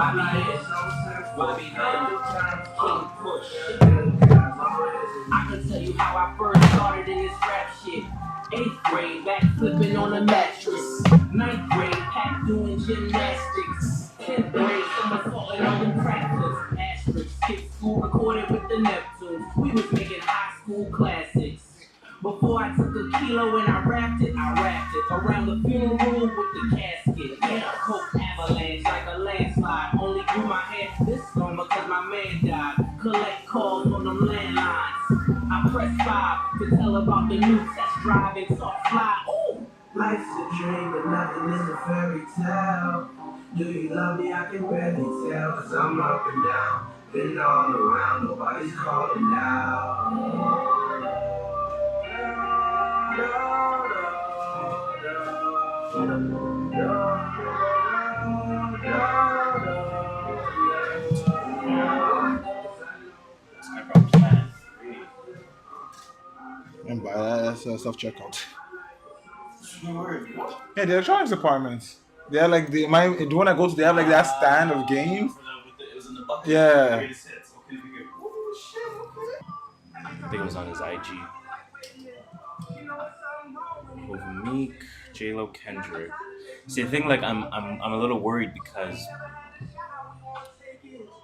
I can tell you how I first started in this rap shit. 8th grade, back flipping on a mattress. 9th grade, pack doing gymnastics. 10th grade, somersaulting on the practice. Asterisks, skip school, recorded with the Neptunes. We was making high school classics. Before I took a kilo and I wrapped it around the funeral with the casket. Yeah, coke avalanche like a landslide. Only grew my hair this summer cause my man died. Collect calls on them landlines. I press 5 to tell about the new test driving soft fly. Ooh! Life's a dream but nothing is a fairy tale. Do you love me? I can barely tell cause I'm up and down. Been all around, nobody's calling now. And buy that as a self-checkout. Yeah, the electronics departments. They have like the one I go to. They have like that stand of games. Yeah. I think it was on his IG. Over Meek, J-Lo, Kendrick. See, the thing, like, I'm a little worried because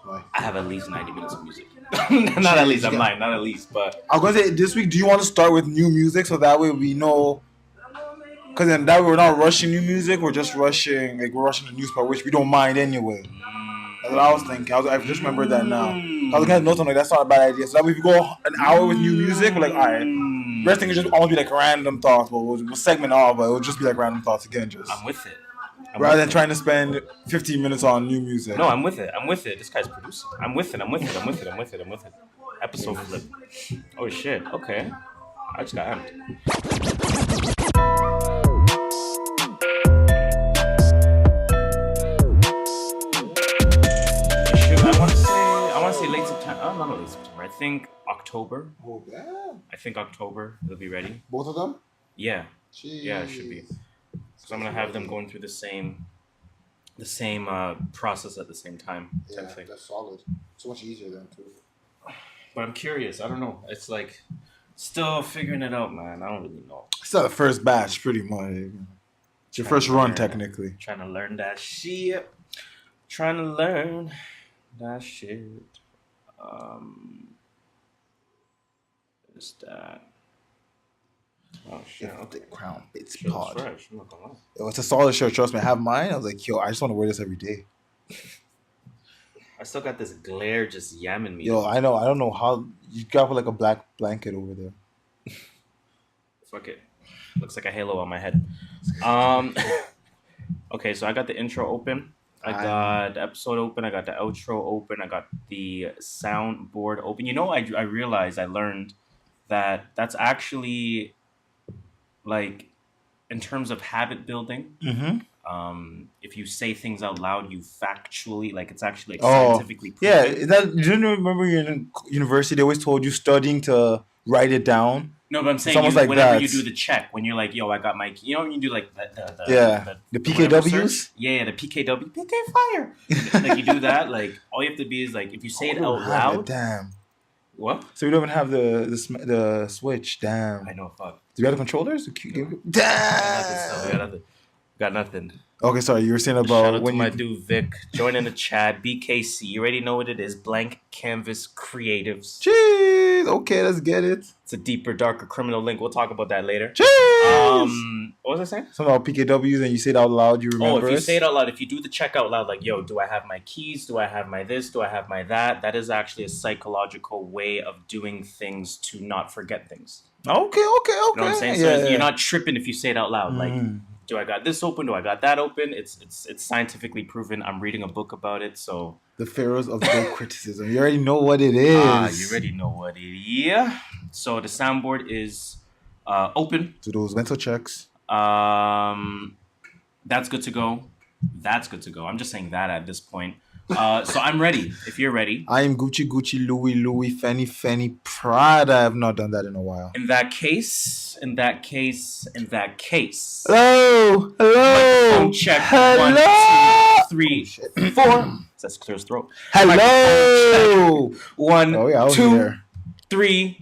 I have at least 90 minutes of music. Not at least, I'm lying, not at least, but I was gonna say this week. Do you want to start with new music so that way we know? Because then that way we're not rushing new music. We're just rushing, like we're rushing the news part, which we don't mind anyway. That's what I was thinking. I just remembered that now. I was looking at notes. I'm like, that's not a bad idea. So that way, if we go an hour with new music, we're like, all right. Rest thing is just almost be like random thoughts, but we'll segment all, but it'll just be like random thoughts again. Just I'm with it. Rather than trying to spend 15 minutes on new music. No, I'm with it. This guy's producing. I'm with it. Episode flip. Oh shit. Okay. I just got amped. I want to say late September. Oh, not late September. I think October. Oh yeah. I think October they'll be ready. Both of them? Yeah. Jeez. Yeah, it should be. So I'm gonna have them going through the same process at the same time. Yeah, that's solid. So much easier then too. But I'm curious. I don't know. It's like still figuring it out, man. I don't really know. It's not the first batch, pretty much. It's your first run, technically. Trying to learn that shit. Is that? Oh shit! The Crown Bits Shirt's Pod. fresh. I'm not gonna lie. Yo, it's a solid shirt. Trust me, I have mine. I was like, yo, I just want to wear this every day. I still got this glare just yamming me. Yo, I know. I don't know how you got like a black blanket over there. Fuck it. Looks like a halo on my head. Okay, so I got the intro open. I got the episode open. I got the outro open. I got the soundboard open. You know, I realized, I learned that that's actually like in terms of habit building. Mm-hmm. If you say things out loud, you factually, like it's actually like scientifically proven. Yeah, that, didn't you remember in university they always told you studying to write it down? No, but I'm saying whenever you do the check, when you're like, yo, I got my, you know, when you do like the PKWs? Yeah, the PKW, PK fire. Like you do that, like all you have to be is like, if you say it out loud. Damn. What? So we don't even have the Switch. Damn. I know, fuck. Do you have the controllers? Damn. Got nothing. Okay, sorry. You were saying about shout out to my dude Vic. Join in the chat. BKC. You already know what it is. Blank Canvas Creatives. Jeez. Okay, let's get it. It's a deeper, darker criminal link. We'll talk about that later. Jeez. What was I saying? Something about PKWs and you say it out loud, you remember if you say it out loud, if you do the check out loud, like, yo, do I have my keys? Do I have my this? Do I have my that? That is actually a psychological way of doing things to not forget things. Okay. You know what I'm saying? So you're not tripping if you say it out loud. Like, do I got this open? Do I got that open? It's scientifically proven. I'm reading a book about it, so... The Pharaohs of Criticism. You already know what it is. You already know what it is. Yeah. So the soundboard is open. To those mental checks. That's good to go. I'm just saying that at this point. So I'm ready, if you're ready. I am Gucci, Louis, Fanny, Prada. I have not done that in a while. In that case. Hello. Phone check. Hello. 1, 2, 3, 4. Is Let's clear his throat. Hello. One, Oh, yeah, I was 2, there. 3,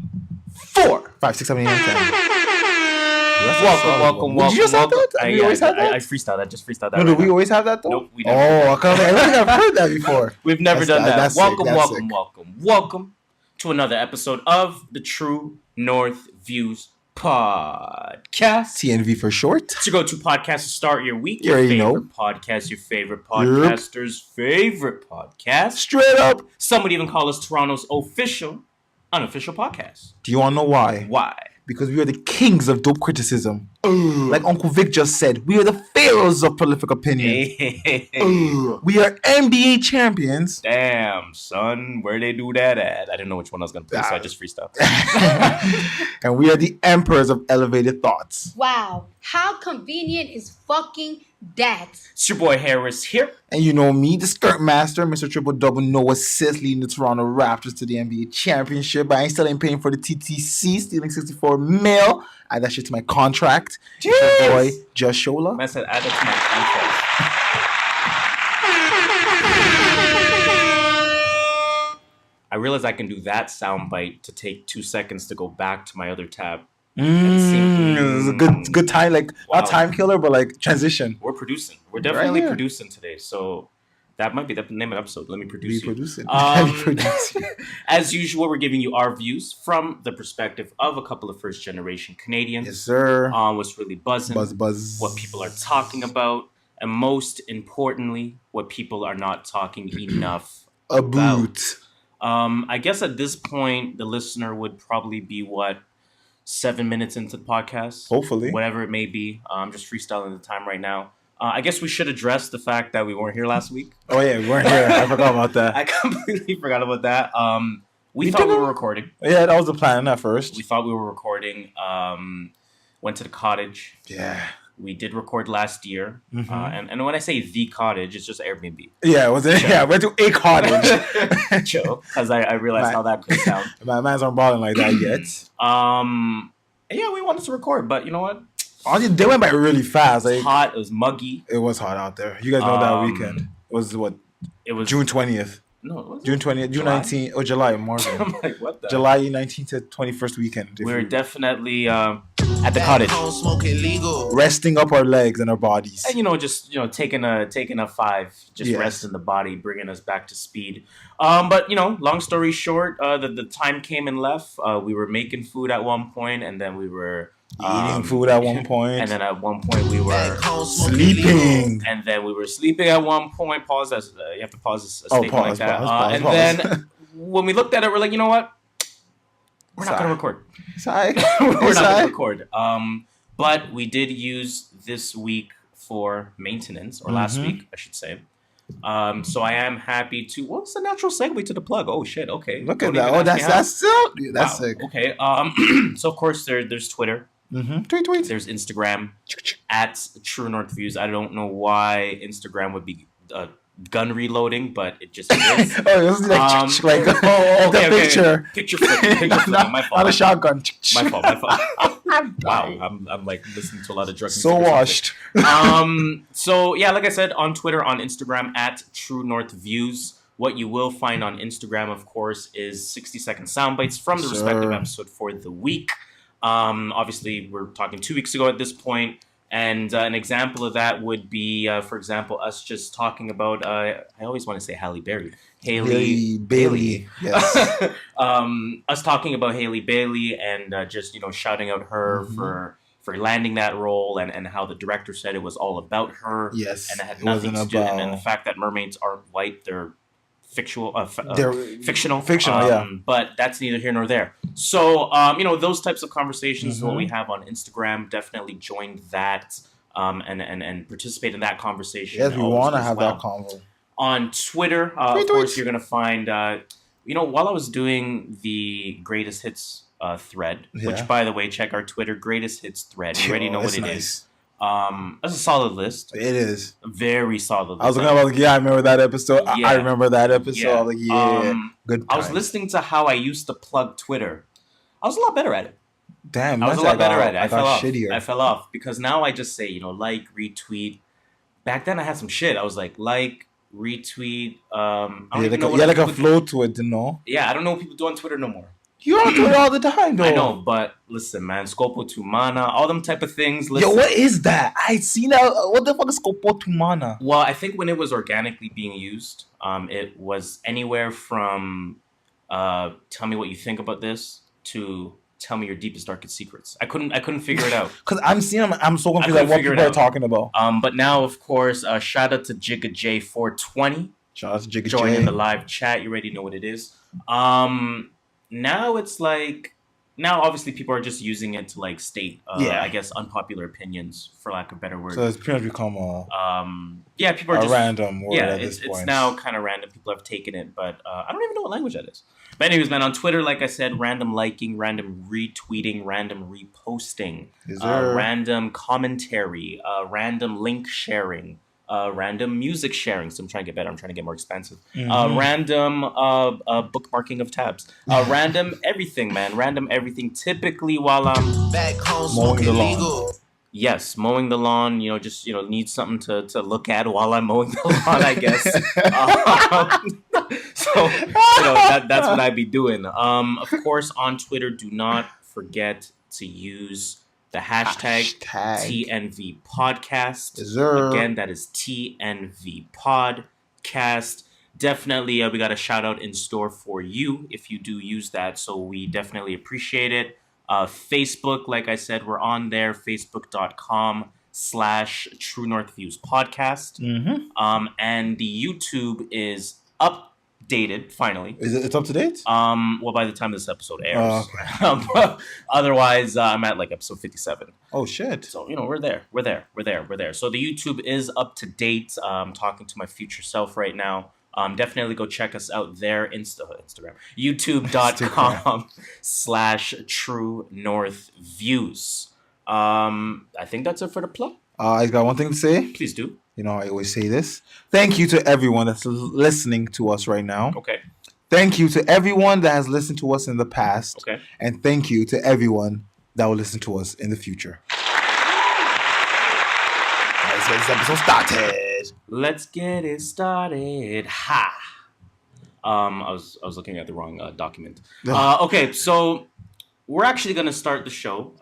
4. 5, 6, 7, 8, 9, 10. Welcome. Did you just have that? I freestyled. I just freestyled that. No, do we always have that though? Nope, we never. Oh, I don't think I've heard that before. We've never done that. That's Welcome to another episode of the True North Views podcast. TNV for short. It's your go-to podcast to start your week. You Your already favorite know. podcast, your favorite podcaster's favorite podcast. Straight up. Some would even call us Toronto's unofficial podcast. Do you want to know why? Why? Because we are the kings of dope criticism. Like Uncle Vic just said, we are the Pharaohs of Prolific Opinion. We are NBA champions. Damn, son, where they do that at? I didn't know which one I was gonna play, so I just freestyled. And we are the emperors of elevated thoughts. Wow, how convenient is fucking that? It's your boy Harris here. And you know me, the skirt master, Mr. Triple Double, no assist, leading the Toronto Raptors to the NBA championship. But I ain't paying for the TTC, stealing 64 mil. Add that shit to my contract. It's your boy, JustShola. I said add it to my contract. I realize I can do that soundbite to take 2 seconds to go back to my other tab. It's a good time, like not time killer, but like transition. We're producing. We're definitely here. producing today. So that might be the name of the episode. Let me produce you. Producing. As usual, we're giving you our views from the perspective of a couple of first generation Canadians. Yes, sir. What's really buzzing, Buzz. what people are talking about, and most importantly, what people are not talking enough about. I guess at this point, the listener would probably be 7 minutes into the podcast. Hopefully. Whatever it may be. I'm just freestyling the time right now. I guess we should address the fact that we weren't here last week. Oh, yeah, we weren't here. I forgot about that. I completely forgot about that. We thought we were recording. Yeah, that was the plan at first. We thought we were recording. Went to the cottage. Yeah. We did record last year. And when I say the cottage, it's just Airbnb. Yeah, was it? Yeah, went to a cottage. Chill, because I realized how that could sound. My mans aren't balling like that yet. Yeah, we wanted to record, but you know what? Honestly, they went by really fast. It was Like, hot. It was muggy. it was hot out there. You guys know that weekend. It was what? It was June 20th. No, it wasn't. June 20th. June July? 19th. Oh, July. Morgan. I'm like, what the? July 19th to 21st weekend. We're definitely at the cottage, resting up our legs and our bodies. and just taking a 5, just Yes. resting the body, bringing us back to speed. But long story short, the time came and left. We were making food at one point, and then we were Eating food at one point. and then at one point we were Sleeping. and then we were sleeping at one point. Pause. You have to pause a statement pause, like that. pause. Then when we looked at it, we're like, you know what? We're not going to record. Sorry. We're not going to record. But we did use this week for maintenance, or last week, I should say. So I am happy to. What's the natural segue to the plug? Oh shit! Okay. Look Don't at that. even Oh, ask me how. that's Wow, sick. Okay. So of course there's Twitter. Tweet. There's Instagram at True North Views. I don't know why Instagram would be gun reloading, but it just is. Oh, it was like okay, the picture. Picture flipping. My fault. Not a shotgun. My fault. Wow, I'm like listening to a lot of drug music. So or something. washed. So yeah, like I said, on Twitter, on Instagram at True North Views. What you will find on Instagram, of course, is 60-second sound bites from the respective episode for the week. Obviously, we're talking 2 weeks ago at this point, and an example of that would be, for example, us just talking about. I always want to say Halle Berry. Haley Bailey. Yes. Us talking about Haley Bailey and just shouting out her for landing that role, and how the director said it was all about her. Yes. And it had it nothing to wasn't do, and about- the fact that mermaids aren't white, they're fictional. They're Fictional. yeah. But that's neither here nor there. So, those types of conversations is what we have on Instagram. Definitely join that and participate in that conversation. Yes, we always want to as have well. that convo. On Twitter, of course, you're going to find, while I was doing the greatest hits thread, which, by the way, check our Twitter greatest hits thread. You already know what it is. That's a solid list. It is. A very solid list. I was looking about, I remember that episode. Yeah. I remember that episode. Yeah. I was like, good I was times. listening to how I used to plug Twitter. I was a lot better at it. Damn, I was a lot better at it. I fell off. shittier. I fell off because now I just say, like, retweet. Back then I had some shit. I was like, retweet. Like a flow to it, you know. Yeah, I don't know what people do on Twitter no more. You're on Twitter all the time, though. I know, but listen, man, Scopo to Mana, all them type of things. Listen. Yo, what is that? I seen that. What the fuck is Scopo to Mana? Well, I think when it was organically being used, it was anywhere from tell me what you think about this to tell me your deepest, darkest secrets. I couldn't figure it out. Because I'm so confused at what people are talking about. But now, of course, shout out to Jigga J420. Shout out to Jigga J. Join in the live chat. You already know what it is. Now it's like, obviously people are just using it to like state, I guess, unpopular opinions, for lack of better words. So it's pretty much become people are just random word at this it's point. now kind of random. People have taken it, but I don't even know what language that is. But anyways, man, on Twitter, like I said, random liking, random retweeting, random reposting, random commentary, random link sharing. Random music sharing. So I'm trying to get better. I'm trying to get more expensive. Random bookmarking of tabs. Random everything, man. Random everything. Typically while I'm back home mowing the lawn. Yes, mowing the lawn. Just need something to look at while I'm mowing the lawn, I guess. So that's what I'd be doing. Of course, on Twitter, do not forget to use the hashtag TNV Podcast. Again, that is TNV Podcast. Definitely, we got a shout out in store for you if you do use that. So we definitely appreciate it. Facebook, like I said, we're on there. Facebook.com/True North Views Podcast. And the YouTube is updated finally. It's up to date? Well, by the time this episode airs. Okay. Otherwise, I'm at like episode 57. Oh shit. So, we're there. So the YouTube is up to date. I'm talking to my future self right now. Definitely go check us out there. Instagram. YouTube.com/True North Views. I think that's it for the plug. I got one thing to say. Please do. I always say this. Thank you to everyone that's listening to us right now. Okay. Thank you to everyone that has listened to us in the past. Okay. And thank you to everyone that will listen to us in the future. Let's get this episode started. Let's get it started. Ha! I was looking at the wrong document. Okay, so we're actually gonna start the show.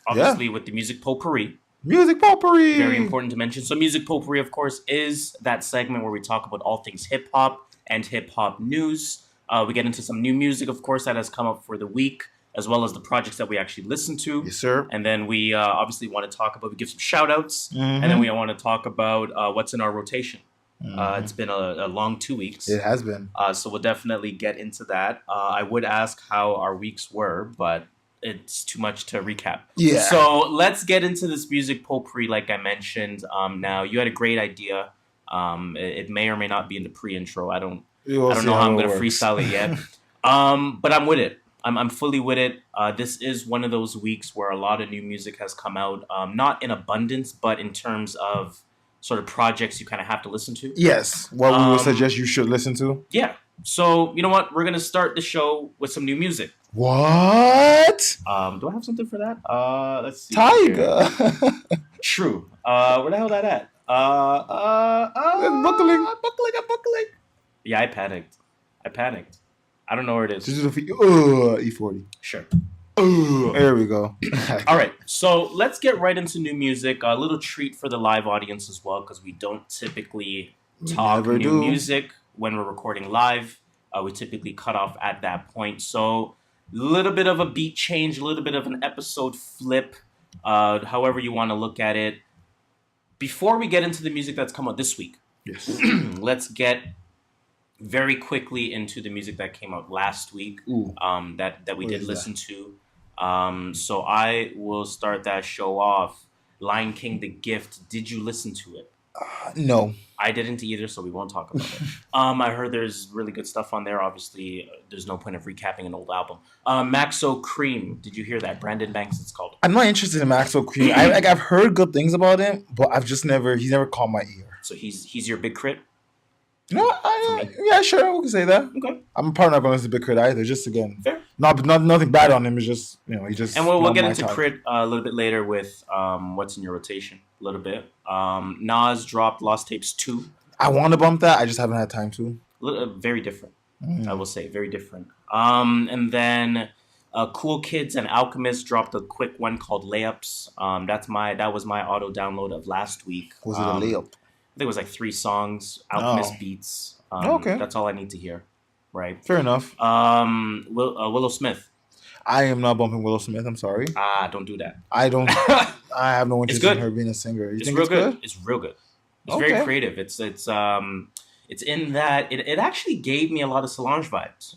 Obviously with the music potpourri. Music potpourri. Very important to mention. So music potpourri, of course, is that segment where we talk about all things hip hop and hip hop news. We get into some new music, of course, that has come up for the week, as well as the projects that we actually listen to. Yes, sir. And then we obviously want to talk about, we give some shout outs, and then we want to talk about what's in our rotation. It's been a long 2 weeks. It has been. So we'll definitely get into that. I would ask how our weeks were, but it's too much to recap. Yeah. So let's get into this music potpourri, like I mentioned. Now, you had a great idea. It may or may not be in the pre-intro. I don't know how I'm going to freestyle it yet. But I'm with it. I'm fully with it. This is one of those weeks where a lot of new music has come out, not in abundance, but in terms of sort of projects you kind of have to listen to. Yes. What we would suggest you should listen to. Yeah. So, you know what? We're going to start the show with some new music. What? Do I have something for that? Let's see. Tiger. True. Where the hell that at? Buckling. Buckling. Yeah, I panicked. I don't know where it is. E40. Sure. There we go. All right. So let's get right into new music. A little treat for the live audience as well, because we don't typically talk new music when we're recording live. We typically cut off at that point. So a little bit of a beat change, a little bit of an episode flip, however you want to look at it. Before we get into the music that's come out this week, yes, let's get very quickly into the music that came out last week. That we did listen to. So I will start that show off. Lion King, The Gift. Did you listen to it? No. I didn't either, so we won't talk about it. I heard there's really good stuff on there. Obviously, there's no point of recapping an old album. Maxo Kream. Did you hear that? Brandon Banks, it's called. I'm not interested in Maxo Kream. I've heard good things about him, but he's never caught my ear. So he's your big crit? No, yeah, sure, we can say that. Okay. I'm probably not going to listen to Big Crit either. Just again, fair. Nothing bad on him. It's just he just. And we'll get into Crit a little bit later with what's in your rotation a little bit. Nas dropped Lost Tapes 2. I want to bump that. I just haven't had time to. Very different. I will say very different. And then Cool Kids and Alchemist dropped a quick one called Layups. That was my auto download of last week. Was it a layup? I think it was like 3 songs, Alchemist beats. Okay. That's all I need to hear. Right. Fair enough. Willow Smith. I am not bumping Willow Smith. I'm sorry. Don't do that. I don't. I have no interest in her being a singer. You think real it's good? It's real good. It's very creative. It's in that it actually gave me a lot of Solange vibes.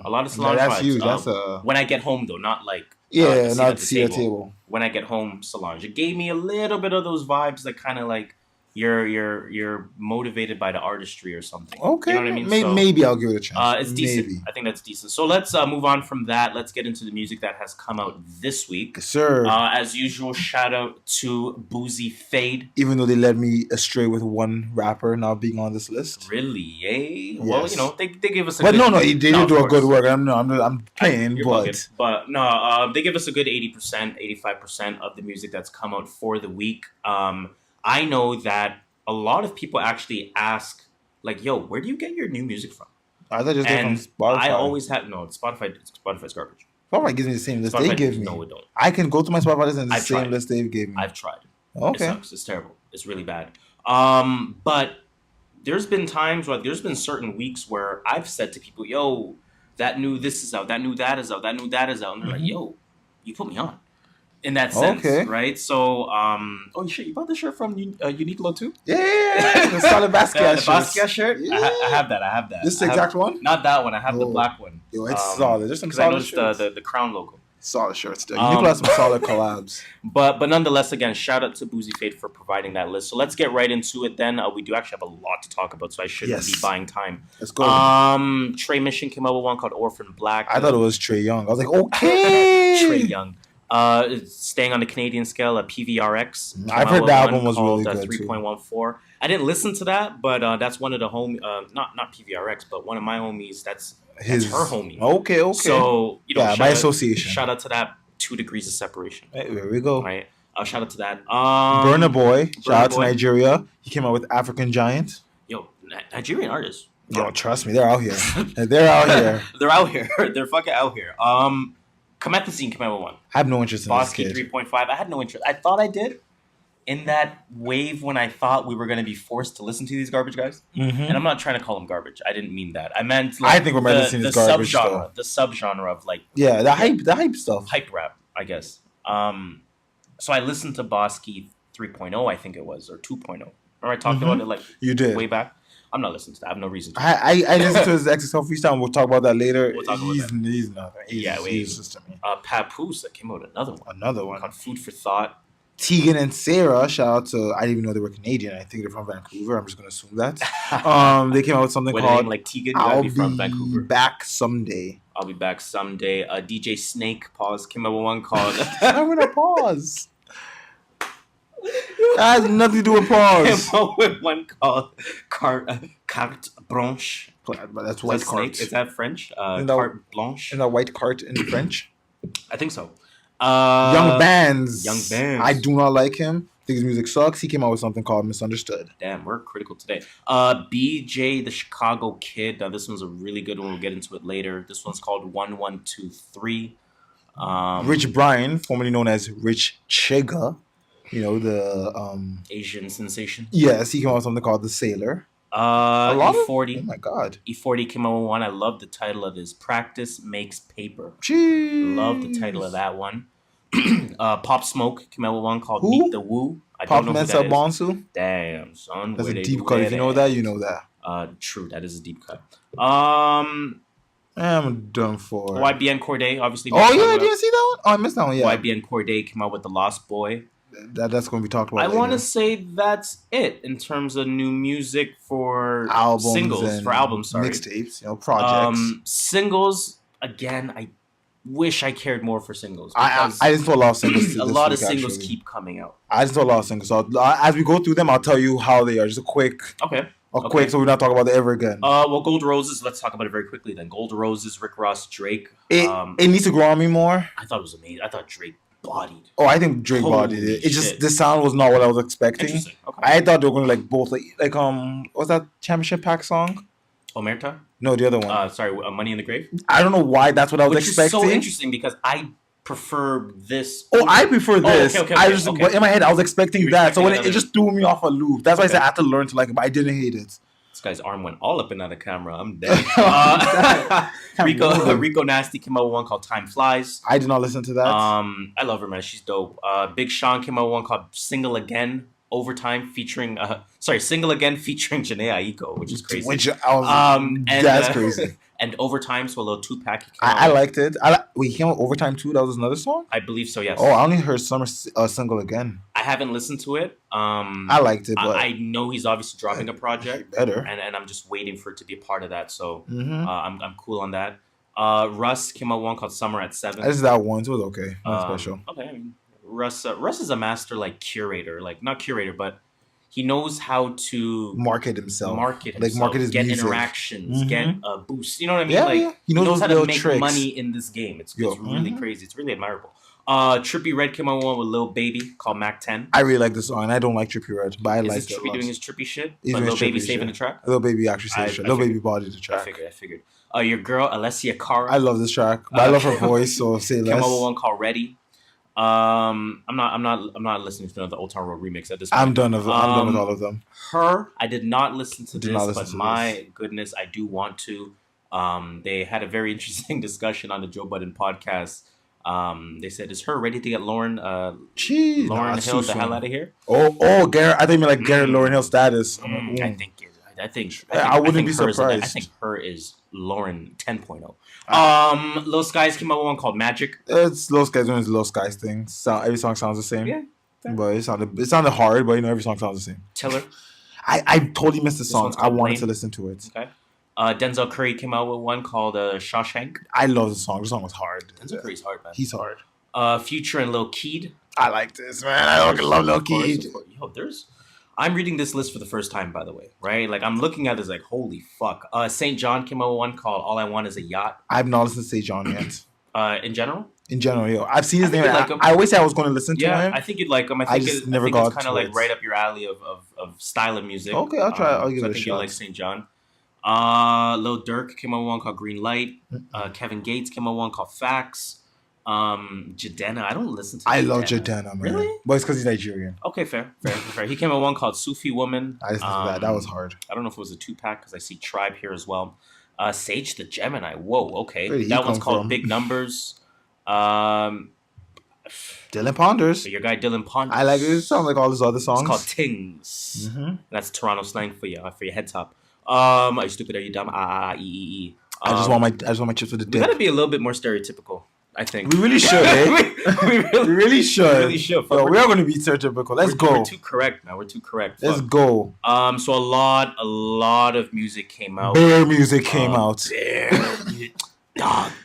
A lot of Solange vibes. That's huge. When I get home though, not like not see a table. When I get home, Solange. It gave me a little bit of those vibes that kind of like you're motivated by the artistry or something. Okay, you know what I mean? Maybe I'll give it a chance. It's decent. Maybe. I think that's decent. So let's move on from that. Let's get into the music that has come out this week. Yes, sir. As usual, shout out to Boozy Fade. Even though they led me astray with one rapper not being on this list. Really? Eh? Yes. Well, you know, they give us a but good... they did do a good work. I'm playing, but... But no, they give us a good 80%, 85% of the music that's come out for the week. I know that a lot of people actually ask, like, yo, where do you get your new music from? I thought just from Spotify. I always have... No, Spotify's garbage. Spotify gives me the same list they give me. No, it don't. I can go to my Spotify list and the same list they gave me. I've tried. Okay. It sucks. It's terrible. It's really bad. But there's been times where there's been certain weeks where I've said to people, yo, that new this is out, that new that is out, that new that is out. And they're like, yo, you put me on. In that sense, right? So, oh shit, you bought the shirt from Uniqlo too? Yeah, the solid Basquiat shirt. The Basquiat shirt? Yeah. I have that. This is the exact one? Not that one. I have the black one. Yo, it's solid. There's some solid shirts. the crown logo. Solid shirts. Uniqlo has some solid collabs. But nonetheless, again, shout out to Boozy Fade for providing that list. So let's get right into it then. We do actually have a lot to talk about, so I shouldn't be buying time. Let's go. Trey Mission came out with one called Orphan Black. I thought it was Trey Young. I was like, okay. Trey Young. Staying on the Canadian scale, a PVRX. I've heard that one was really good 3.14. I didn't listen to that, but that's one of the not PVRX, but one of my homies. That's her homie. Okay. So by association. Shout out to that 2 degrees of separation. Hey, there we go. Right. Shout out to that. Burna Boy. Shout out to Nigeria. He came out with African Giant. Yo, Nigerian artists. Yo, trust me, they're out here. They're out here. They're out here. They're fucking out here. Comethazine came out with one. I have no interest in Bosky this kid. 3.5. I had no interest. I thought I did in that wave when I thought we were going to be forced to listen to these garbage guys. Mm-hmm. And I'm not trying to call them garbage. I didn't mean that. I meant like I think we're meant to see this garbage subgenre, the subgenre of like the hype stuff, hype rap, I guess. So I listened to Bosky 3.0, I think it was, or 2.0. Remember I talked about it like you did way back. I'm not listening to that. I have no reason to. I listened to his XXL freestyle, and we'll talk about that later. We'll talk about that. He's nothing. He's just to me. Papoose that came out another one called Food for Thought. Tegan and Sarah, shout out to, I didn't even know they were Canadian. I think they're from Vancouver. I'm just going to assume that. They came out with something called like Tegan, I'll be from Vancouver. Back Someday. I'll be back someday. DJ Snake, came out with one called... I'm going to pause. That has nothing to do with pause. Came out with one called Carte Blanche. But that's white cart. Is that French? Carte Blanche. Is that white cart in French? I think so. Young Bands. I do not like him. I think his music sucks. He came out with something called Misunderstood. Damn, we're critical today. BJ the Chicago Kid. Now, this one's a really good one. We'll get into it later. This one's called 1123. Rich Brian, formerly known as Rich Chega. You know, the Asian sensation. Yes, he came out with something called The Sailor. E40. Oh my god. E40 came out with one. I love the title of this. Practice Makes Paper. Jeez. Love the title of that one. Pop Smoke came out with one called Meet the Woo. I Pop don't know Mensa who that Bonsu? is. Damn, son. That's a deep cut. If you know that, you know that. True, that is a deep cut. I'm done for. YBN Cordae, obviously. Oh yeah, I didn't see that one. Oh, I missed that one. Yeah. YBN Cordae came out with The Lost Boy. That's going to be talked about. I want to say that's it in terms of new music for albums, singles for albums. Sorry, mixtapes, projects. Singles again. I wish I cared more for singles. I just saw a lot of singles. A lot of singles keep coming out. I just saw a lot of singles. So as we go through them, I'll tell you how they are. Just a quick. Okay. Quick, so we're not talking about it ever again. Well, Gold Roses. Let's talk about it very quickly then. Gold Roses, Rick Ross, Drake. It needs to grow on me more. I thought it was amazing. I thought Drake bodied. Oh, I think Drake bodied it. It just the sound was not what I was expecting. Interesting. Okay. I thought they were gonna like both like what's that championship pack song? Omerta? No, the other one. Sorry, Money in the Grave? I don't know why that's what I was Which expecting. is so interesting because I prefer this. Oh, I prefer this. Okay, I just but in my head I was expecting that. So when expecting it just threw me off a loop. That's why I Okay. said I had to learn to like it, but I didn't hate it. This guy's arm went all up and out of camera. I'm dead. Rico Nasty came out with one called Time Flies. I did not listen to that. I love her, man. She's dope. Big Sean came out with one called Single Again Overtime featuring Single Again featuring Janae Aiko, which is crazy. Which I was that's crazy. And Overtime, so a little 2-pack. I liked it. Wait, he came out Overtime too? That was another song? I believe so, yes. Oh, I only heard Summer Single Again. I haven't listened to it. I liked it, but I know he's obviously dropping a project. Better. And I'm just waiting for it to be a part of that. So Mm-hmm. I'm cool on that. Russ came out with one called Summer at 7. I just that one, so it was okay. Not special. Okay, I mean, Russ is a master like curator, like not curator, but he knows how to Market himself. market his get music. interactions, Mhm. get boosts. You know what I mean? Yeah, like yeah. he knows how to little make tricks. money in this game. It's Yo, really mhm. crazy. It's really admirable. Trippy Red came out with one with Lil Baby called Mac 10. I really like this song, and I don't like Trippie Redd, but I Is like this it. Trippy doing his trippy shit? He's But doing Lil his Baby trippy saving shit. the track? Lil Baby actually I saved it. Lil figured. Baby bodied the I track. figured. Your girl Alessia Cara I love this track, but I love her voice, so say came out with less. one called Ready. I'm not listening to the Old Town Road remix at this point. I'm done with all of them. Her, I did not listen to Did this, not listen but to my goodness, I do want to. They had a very interesting discussion on the Joe Budden podcast. They said, "Is her ready to get Lauren Jeez, Lauren it's Hill too the hell soon. out of here?" Oh, Garrett. I think you mean like Garrett Lauren Hill status. I'm like, I wouldn't be her is- I surprised. think her is Lauren 10.0. Lil Skies came out with one called Magic. It's Lil Skies doing his Lil Skies thing. Every song sounds the same. Yeah, But it sounded hard, but every song sounds the same. Tiller. I totally missed the song. one's I called wanted Lane. to listen to it. Okay. Denzel Curry came out with one called Shawshank. I love the song. The song was hard. Denzel Curry's hard, man. He's hard. Future and Lil Keed. I like this, man. I love Lil Of course, Keed. of course. Yo, I'm reading this list for the first time, by the way, right? Like, I'm looking at this like, holy fuck. St. John came out with one called All I Want Is a Yacht. I've not listened to Say John yet. In general? In general, yo. I've seen his I think name. you'd like him. I always say I was going to listen to Yeah, him. I think you'd like him. I I think, just it, never I think got it's kind to of like it. right up your alley of style of music. Okay, I'll try. I'll give so it I a think you shot. like St. John. Lil Durk came out with one called Green Light. Kevin Gates came out with one called Facts. Jadena, I don't listen to I love Jadena, man. Really? But it's because he's Nigerian. Okay, fair. He came out with one called Sufi Woman. I listened to that. That was hard. I don't know if it was a 2-pack because I see Tribe here as well. Sage the Gemini. Whoa, okay. Where did he That one's come called from? Big Numbers. Dylan Ponders. So your guy Dylan Pond. I like it. It sounds like all his other songs. It's called Tings. Mhm. That's Toronto slang for your head top. Are you stupid? Are you dumb? E. I just want my chips with the We dip. gotta be a little bit more stereotypical. I think We really should, eh? we We really should. really should. Yo, we are going to be stereotypical. Let's go. We're too correct now. We're too correct. Let's Fuck. go. So a lot of music came out. Bear music came out. Bear music.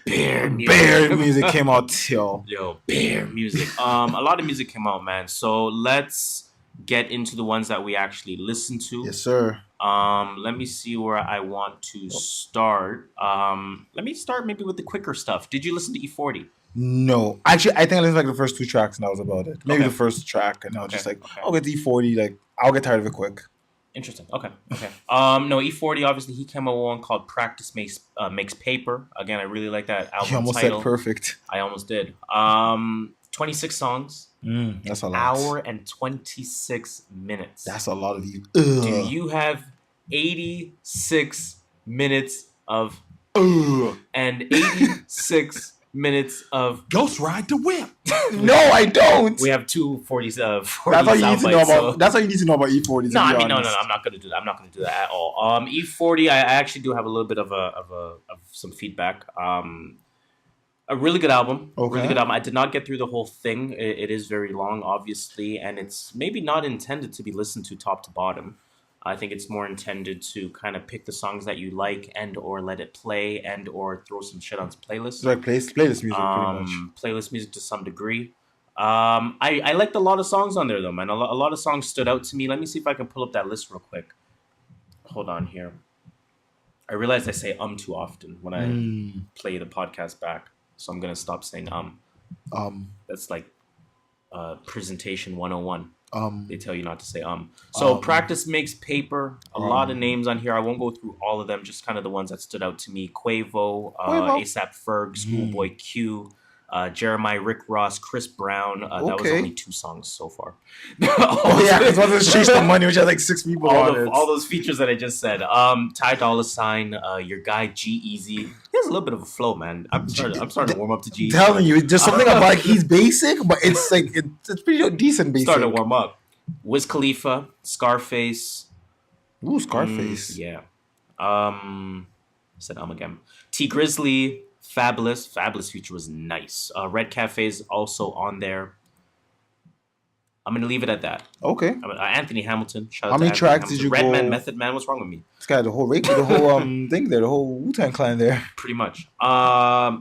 Bear music came out. Yo. Bear music. A lot of music came out, man. So let's get into the ones that we actually listened to. Yes, sir. Let me see where I want to start. Let me start maybe with the quicker stuff. Did you listen to E40? No. Actually, I think I listened to like the first 2 tracks and that was about it. Maybe Okay. the first track and I was just like, okay. I'll get the E40. Like, I'll get tired of it quick. Interesting. Okay. No, E40, obviously, he came out with one called Practice Makes Paper. Again, I really like that album You almost title. said perfect. I almost did. 26 songs. That's a An lot. hour and 26 minutes. That's a lot of you. Do you have 86 minutes of and 86 minutes of Ghost Ride the Whip. No, I don't. we have 240 That's all you need to know about. That's all you need to know about E40. No, I mean, no. I'm not gonna do that. I'm not gonna do that at all. E40, I actually do have a little bit of some feedback. A really good album. Okay. Really good album. I did not get through the whole thing. It is very long, obviously, and it's maybe not intended to be listened to top to bottom. I think it's more intended to kind of pick the songs that you like and or let it play and or throw some shit on some playlists. It's like playlist music, pretty much. Playlist music to some degree. I liked a lot of songs on there though, man. A lot of songs stood out to me. Let me see if I can pull up that list real quick. Hold on here. I realize I say too often when I play the podcast back, so I'm gonna stop saying That's like presentation 101. They tell you not to say So practice makes paper. A lot of names on here. I won't go through all of them. Just kind of the ones that stood out to me. Quavo. ASAP Ferg, Schoolboy Q, Jeremiah, Rick Ross, Chris Brown. That was only 2 songs so far. It's one of those Chase the Money, which had like 6 people on it. All those features that I just said. Ty Dolla $ign, your guy G-Eazy. He has a little bit of a flow, man. I'm starting to warm up to G-Eazy. Telling you, just something about like he's basic, but it's like it's pretty decent basic. Starting to warm up. Wiz Khalifa, Scarface. Ooh, Scarface. Yeah. Said again. T Grizzly, Fabulous. Fabulous feature was nice. Red Cafe's also on there. I'm gonna leave it at that. Okay. Anthony Hamilton. Shout out How many to tracks Anthony did you Hamilton. go? Redman, Method Man. What's wrong with me? This guy, the whole thing there, the whole Wu-Tang Clan there. Pretty much. Yeah.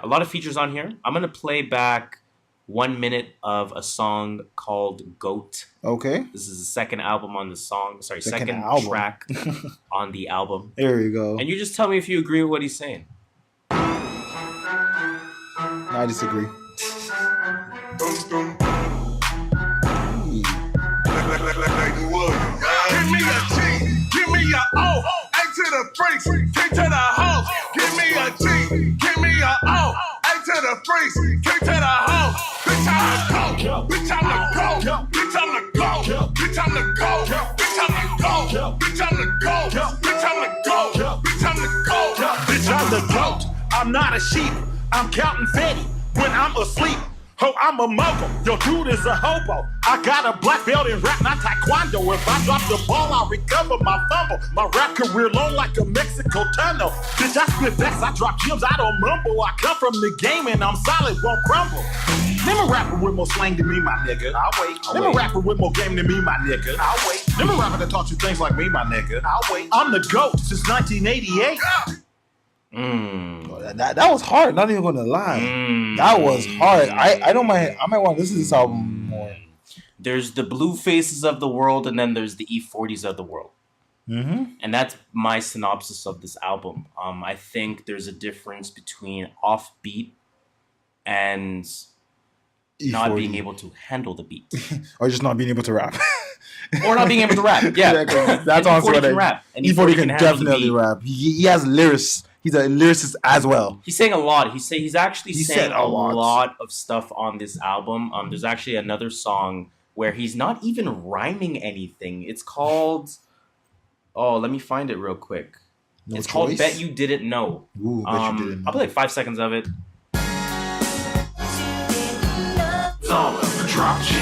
A lot of features on here. I'm gonna play back 1 minute of a song called Goat. Okay. This is the second album on the song. Sorry, second track on the album. There we go. And you just tell me if you agree with what he's saying. I disagree. Give me a G, give me a O, A to the freaks, T to the hoes. Give me a G, give me a O, A to the freaks, T to the hoes. Bitch, I'm the go, bitch, I'm the go, bitch, I'm the go, bitch, I'm the go, bitch, I'm the go, bitch, I'm the go, bitch, I'm the go, bitch, I'm the go, bitch, I'm the goat. I'm not a sheep, I'm counting fatty when I'm asleep. Ho, I'm a mogul. Your dude is a hobo. I got a black belt in rap, not taekwondo. If I drop the ball, I'll recover my fumble. My rap career long like a Mexico tunnel. Bitch, I spit best, I drop gems, I don't mumble. I come from the game and I'm solid, won't crumble. Them a rapper with more slang than me, my nigga. I'll wait. Them a rapper with more game than me, my nigga. I'll wait. Them a rapper that taught you things like me, my nigga. I'll wait. I'm the GOAT since 1988. That was hard. Not even gonna lie. That was hard. I don't mind. I might want to listen to this album more. There's the Blue Faces of the world, and then there's the E40s of the world. And that's my synopsis of this album. I think there's a difference between offbeat and E40. not being able to handle the beat, or just not being able to rap. or not being able to rap. Yeah, that's honestly what I rap. And E40 can definitely rap. He has lyrics. He's a lyricist as well. He's saying a lot. He's actually saying a lot of stuff on this album. There's actually another song where he's not even rhyming anything. It's called... Oh, let me find it real quick. It's called Bet You Didn't Know. Ooh, Bet You Didn't Know. I'll play like 5 seconds of it. All of the drop teach.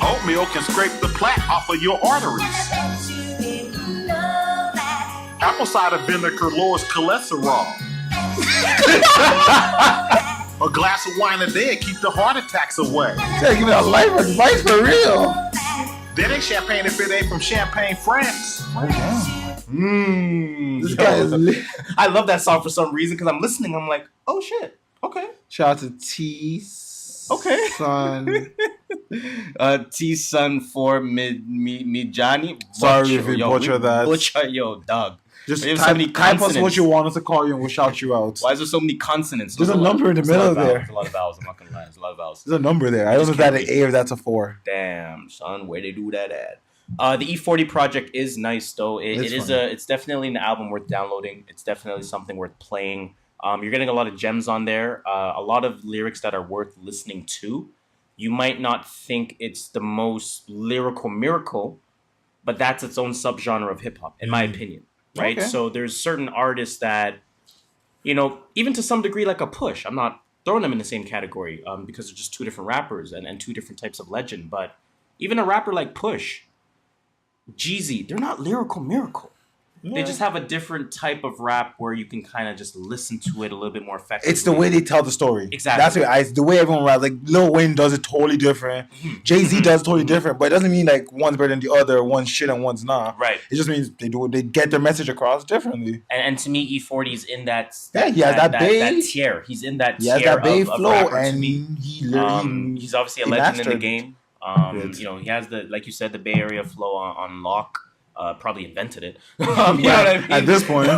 Oatmeal can scrape the plaque off of your arteries. Apple cider vinegar lowers cholesterol. A glass of wine a day keep the heart attacks away. Yeah, give me a life advice for real. That ain't champagne if it ain't from Champagne, France. This guy is lit. I love that song for some reason because I'm listening. I'm like, oh shit, okay. Shout out to T. Okay. Son. T Sun for Mijani. Sorry if we butcher that. Yo, dog. Just type us what you want us to call you and we'll shout you out. Why is there so many consonants? There's a number in the middle there. There's a lot of vowels. I'm not gonna lie. There's a lot of vowels. There's a number there. I don't know if that's an A or that's a 4. Damn, son, where they do that at? The E40 project is nice though. It's definitely an album worth downloading. It's definitely something worth playing. You're getting a lot of gems on there. A lot of lyrics that are worth listening to. You might not think it's the most lyrical miracle, but that's its own subgenre of hip hop, in my opinion. Right? Okay. So there's certain artists that, even to some degree like a Push. I'm not throwing them in the same category because they're just two different rappers and two different types of legend. But even a rapper like Push, Jeezy, they're not lyrical miracle. Yeah. They just have a different type of rap where you can kind of just listen to it a little bit more effectively. It's the way they tell the story. Exactly. That's the way everyone raps. Like Lil Wayne does it totally different. Jay-Z does it totally different. But it doesn't mean like one's better than the other, one's shit and one's not. Right. It just means they get their message across differently. And to me, E40's in that he has that tier. He's in that tier. He has that Bay flow, rapper, and he's obviously a legend in the game. He has like you said, the Bay Area flow on lock. Probably invented it. You know what I mean? At this point.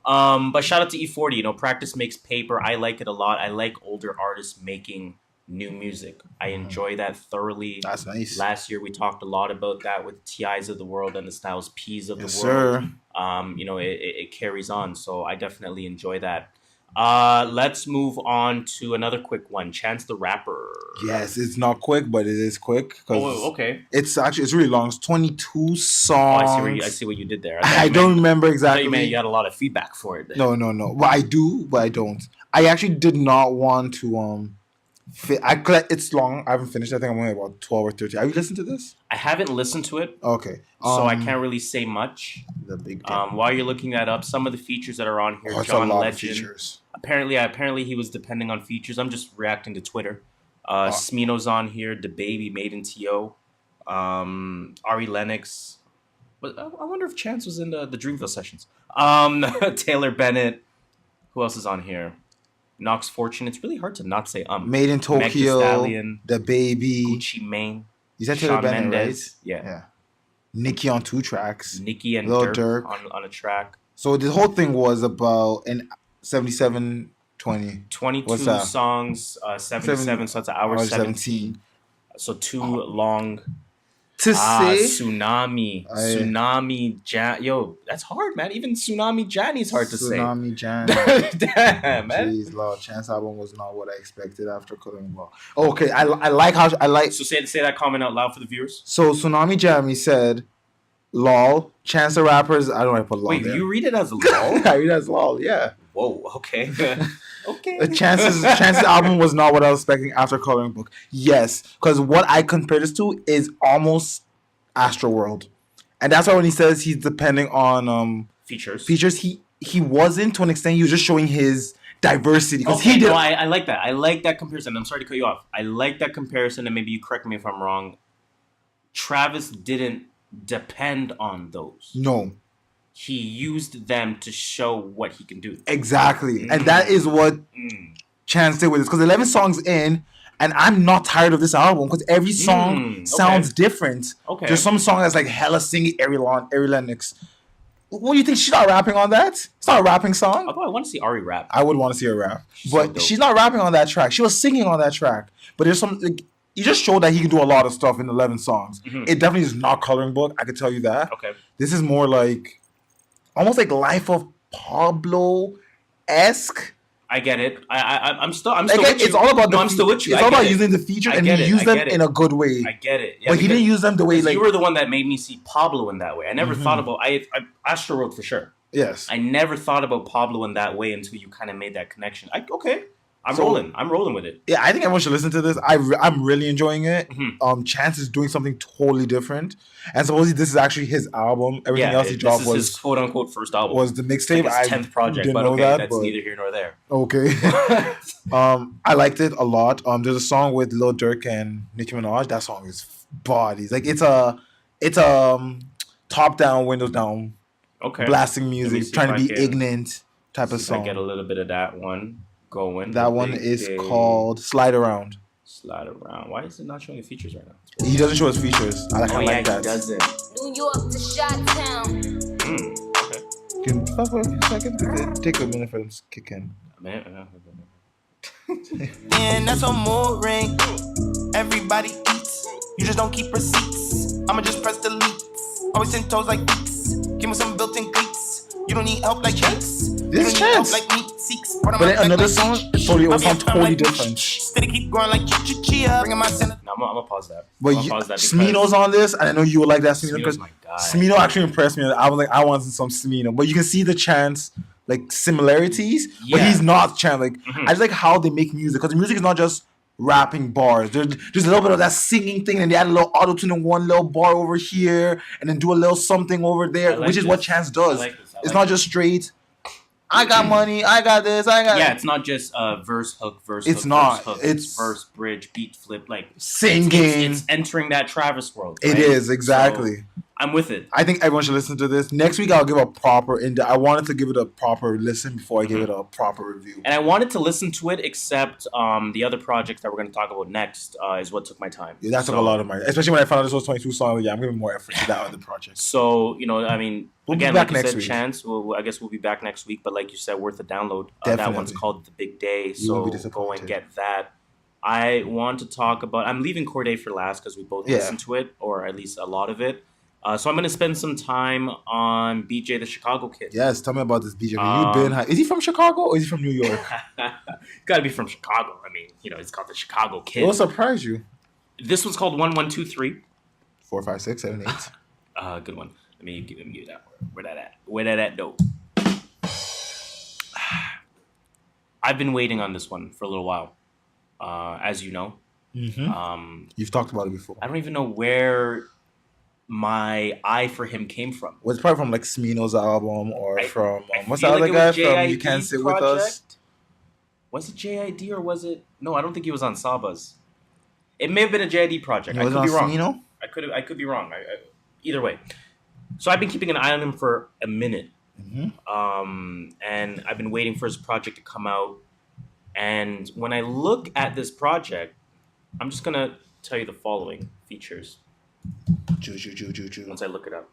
But shout out to E40. Practice makes paper. I like it a lot. I like older artists making new music. I enjoy that thoroughly. That's nice. Last year we talked a lot about that with TIs of the world and the Styles P's of the Yes, world. sir. You know, it carries on. So I definitely enjoy that. Let's move on to another quick one. Chance the Rapper. Yes, it's not quick, but it is quick. Oh, okay. It's really long. It's 22 Oh, songs. I see what you did there. I don't remember I thought exactly. you meant you had a lot of feedback for it. No. Well, I do, but I don't. I actually did not want to it's long. I haven't finished. I think I'm only about 12 or 13. Have you listened to this? I haven't listened to it, Okay. so I can't really say much. The big While you're looking that up, some of the features that are on here, it's John a lot of Legend. features. Apparently he was depending on features. I'm just reacting to Twitter. Smino's on here. The Baby, Made in T.O. Ari Lennox. But I wonder if Chance was in the Dreamville sessions. Taylor Bennett. Who else is on here? Knox Fortune. It's really hard to not say Made in Meg Thee Tokyo. Stallion, The Baby. Gucci Mane. You said Taylor Shawn Bennett, Mendes. right? Yeah. Nicki on 2 tracks. Nicki and Lil Durk, Durk. on a track. So the whole thing was about an 77-20. 22 What's that? songs, 77, so it's an hour 17. So too long. To say Tsunami. Yo, that's hard, man. Even Tsunami Jani's hard to say. Tsunami Jan. Damn, man. Jeez, Lord, Chance album was not what I expected after Coloring Ball. Okay, I like how I like. So say that comment out loud for the viewers. So Tsunami Jammy said, "Lol, Chance the Rappers." I don't want to put lol Wait, there. you read it as lol? I read it as lol. Yeah. Whoa. Okay. Okay. Chance's album was not what I was expecting after Coloring Book. Yes, because what I compare this to is almost Astroworld, and that's why when he says he's depending on features, he wasn't to an extent. He was just showing his diversity because okay, he did. No, I like that. I like that comparison. I'm sorry to cut you off. I like that comparison, and maybe you correct me if I'm wrong. Travis didn't depend on those. No. He used them to show what he can do. Exactly. And that is what Chance did with this. Because 11 songs in, and I'm not tired of this album because every song sounds different. Okay. There's some song that's like hella singing Ari Lennox. What do you think? She's not rapping on that? It's not a rapping song. Although I want to see Ari rap. I would want to see her rap. But so she's not rapping on that track. She was singing on that track. But there's some... Like, he just showed that he can do a lot of stuff in 11 songs. It definitely is not Coloring Book. I could tell you that. Okay. This is more like... Almost like Life of Pablo-esque. I get it. I'm still Again, with you. it's all about I'm still with you. It's all about using the features and he used them in a good way. I get it. Yeah, but he didn't use them the way like you were the one that made me see Pablo in that way. I never thought about Astroworld for sure. Yes. I never thought about Pablo in that way until you kind of made that connection. I'm rolling with it. Yeah, I think everyone should listen to this. I'm really enjoying it. Chance is doing something totally different, and supposedly this is actually his album. Everything else he dropped was his quote unquote first album. Was the mixtape? Like his 10th project, but okay, that's neither here nor there. Okay. I liked it a lot. There's a song with Lil Durk and Nicki Minaj. That song is bodies. Like it's a top down, windows down, blasting music, trying to be ignorant type of song. I get a little bit of that one. Going. That one is called Slide Around. Slide Around. Why is it not showing the features right now? He doesn't show his features. I like that. He doesn't. New York to Chi-Town. Okay. Can fuck with a second? Take a minute for them to kick in. And that's a mood ring. Everybody eats. You just don't keep receipts. I'ma just press delete. Always 10 toes like beats. Give me some built-in cleats. You don't need help like Chance. This is Chance. Like me, seeks. But then another song, it sounds totally different. Steady keep going like chia. Bringing my center. I'm gonna pause that. But Smino's on this, and I know you would like that Smino because Smino actually impressed me. I was like, I wanted some Smino, but you can see the Chance like similarities, but he's not Chance. Like I just like how they make music because the music is not just rapping bars. There's a little bit of that singing thing, and they add a little auto tune in one little bar over here, and then do a little something over there, which is what Chance does. It's not just straight. I got money. I got this. Yeah, it's not just verse hook, verse. It's hook, not. Verse hook, it's verse bridge, beat flip, like singing. It's entering that Travis world. Right? It is exactly. So, I'm with it. I think everyone should listen to this. Next week, I'll give a proper. I wanted to give it a proper listen before I give it a proper review. And I wanted to listen to it, except the other project that we're going to talk about next is what took my time. Yeah, that took a lot of my, especially when I found out this was 22 songs. Yeah, I'm giving more effort to that other project. So I mean, we'll again, be back like you next said, week. Chance. I guess we'll be back next week. But like you said, worth a download. Definitely. That one's called The Big Day. So go and get that. I want to talk about. I'm leaving Cordae for last because we both listened to it, or at least a lot of it. So I'm going to spend some time on BJ the Chicago Kid. Yes, tell me about this BJ. Is he from Chicago or is he from New York? Got to be from Chicago. I mean, it's called the Chicago Kid. What surprised you? This one's called 1123. 4, 5, 6, 7, 8. Good one. Let me give you that. Where that at? Where that at, though? I've been waiting on this one for a little while, as you know. Mm-hmm. You've talked about it before. I don't even know where my eye for him came from. Was it probably from like Smino's album or from what's the other guy from You Can't Sit With Us? Was it JID or was it? No, I don't think he was on Saba's. It may have been a JID project. I could be wrong. Smino? I could be wrong. Either way. So I've been keeping an eye on him for a minute. Mm-hmm. And I've been waiting for his project to come out. And when I look at this project, I'm just going to tell you the following features. Once I look it up.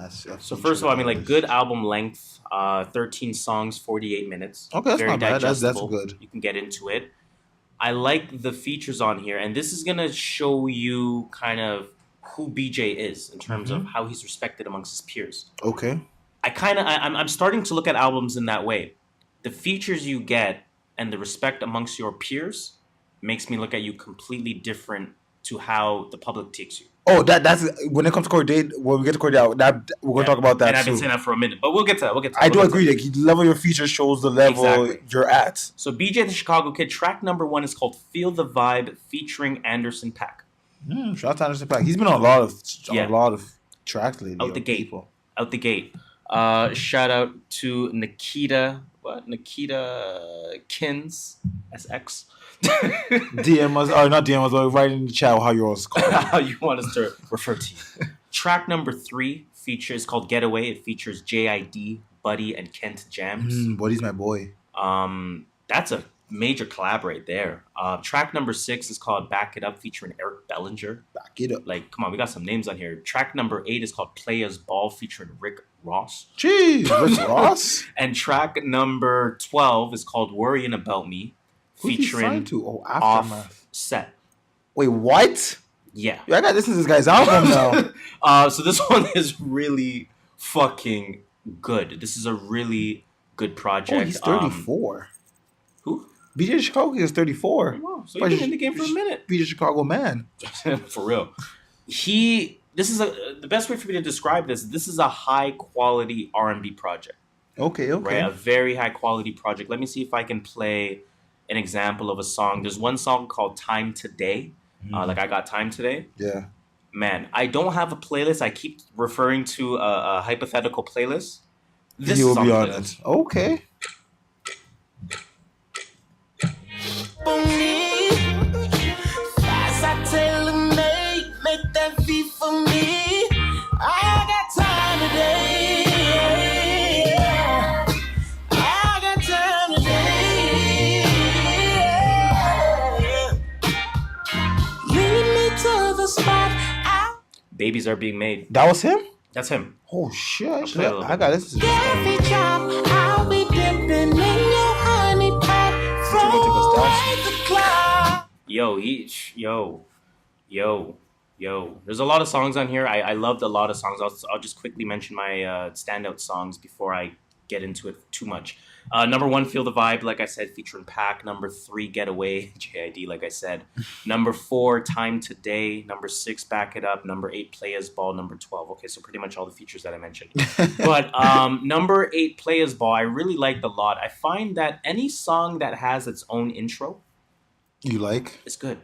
So first of all, I mean, like, good album length, 13 songs, 48 minutes. Okay, that's very not bad. That's digestible. good. You can get into it. I like the features on here, and this is gonna show you kind of who BJ is in terms of how he's respected amongst his peers. Okay. I'm starting to look at albums in that way. The features you get and the respect amongst your peers makes me look at you completely different to how the public takes you. Oh, that's when it comes to Cordae. When we get to Cordae, we're gonna talk about that. And I've been saying that for a minute, but we'll get to that. I do agree that the level of your feature shows the level you're at. So BJ the Chicago Kid, track number 1 is called "Feel the Vibe" featuring Anderson .Paak. Shout out to Anderson .Paak. He's been on a lot of tracks lately. Out the gate. Shout out to Nikita Kins SX. DM us, or not DM us, or write in the chat how yours called. How you want us to refer to you. Track number 3 is called Getaway. It features JID, Buddy, and Kent Jams. Buddy's my boy. That's a major collab right there. Track number 6 is called Back It Up, featuring Eric Bellinger. Back it up. Like, come on, we got some names on here. Track number 8 is called Play As Ball, featuring Rick Ross. Jeez, Rick Ross. And track number 12 is called Worrying About Me, featuring Offset. Wait, what? Yeah. I got to listen to this guy's album now. So this one is really fucking good. This is a really good project. Oh, he's 34. Who? BJ Chicago is 34. Oh, so you've been in the game for a minute. BJ Chicago man. For real. This is the best way for me to describe this. This is a high quality R&B project. Okay. Right? A very high quality project. Let me see if I can play an example of a song. There's one song called Time Today. Like I Got Time Today. Yeah. Man, I don't have a playlist. I keep referring to a hypothetical playlist. This will is be on it. Okay. Make that beat for me. I got time today. I got time today. Lead me to the spot. Babies Are Being Made. That was him? That's him. Oh shit! I got this. Every drop, I'll be dipping in your honey pot. From the cloud. Yo. There's a lot of songs on here. I loved a lot of songs. I'll just quickly mention my standout songs before I get into it too much. Number 1, Feel the Vibe, like I said, featuring Pac. Number 3, Getaway, JID, like I said. Number 4, Time Today. Number 6, Back It Up. Number 8, Play As Ball. Number 12. Okay, so pretty much all the features that I mentioned. But number 8, Play As Ball, I really liked a lot. I find that any song that has its own intro, you like? It's good.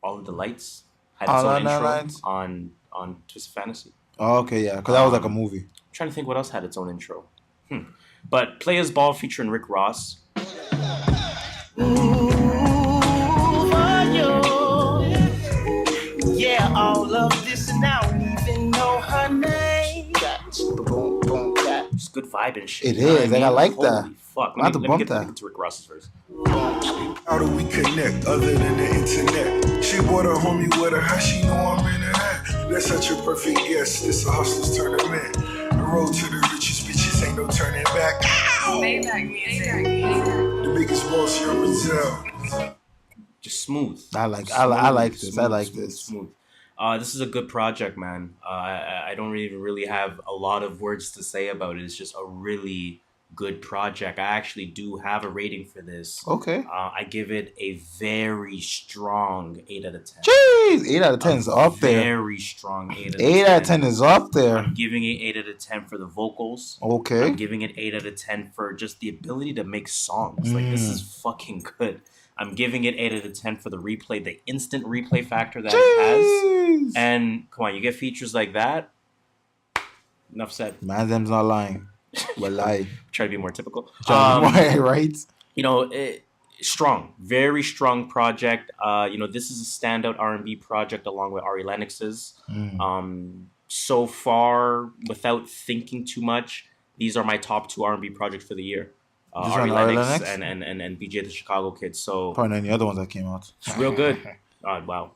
All of the Lights had its own intro on Twist Fantasy. Oh, okay, yeah, because that was like a movie. I'm trying to think what else had its own intro. But Play As Ball featuring Rick Ross. Yeah, all of this and I don't even know her name. It's good vibe and shit. It is. I like that. Holy fuck. Let me get to Rick Ross's verse. How do we connect other than the internet? She brought her homie with her, how she know I'm into that? That's such a perfect guess, this a hustler's tournament. The road to the richest bitches ain't no turning back. Ow! Maybach music. The big Just smooth. I like this. Smooth, I like smooth, this. Smooth. This is a good project, man. I don't really have a lot of words to say about it. It's just a really good project. I actually do have a rating for this. Okay. I give it a very strong 8 out of 10. Jeez, 8 out of 10 is up there. Very strong 8 out of 10. 8 out of 10 is up there. I'm giving it 8 out of 10 for the vocals. Okay. I'm giving it 8 out of 10 for just the ability to make songs. Like, this is fucking good. I'm giving it 8 out of 10 for the replay, the instant replay factor that it has. And come on, you get features like that. Enough said. Man, them's not lying. We're live. Try to be more typical. Right? You know, strong, very strong project. You know, this is a standout R&B project along with Ari Lennox's. So far, without thinking too much, these are my top 2 R&B projects for the year. Ari Lennox and BJ the Chicago Kid. So probably any other ones that came out. It's real good. Wow.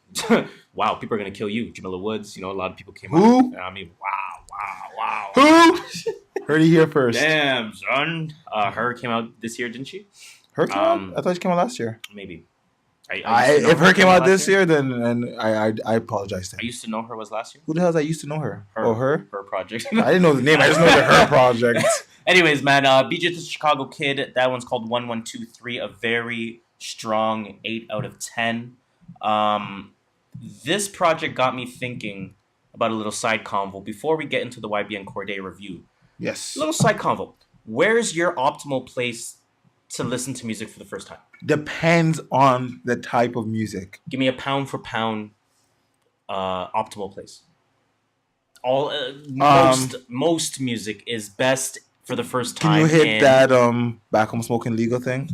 Wow, people are gonna kill you. Jamila Woods, you know, a lot of people came Who? out. I mean, wow. Who? Heard it here first. Damn, son. Her came out this year, didn't she? Her came out? I thought she came out last year. Maybe. If her came out this year, then I apologize to her. I used to know her was last year. Who the hell is I used to know her? Her project. I didn't know the name. I just know the her project. Anyways, man, BJ the Chicago Kid, that one's called 1123, a very strong 8 out of 10. This project got me thinking about a little side convo before we get into the YBN Cordae review. Yes. A little side convo. Where's your optimal place to listen to music for the first time? Depends on the type of music. Give me a pound for pound optimal place. All most music is best for the first time. Can you hit that back home smoking legal thing?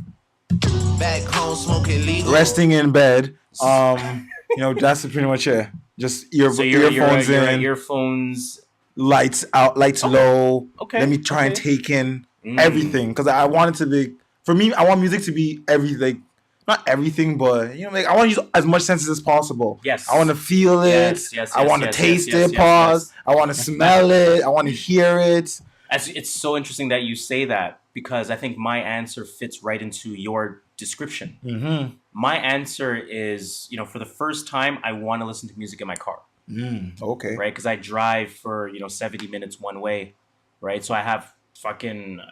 Back home smoking legal. Resting in bed. You know, that's pretty much it. Just earphones in. Earphones. Lights out, lights low. Okay. Let me try and take in everything. Because I want it to be, for me, I want music to be everything. Not everything, but, you know, like I want to use as much senses as possible. Yes. I want to feel it. Yes, I want to taste it, pause. I want to smell it. I want to hear it. It's so interesting that you say that because I think my answer fits right into your description. Mm-hmm. My answer is, you know, for the first time, I want to listen to music in my car. Okay. Right? Because I drive for, 70 minutes one way, right? So I have fucking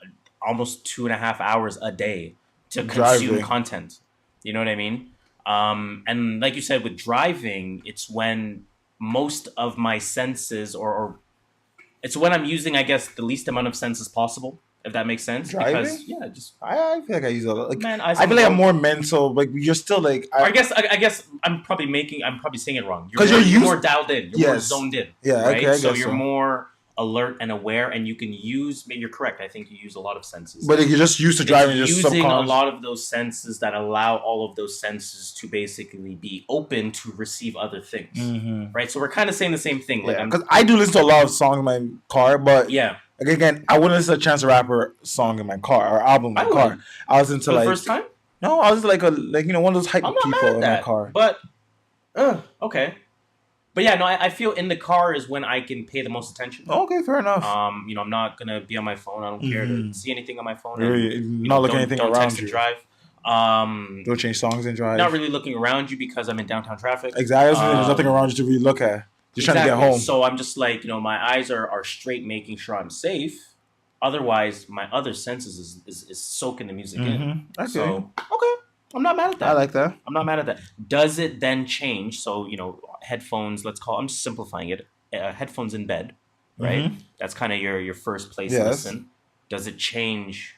almost 2.5 hours a day to consume content. You know what I mean? And like you said, with driving, it's when most of my senses or it's when I'm using, I guess, the least amount of senses possible, if that makes sense. Driving? Because, I feel like I use a lot. Like, man, I feel like I'm more mental. Like, you're still like... I guess I'm probably saying it wrong. You're more dialed in. You're more zoned in. Yeah, right? okay, so you're more alert and aware, and you can use... Maybe you're correct. I think you use a lot of senses. But you're just used to driving. It's using a lot of those senses that allow all of those senses to basically be open to receive other things. Mm-hmm. Right? So we're kind of saying the same thing. Yeah, because I do listen to a lot of songs in my car, but... Yeah. Like, again, I wouldn't listen to a Chance the Rapper song in my car or album in my car. I was into for the first time? No, I was like one of those hype people in my car. But okay. But yeah, no, I feel in the car is when I can pay the most attention. Okay, fair enough. I'm not gonna be on my phone. I don't care to see anything on my phone. Not looking anything don't around text you. And drive. Don't change songs and drive. Not really looking around you because I'm in downtown traffic. Exactly. There's nothing around you to really look at. Just trying to get home. So I'm just like, my eyes are straight, making sure I'm safe. Otherwise, my other senses is soaking the music in. Okay. So, okay. I'm not mad at that. I like that. I'm not mad at that. Does it then change? So, headphones, I'm just simplifying it. Headphones in bed, right? That's kind of your first place to listen. Does it change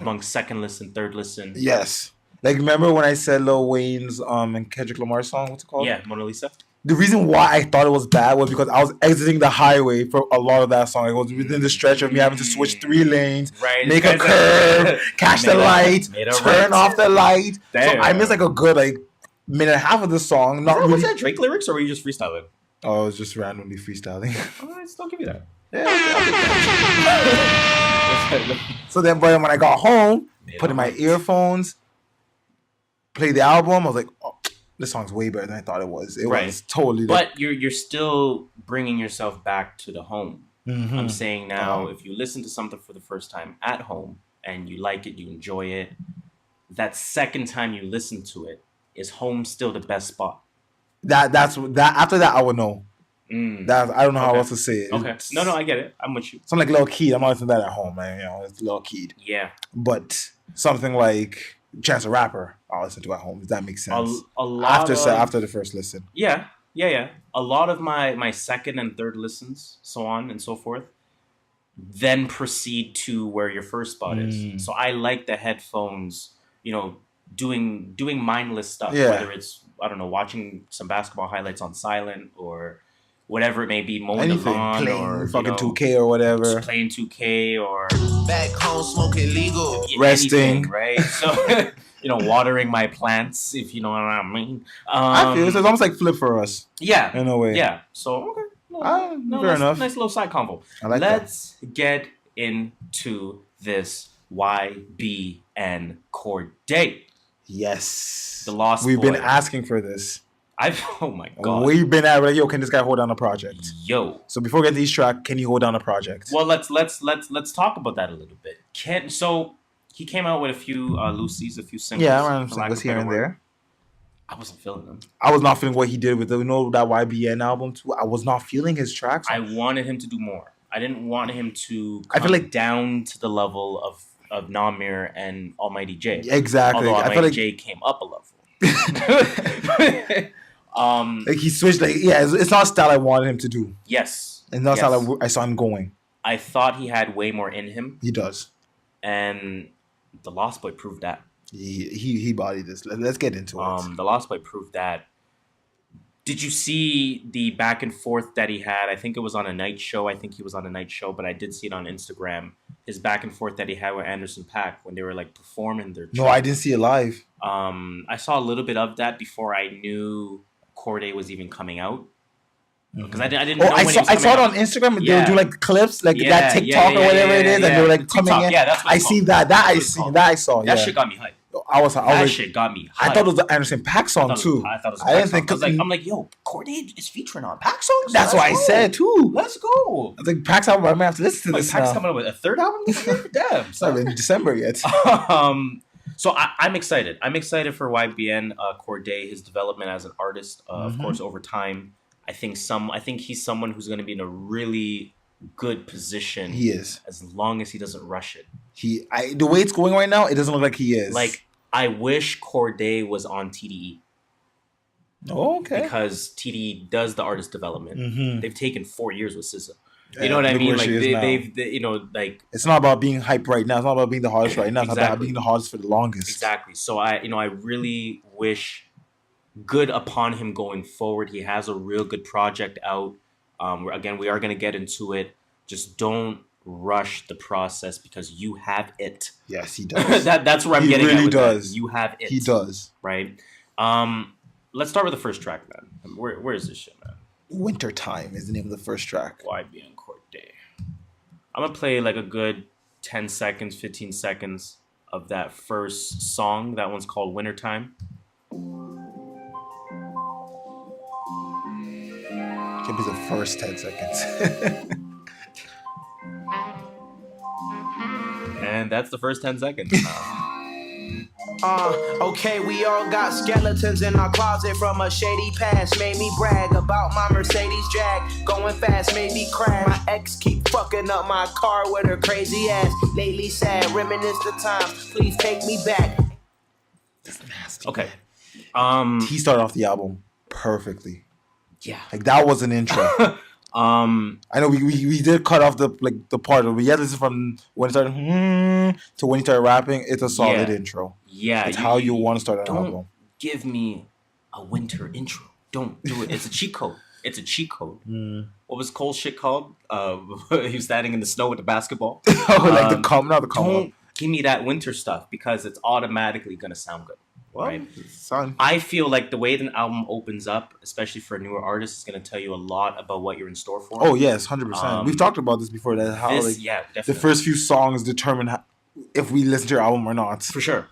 amongst second listen, third listen? Yes. Like, remember when I said Lil Wayne's and Kendrick Lamar song? What's it called? Yeah, Mona Lisa. The reason why I thought it was bad was because I was exiting the highway for a lot of that song. It was within the stretch of me having to switch 3 lanes, make a curve, catch the light, turn off the light. Damn. So I missed like a good minute and a half of the song. Was that Drake lyrics or were you just freestyling? Oh, I was just randomly freestyling. I still give you that. Yeah. So then, but when I got home, put in my earphones, played the album, I was like, oh, this song's way better than I thought it was. It was totally. But you're still bringing yourself back to the home. I'm saying now, if you listen to something for the first time at home and you like it, you enjoy it, that second time you listen to it, is home still the best spot? That's after that I would know. That I don't know how else to say it. Okay. No, I get it. I'm with you. Something like Lil Kid. I'm not listening to that at home, man. You know, it's Lil Kid. Yeah. But something like Chance the Rapper, I'll listen to at home. If that makes sense. A lot after the first listen. Yeah. A lot of my second and third listens, so on and so forth, then proceed to where your first spot is. So I like the headphones, you know, doing mindless stuff, whether it's, I don't know, watching some basketball highlights on silent or whatever it may be, mowing the lawn, playing or fucking 2K or whatever, just playing 2K or Back home smoking legal. resting, anything, right? So you know, watering my plants, if you know what I mean. I feel it's almost like Flip for us. Yeah, in a way. Yeah. So okay, fair enough. Nice little side convo. Let's get into this YBN Cordae. Yes, the Lost We've Boy. been asking for this. Oh my god. We've been at like, yo, can this guy hold down a project? Yo. So before we get to these track, can he hold down a project? Well, let's talk about that a little bit. So he came out with a few loosies, a few singles. Yeah, around singles here and there. I wasn't feeling them. I was not feeling what he did with that YBN album too. I was not feeling his tracks. I wanted him to do more. I didn't want him to come I feel like down to the level of Namir and Almighty J. Exactly. Although I feel Almighty like J came up a level. Like he switched. Like it's not a style I wanted him to do. Yes. It's not a style I saw him going. I thought he had way more in him. He does. And the Lost Boy proved that. He bodied this. Let's get into it. The Lost Boy proved that. Did you see the back and forth that he had? I think it was on a night show. I think he was on a night show, but I did see it on Instagram. His back and forth that he had with Anderson .Paak when they were like performing their track. No, I didn't see it live. I saw a little bit of that before I knew Cordae was even coming out. Because I didn't know when he was I saw it out. on Instagram. They would do like clips, like that TikTok or whatever it is, and they were like TikTok, coming in. Yeah, that's what I seen that. I saw. That shit got me hyped. That shit got me hyped. I thought it was the Anderson .Paak song too. I thought it was I didn't think. I'm like, yo, Cordae is featuring on Paak songs. That's what I said too. Let's go. I think Paak's album. I might have to listen to this. Paak's coming up with a third album this year. Damn, it's not in December yet. So I'm excited. I'm excited for YBN Cordae, his development as an artist. Of course, over time, I think he's someone who's going to be in a really good position. He is, as long as he doesn't rush it. The way it's going right now, it doesn't look like he is. Like, I wish Cordae was on TDE. Oh, okay. Because TDE does the artist development. They've taken 4 years with SZA. You know what Yeah, I mean? Like they've you know, like, it's not about being hyped right now. It's not about being the hardest right now. It's Exactly. about being the hardest for the longest. Exactly. So I really wish good upon him going forward. He has a real good project out. Again, we are going to get into it. Just don't rush the process because you have it. Yes, he does. That's where I'm he getting really at with does. that. You have it. He does. Right? Let's start with the first track, man. Where is this shit, man? Wintertime is the name of the first track. YBN Cordae. I'm going to play like a good 10 seconds, 15 seconds of that first song. That one's called Wintertime. Give me the first 10 seconds. And that's the first 10 seconds. Okay, we all got skeletons in our closet from a shady past. Made me brag about my Mercedes Jag. Going fast, made me crash. My ex keep fucking up my car with her crazy ass. Lately sad, reminisce the times. Please take me back. That's nasty. Okay. He started off the album perfectly. Yeah. Like that was an intro. I know we did cut off the part of it. Yeah, this is from when it started to when he started rapping. It's a solid intro. Yeah, it's how you want to start an don't album. Give me a winter intro. Don't do it. It's a cheat code. It's a cheat code. What was Cole's shit called? He was standing in the snow with the basketball. Like the come. Don't give me that winter stuff because it's automatically gonna sound good. Well, right? Son. I feel like the way the album opens up, especially for a newer artist, is going to tell you a lot about what you're in store for. Oh yes, 100%. We've talked about this before. That how definitely. The first few songs determine if we listen to your album or not. For sure.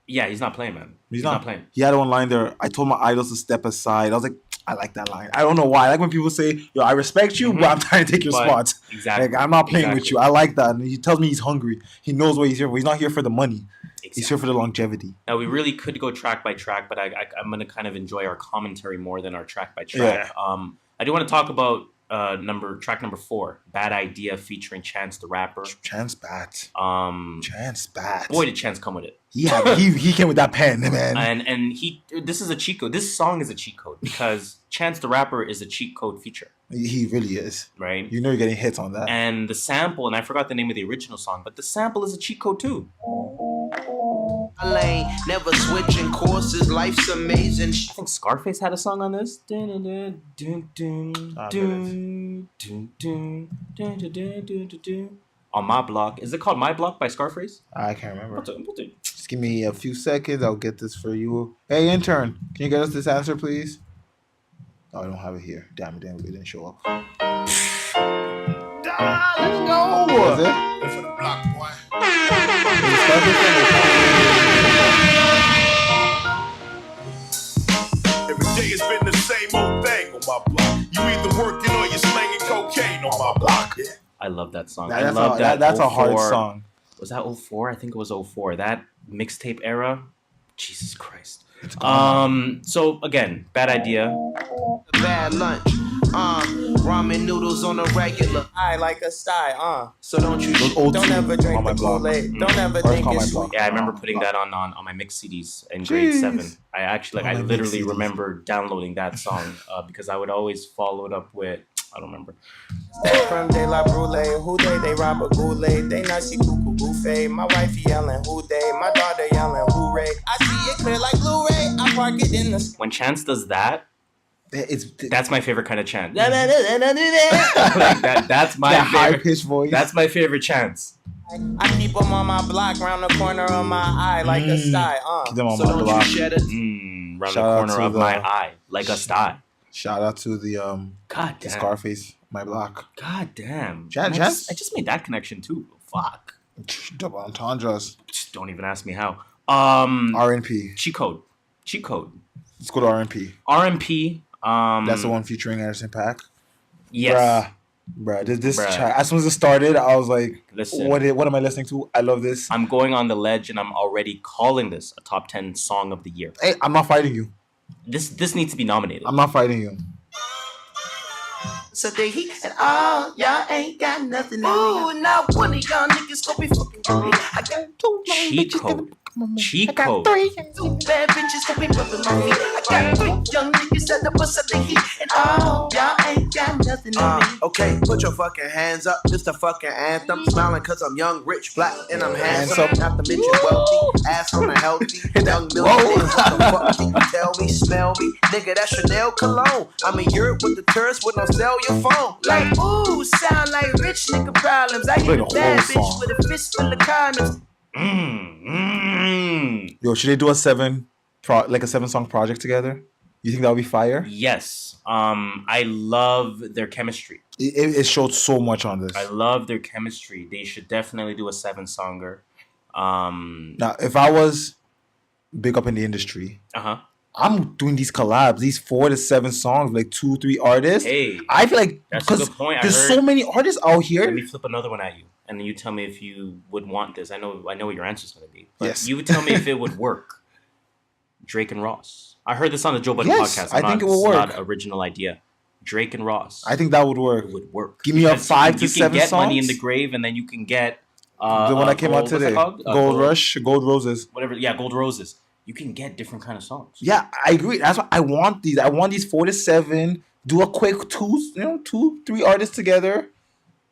Yeah, he's not playing, man. He's not playing. He had one line there. I told my idols to step aside. I was like, I like that line. I don't know why. I like when people say, "Yo, I respect you, but I'm trying to take your spot." Exactly. Like, I'm not playing with you. I like that. And he tells me he's hungry. He knows what he's here for. He's not here for the money. Exactly. He's here for the longevity. Now, we really could go track by track, but I'm going to kind of enjoy our commentary more than our track by track. Yeah. I do want to talk about track number 4, Bad Idea featuring Chance the Rapper. Chance Bat. Chance Bat. Boy, did Chance come with it. Yeah, he came with that pen, man. And this is a cheat code. This song is a cheat code because Chance the Rapper is a cheat code feature. He really is. Right? You know you're getting hits on that. And the sample, and I forgot the name of the original song, but the sample is a cheat code too. Lane, never switching courses, life's amazing. I think Scarface had a song on this. On My Block. Is it called My Block by Scarface? I can't remember. Just give me a few seconds. I'll get this for you. Hey, intern, can you get us this answer, please? Oh, I don't have it here. Damn it, it didn't show up. Let's go. What was it? For the block, boy. Every day it's been the same old thing on my block. You either working or you're slanging cocaine on my block. Yeah. I love that song. I love that. That's 04. A hard song. Was that 04? I think it was 04. That mixtape era. Jesus Christ. So again, Bad Idea. Bad lunch. Ramen noodles on a regular. I like a style. So don't ever drink the Kool-Aid. Don't ever think it's sweet. Yeah, I remember putting that on my mix CDs in grade 7. I literally remember downloading that song because I would always follow it up with, I don't remember. From De La Brule, who they rob a goulet. They not see cuckoo buffet. My wife yelling who they, my daughter yelling hooray. I see it clear like Blu-ray. I park it in the. When Chance does that, that's my favorite kind of chant. Like that's my favorite high pitched voice. That's my favorite chants. I keep them on my block, round the corner of my eye like a style. Keep them on my block. Round the corner of my eye like a style. Shout out to the God damn. Scarface, my block. God damn. I just made that connection too. Fuck. Double entendres. Just don't even ask me how. RNP. Cheat code. Let's go to RNP. RNP. That's the one featuring Anderson .Paak. Yes. Bruh. This track, as soon as it started, I was like, listen, what am I listening to? I love this. I'm going on the ledge and I'm already calling this a top 10 song of the year. Hey, I'm not fighting you. This needs to be nominated. I'm not fighting you. So they heat and all y'all ain't got nothing. Ooh, now one of y'all niggas gonna be fucking with me. I got 2 cheat code. Cheat code. 3 bad bitches gonna be rubbing my feet. I got 3 young niggas that the bust up the heat, and all y'all ain't got nothing on me. Okay, put your fucking hands up, just a fucking anthem. Smiling cause I'm young, rich, black, and I'm handsome. Not to mention wealthy, ass on a healthy young millionaire. What the fuck can you tell me? Smell me, nigga? That's Chanel cologne. I'm in Europe with the tourists with no cellular phone. Like ooh, sound like rich nigga problems. I get a bad bitch with a fist full of condoms. Yo, should they do a 7-song project together? You think that would be fire? Yes. I love their chemistry. It showed so much on this. I love their chemistry. They should definitely do a 7-songer. Now, if I was big up in the industry, I'm doing these collabs, these 4 to 7 songs, like 2-3 artists. Hey, I feel like that's a good point. There's so many artists out here. Let me flip another one at you, and then you tell me if you would want this. I know what your answer's going to be. But yes. You would tell me if it would work. Drake and Ross. I heard this on the Joe Budden podcast. I think it will work. It's not an original idea. Drake and Ross. I think that would work. It would work. Give me a 5 to 7 songs. You can get Money in the Grave, and then you can get the one that came out today. Gold Rush, Gold Roses. Whatever. Yeah, Gold Roses. You can get different kind of songs. Yeah, I agree. That's what I want. I want these 4 to 7. Do a quick 2-3 artists together.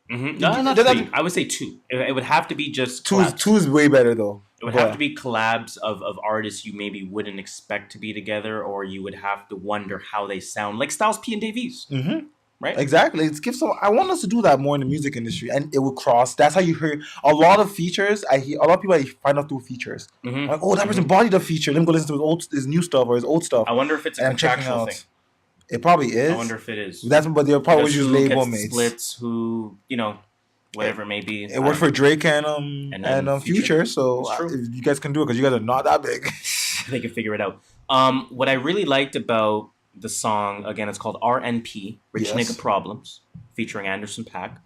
Mm-hmm. No, not 3. I would say 2. It would have to be just collabs. 2 is way better though. It would have to be collabs of artists you maybe wouldn't expect to be together, or you would have to wonder how they sound, like Styles P and Davies. Mm-hmm. Right? Exactly. I want us to do that more in the music industry, and it will cross. That's how you hear a lot of features. I hear a lot of people find out through features. Mm-hmm. Like, oh, that person bodied a feature. Let me go listen to his new stuff or his old stuff. I wonder if it's a contractual thing. It probably is. I wonder if it is. But they'll probably use label mates. Splits who, whatever it may be. It worked for Drake and Future, so if you guys can do it because you guys are not that big. They can figure it out. What I really liked about The song, again, it's called RNP, Rich Nigga Problems, featuring Anderson .Paak.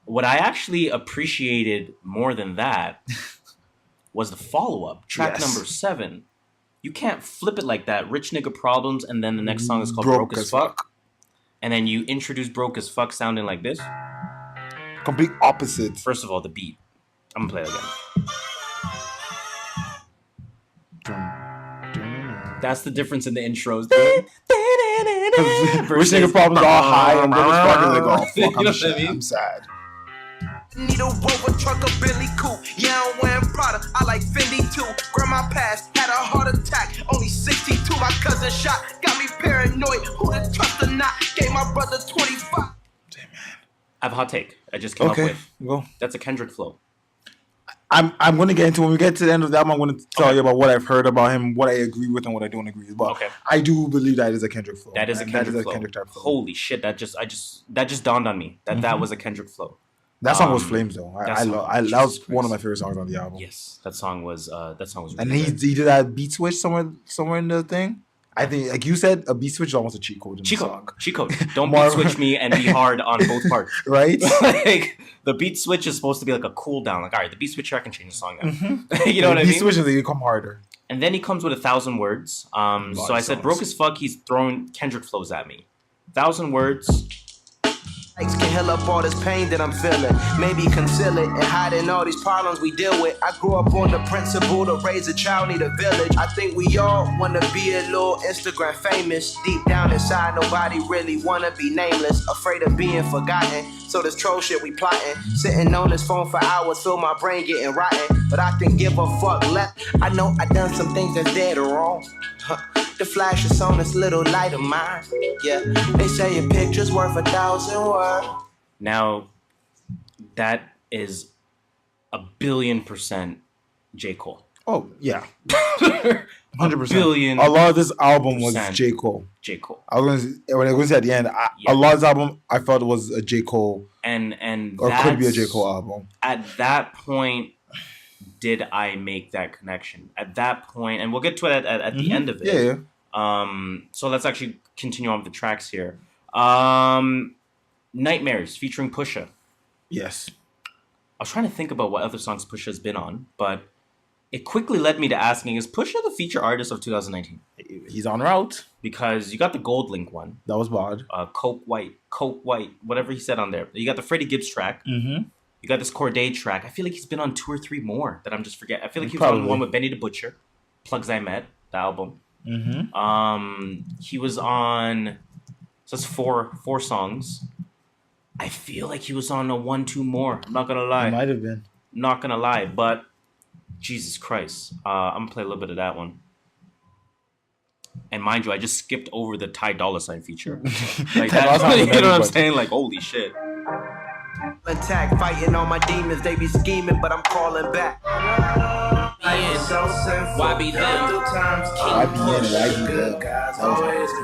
What I actually appreciated more than that was the follow-up, track number 7. You can't flip it like that. Rich Nigga Problems, and then the next song is called Broke as Fuck. And then you introduce Broke as Fuck sounding like this. Complete opposite. First of all, the beat. I'm gonna play it again. That's the difference in the intros. Rich Nigga Problems all high, and Broke as Fuck is like, oh, fuck, You know I'm what I sad. mean? I'm sad. Need a Rover truck, a Billy Coupe. Yeah, I'm wearing Prada. I like Fendi too. Grandma passed, had a heart attack. Only 62. My cousin shot, got me paranoid. Who to trust or not? Gave my brother 25. I have a hot take. I just came up with. Go. That's a Kendrick flow. I'm going to get into when we get to the end of that. I'm going to tell you about what I've heard about him, what I agree with, and what I don't agree with. But I do believe that is a Kendrick flow. That is a Kendrick flow. Type flow. Holy shit! That just dawned on me that was a Kendrick flow. That song was flames though. That was one of my favorite songs on the album. Yes, that song was. Really and he did that beat switch somewhere in the thing. I think, like you said, a beat switch is almost a cheat code in the song. Cheat code. Don't beat switch me and be hard on both parts. Right? Like the beat switch is supposed to be like a cool down. Like, all right, the beat switch here, I can change the song now. You know what I mean? Beat switches, they become harder. And then he comes with 1,000 words. So I said, broke as fuck. He's throwing Kendrick flows at me. 1,000 words. Can heal up all this pain that I'm feeling. Maybe conceal it and hide in all these problems we deal with. I grew up on the principle to raise a child need a village. I think we all wanna be a little Instagram famous. Deep down inside, nobody really wanna be nameless. Afraid of being forgotten. So this troll shit we plotting. Sitting on this phone for hours, feel my brain getting rotten. But I can give a fuck less. I know I done some things that's dead or wrong. The flash is on this little light of mine. Yeah, they say a picture's worth 1,000 words. Now, that is 1,000,000,000% J. Cole. Oh, yeah. 100%. Billion. A lot of this album was J. Cole. J. Cole. When I was going to say at the end, a lot of this album, I felt it was a J. Cole. And or could be a J. Cole album. At that point, did I make that connection? At that point, and we'll get to it at the end of it. Yeah. So let's actually continue on with the tracks here. Nightmares featuring Pusha. Yes. I was trying to think about what other songs Pusha has been on, but it quickly led me to asking, is Pusha the feature artist of 2019? He's en route. Because you got the Gold Link one. That was bad. Coke White, whatever he said on there. You got the Freddie Gibbs track. Mm-hmm. You got this Cordae track. I feel like he's been on 2 or 3 more that I'm just forgetting. I feel like he was on one with Benny the Butcher, Plugs I Met, the album. Mm-hmm. He was on, so that's four songs. I feel like he was on a 1-2 more. I'm not gonna lie. He might have been. Not gonna lie, but Jesus Christ, I'm gonna play a little bit of that one. And mind you, I just skipped over the Ty Dolla $ign feature. Like that, you know what I'm saying? Like, holy shit. Attack, fighting all my demons, they be scheming, but I'm calling back. YBN.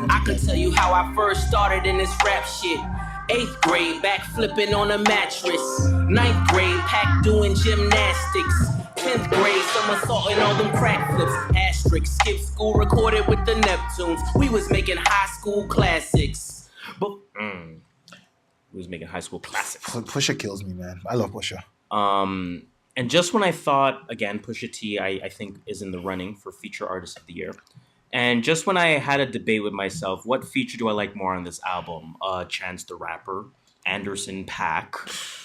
I can tell you how I first started in this rap shit. 8th grade, back flipping on a mattress. 9th grade, pack doing gymnastics. 10th grade, somersaulting on them crack flips. Asterisk, skip school, recorded with the Neptunes. We was making high school classics. But we was making high school classics. Pusha kills me, man. I love Pusha. And just when I thought, again, Pusha T, I think, is in the running for Feature Artist of the Year. And just when I had a debate with myself, what feature do I like more on this album? Chance the Rapper, Anderson .Paak,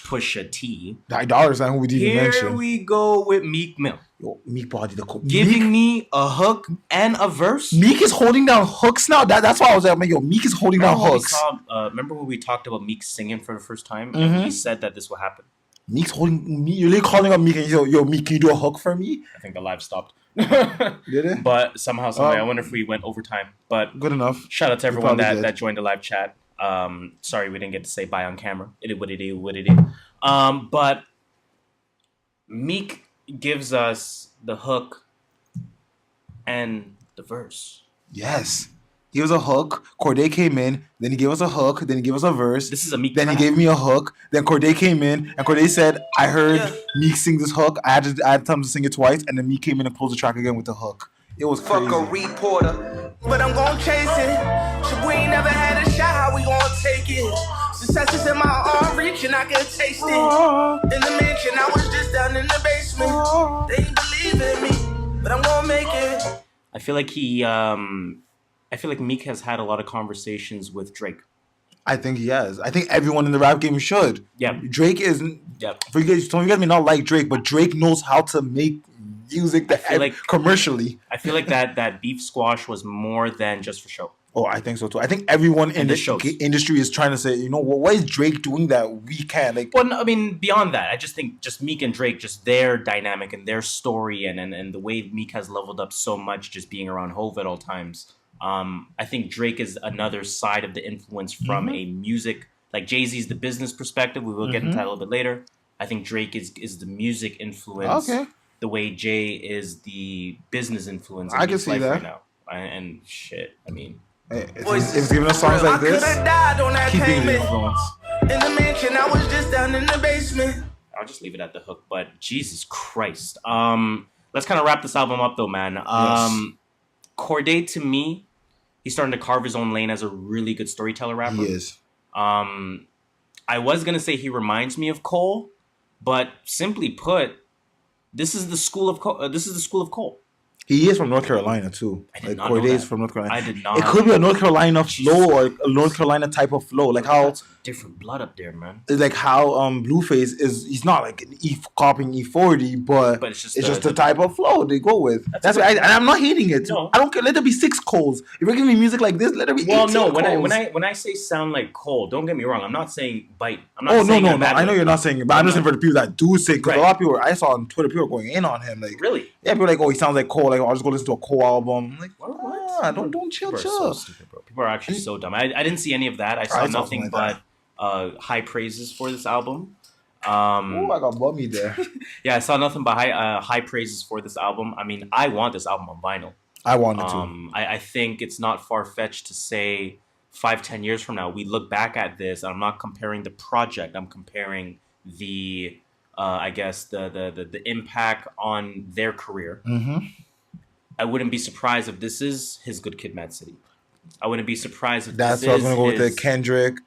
Pusha T. Ty Dolla $ign, who we didn't mention. Here we go with Meek Mill. Yo, Meek body the code. Giving me a hook and a verse. Meek is holding down hooks now. That's why I was like, yo, Meek is holding down hooks. Remember when we talked about Meek singing for the first time? Mm-hmm. And he said that this will happen. Meek's holding me. You're really calling up Meek and yo, Meek, can you do a hook for me? I think the live stopped. Did it? But somehow, I wonder if we went overtime. But good enough. Shout out to everyone that joined the live chat. Sorry we didn't get to say bye on camera. It is what it is. But Meek gives us the hook and the verse. Yes. He was a hook. Cordae came in. Then he gave us a hook. Then he gave us a verse. This is a Meek Then track. he gave me a hook. Then Cordae came in. And Cordae said, I heard Meek sing this hook. I had to tell him to sing it twice. And then Meek came in and closed the track again with the hook. It was crazy. Fuck a reporter. but I'm gon' chase it. So we ain't never had a shot, how we gon' take it? Success is in my arm reach and I can taste it. In the mansion, I was just down in the basement. They ain't believe in me, but I'm gon' make it. I feel like I feel like Meek has had a lot of conversations with Drake. I think he has. I think everyone in the rap game should. Yeah. Drake is. Yeah. For you guys, some of you guys may not like Drake, but Drake knows how to make music that commercially. I feel like that beef squash was more than just for show. Oh, I think so too. I think everyone in the industry is trying to say, you know, what is Drake doing that we can't? Like, well, no, I mean, beyond that, I just think just Meek and Drake, just their dynamic and their story, and the way Meek has leveled up so much, just being around Hov at all times. I think Drake is another side of the influence from a music, like Jay-Z's the business perspective. We will get into that a little bit later. I think Drake is the music influence. Okay. The way Jay is the business influence. I can see that right now. And shit, I mean. It's giving us songs like this. Keep being the influence. In the mansion, I was just down in the basement. I'll just leave it at the hook, but Jesus Christ. Let's kind of wrap this album up though, man. Cordae, to me, he's starting to carve his own lane as a really good storyteller rapper. He is. I was gonna say he reminds me of Cole, but simply put, this is the school of Cole. He is from North Carolina too. Like Cordae is from North Carolina. I did not. It could be a North Carolina flow or a North Carolina type of flow, like how that's different blood up there, man. It's like how Blueface is. He's not like an copying E40, but it's just the type of flow they go with. That's why I'm not hating it. No. I don't care. Let there be 6 Coles. If you're giving me music like this, let there be 18 no. Coles. When I say sound like Cole, don't get me wrong. I'm not saying bite. I'm not. Saying no. I know you're not saying it, but I'm just saying for the people that do say. Because a lot of people I saw on Twitter, people are going in on him. Like really? Yeah, people are like, oh, he sounds like Cole. Like, I'll just go listen to a Cole album. I'm like, what? Don't chill. People are so stupid, bro. People are actually so dumb. I didn't see any of that. I saw nothing but high praises for this album. I got bummy there. Yeah, I saw nothing but high praises for this album. I mean, I want this album on vinyl. I want it too. I think it's not far-fetched to say 5-10 years from now, we look back at this, and I'm not comparing the project. I'm comparing the, I guess, the impact on their career. I wouldn't be surprised if this is his Good Kid, Mad City. I wouldn't be surprised if that's what I was gonna go with the Kendrick.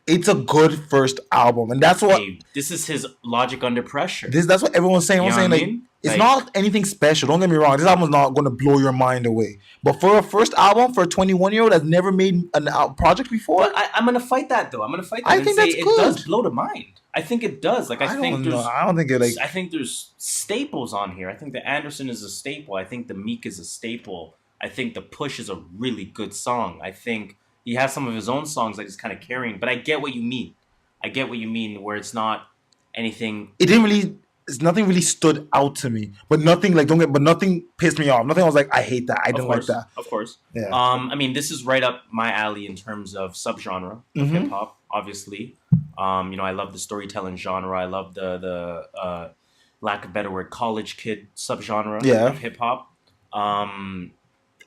It's a good first album, and that's what this is his Logic Under Pressure. That's what everyone's saying. I'm saying like it's not anything special. Don't get me wrong. This album's not going to blow your mind away. But for a first album for a 21-year-old that's never made a project before, but I'm gonna fight that though. I'm gonna fight that. I think that's good. It does blow the mind. I think it does. Like I think there's staples on here. I think the Anderson is a staple. I think the Meek is a staple. I think the Push is a really good song. I think he has some of his own songs that he's kind of carrying. But I get what you mean. Where it's not anything. Nothing really stood out to me. But nothing nothing pissed me off. Nothing I was like, I hate that. I don't like that. Of course. Yeah. I mean, this is right up my alley in terms of subgenre of hip hop, obviously. I love the storytelling genre. I love the lack of a better word, college kid subgenre of hip hop.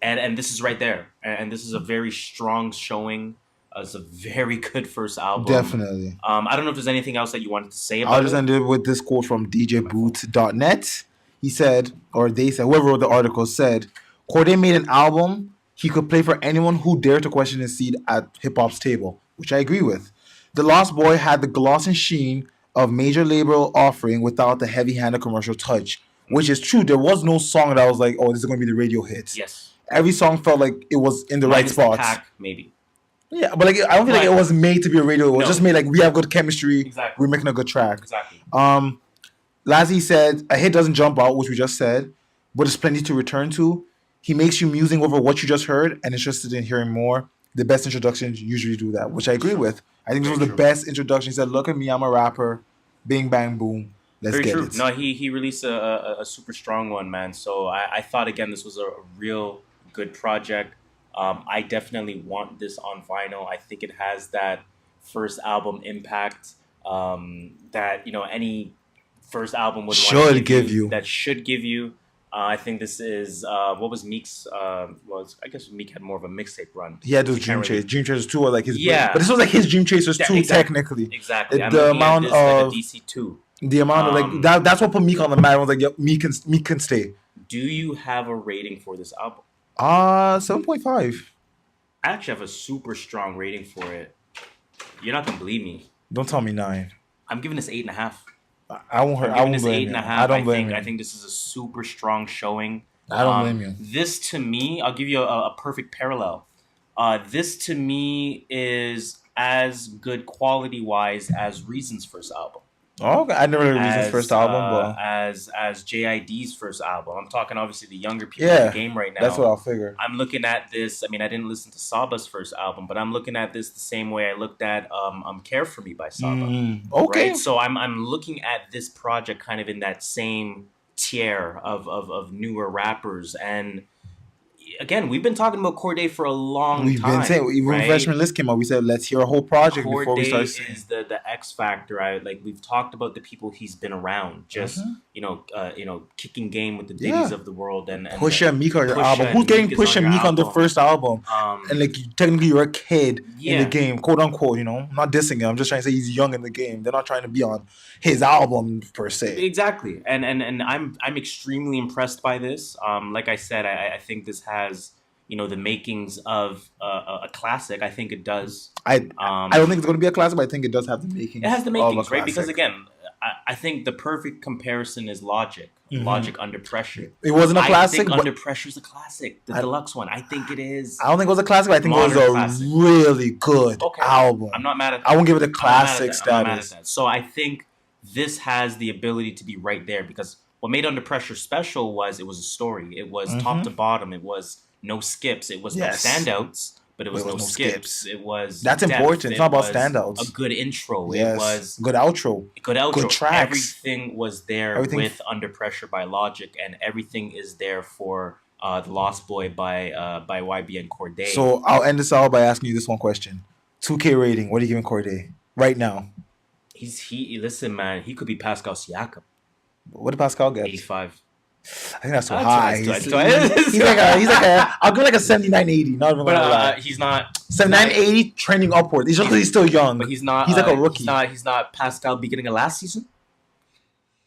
And this is right there. And this is a very strong showing. It's a very good first album. Definitely. I don't know if there's anything else that you wanted to say about it. I'll just end it with this quote from DJBoot.net. He said, or they said, whoever wrote the article said, Cordae made an album he could play for anyone who dared to question his seat at hip-hop's table, which I agree with. The Lost Boy had the gloss and sheen of major label offering without the heavy-handed commercial touch, which is true. There was no song that I was like, oh, this is going to be the radio hit. Yes. Every song felt like it was in the right spots. Pack, maybe. Yeah, but like I don't feel like it was made to be a radio. It was just made like we have good chemistry. Exactly. We're making a good track. Exactly. Lazzy said a hit doesn't jump out, which we just said, but there's plenty to return to. He makes you musing over what you just heard and interested in hearing more. The best introductions usually do that, which I agree with. I think this was the best introduction. He said, "Look at me, I'm a rapper. Bing bang boom. Let's get it." No, he released a super strong one, man. So I thought again this was a real good project. I definitely want this on vinyl. I think it has that first album impact that any first album would should give you. That should give you. I think this is what was Meek's. I guess Meek had more of a mixtape run. He had those Dream Chasers 2 are like his. But this was like his Dream Chasers 2 technically. Exactly. The amount of like a DC 2. The amount of like that. That's what put Meek on the map. I was like, Meek can stay. Do you have a rating for this album? 7.5. I actually have a super strong rating for it. You're not gonna believe me. Don't tell me 9. I'm giving this 8.5. I won't hurt. I'm I giving won't this blame eight you. and a half. I don't blame you. I think this is a super strong showing. I don't blame you. This to me, I'll give you a perfect parallel. This to me is as good quality wise as Reason's first album. Oh, okay. I never heard Reason's first album, but as JID's first album. I'm talking obviously the younger people in the game right now. That's what I'll figure. I'm looking at this. I mean, I didn't listen to Saba's first album, but I'm looking at this the same way I looked at Care for Me by Saba. Okay. Right? So I'm looking at this project kind of in that same tier of newer rappers. And again, we've been talking about Cordae for a long time. We've been saying, even when freshman list came out, we said let's hear a whole project Cordae before we start saying. is the X factor. We've talked about the people he's been around, just kicking game with the Diddy's of the world and Pusha and Meek on your album. Who's getting Pusha and Meek on their first album? And like technically you're a kid in the game, quote unquote. You know, I'm not dissing him. I'm just trying to say he's young in the game. They're not trying to be on his album per se. Exactly, and I'm extremely impressed by this. Like I said, I think this has the makings of a classic. I think it does. I don't think it's going to be a classic, but I think it does have the makings. It has the makings, of a right? Because classic. again, I think the perfect comparison is Logic. Logic Under Pressure. It wasn't a classic. I think Under Pressure is a classic. The deluxe one. I think it is. I don't think it was a classic, but I think it was a classic. really good album. I'm not mad at that. I won't give it a classic I'm not mad at status. that. So I think this has the ability to be right there because what made Under Pressure special was it was a story. It was top to bottom. It was no skips. It was no standouts, but it was no skips. It was that's depth. important. It's not about was standouts. A good intro. Yes. It was good outro. Good tracks. Everything was there with Under Pressure by Logic, and everything is there for The Lost Boy by YBN Cordae. So I'll end this out by asking you this one question: 2K rating. What are you giving Cordae right now? Listen, man. He could be Pascal Siakam. What did Pascal get? 85. I think that's too high. He's like a. I'll give like a 79-80. Not even gonna lie. He's not 79-80 trending upwards. He's just because he's still young. But he's not. He's like a rookie. He's not Pascal beginning of last season.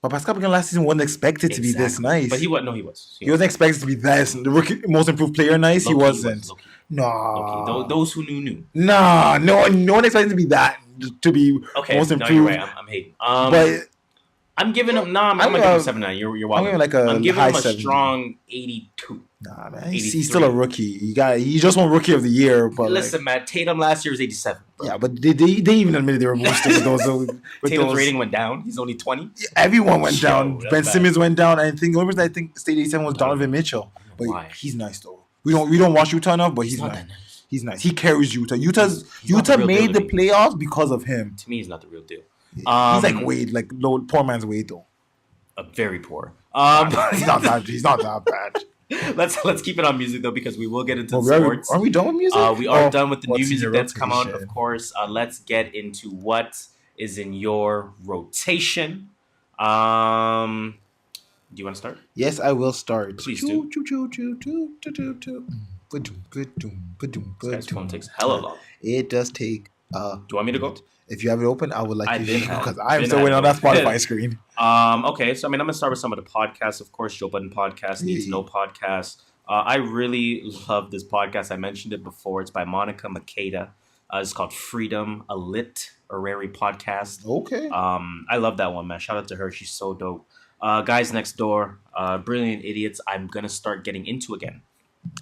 But Pascal beginning of last season wasn't expected to be this nice. But he was. No, he was. He wasn't expected to be this. The rookie, most improved player nice. He wasn't. No. Those who knew. Nah. No one expected to be that. To be most improved. No, you're right. I'm hating. But I'm giving him. I'm gonna give him 79. You're wild. I'm giving him a 70. strong 82. Nah, man, he's still a rookie. He just won Rookie of the Year. But listen, man, Tatum last year was 87. Bro. Yeah, but they even admitted they were boosted with those. Tatum's rating went down. He's only 20. Everyone went down. Ben Simmons went down. I think the only person I think stayed 87 was Donovan Mitchell. But he's nice though. We don't watch Utah enough, but he's nice. He's nice. He carries Utah. Utah made the playoffs because of him. To me, he's not the real deal. He's like Wade, like poor man's Wade though. Very poor. He's not that bad. Let's keep it on music though because we will get into sports. Are we done with music? We are done with the new music that's come out, of course. Let's get into what is in your rotation. Do you want to start? Yes, I will start. Please do. This phone takes hella long. It does take. Do you want me to go? If you have it open, I would like you to because I'm still waiting on that Spotify screen. Okay, so I'm gonna start with some of the podcasts. Of course, Joe Budden podcast, Need to Know podcast. I really love this podcast. I mentioned it before. It's by Monica Makeda. It's called Freedom, a literary podcast. Okay. I love that one, man. Shout out to her. She's so dope. Guys Next Door, Brilliant Idiots. I'm gonna start getting into again.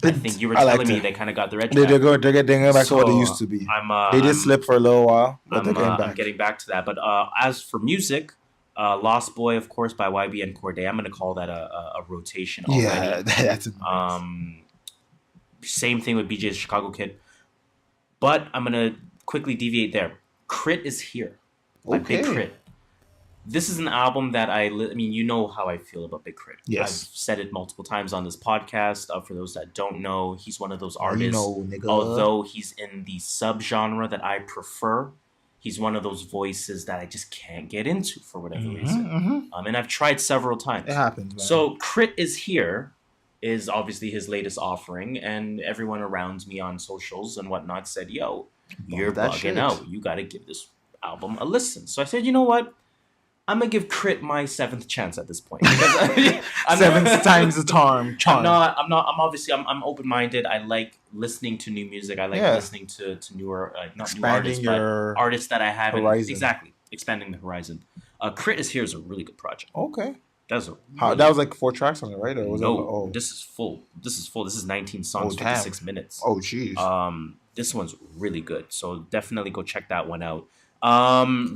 I think you were telling me they kind of got their edge back. They're going back to what they used to be. They did slip for a little while, but they're getting back. I'm getting back to that. But as for music, Lost Boy, of course, by YBN Cordae. I'm going to call that a rotation already. Yeah, that's nice. Same thing with BJ's Chicago Kid. But I'm going to quickly deviate there. Crit is here by Big Crit. This is an album that I mean, you know how I feel about Big Crit. Yes. I've said it multiple times on this podcast. For those that don't know, he's one of those artists. Although he's in the subgenre that I prefer, he's one of those voices that I just can't get into for whatever reason. And I've tried several times. It happens, man. So Crit is here is obviously his latest offering, and everyone around me on socials and whatnot said, "Yo, you're bugging out. You got to give this album a listen." So I said, "You know what? I'm gonna give Crit my 7th chance at this point. Because Seventh time's the charm. I'm obviously I'm open minded. I like listening to new music. I like listening to newer not Expanding new artists, your but artists that I haven't horizon. exactly expanding the horizon. Crit is here is a really good project. Okay. That's a that was like 4 tracks on it, right? Or was no, this is full. This is 19 songs, 56 minutes. Oh jeez. This one's really good. So definitely go check that one out.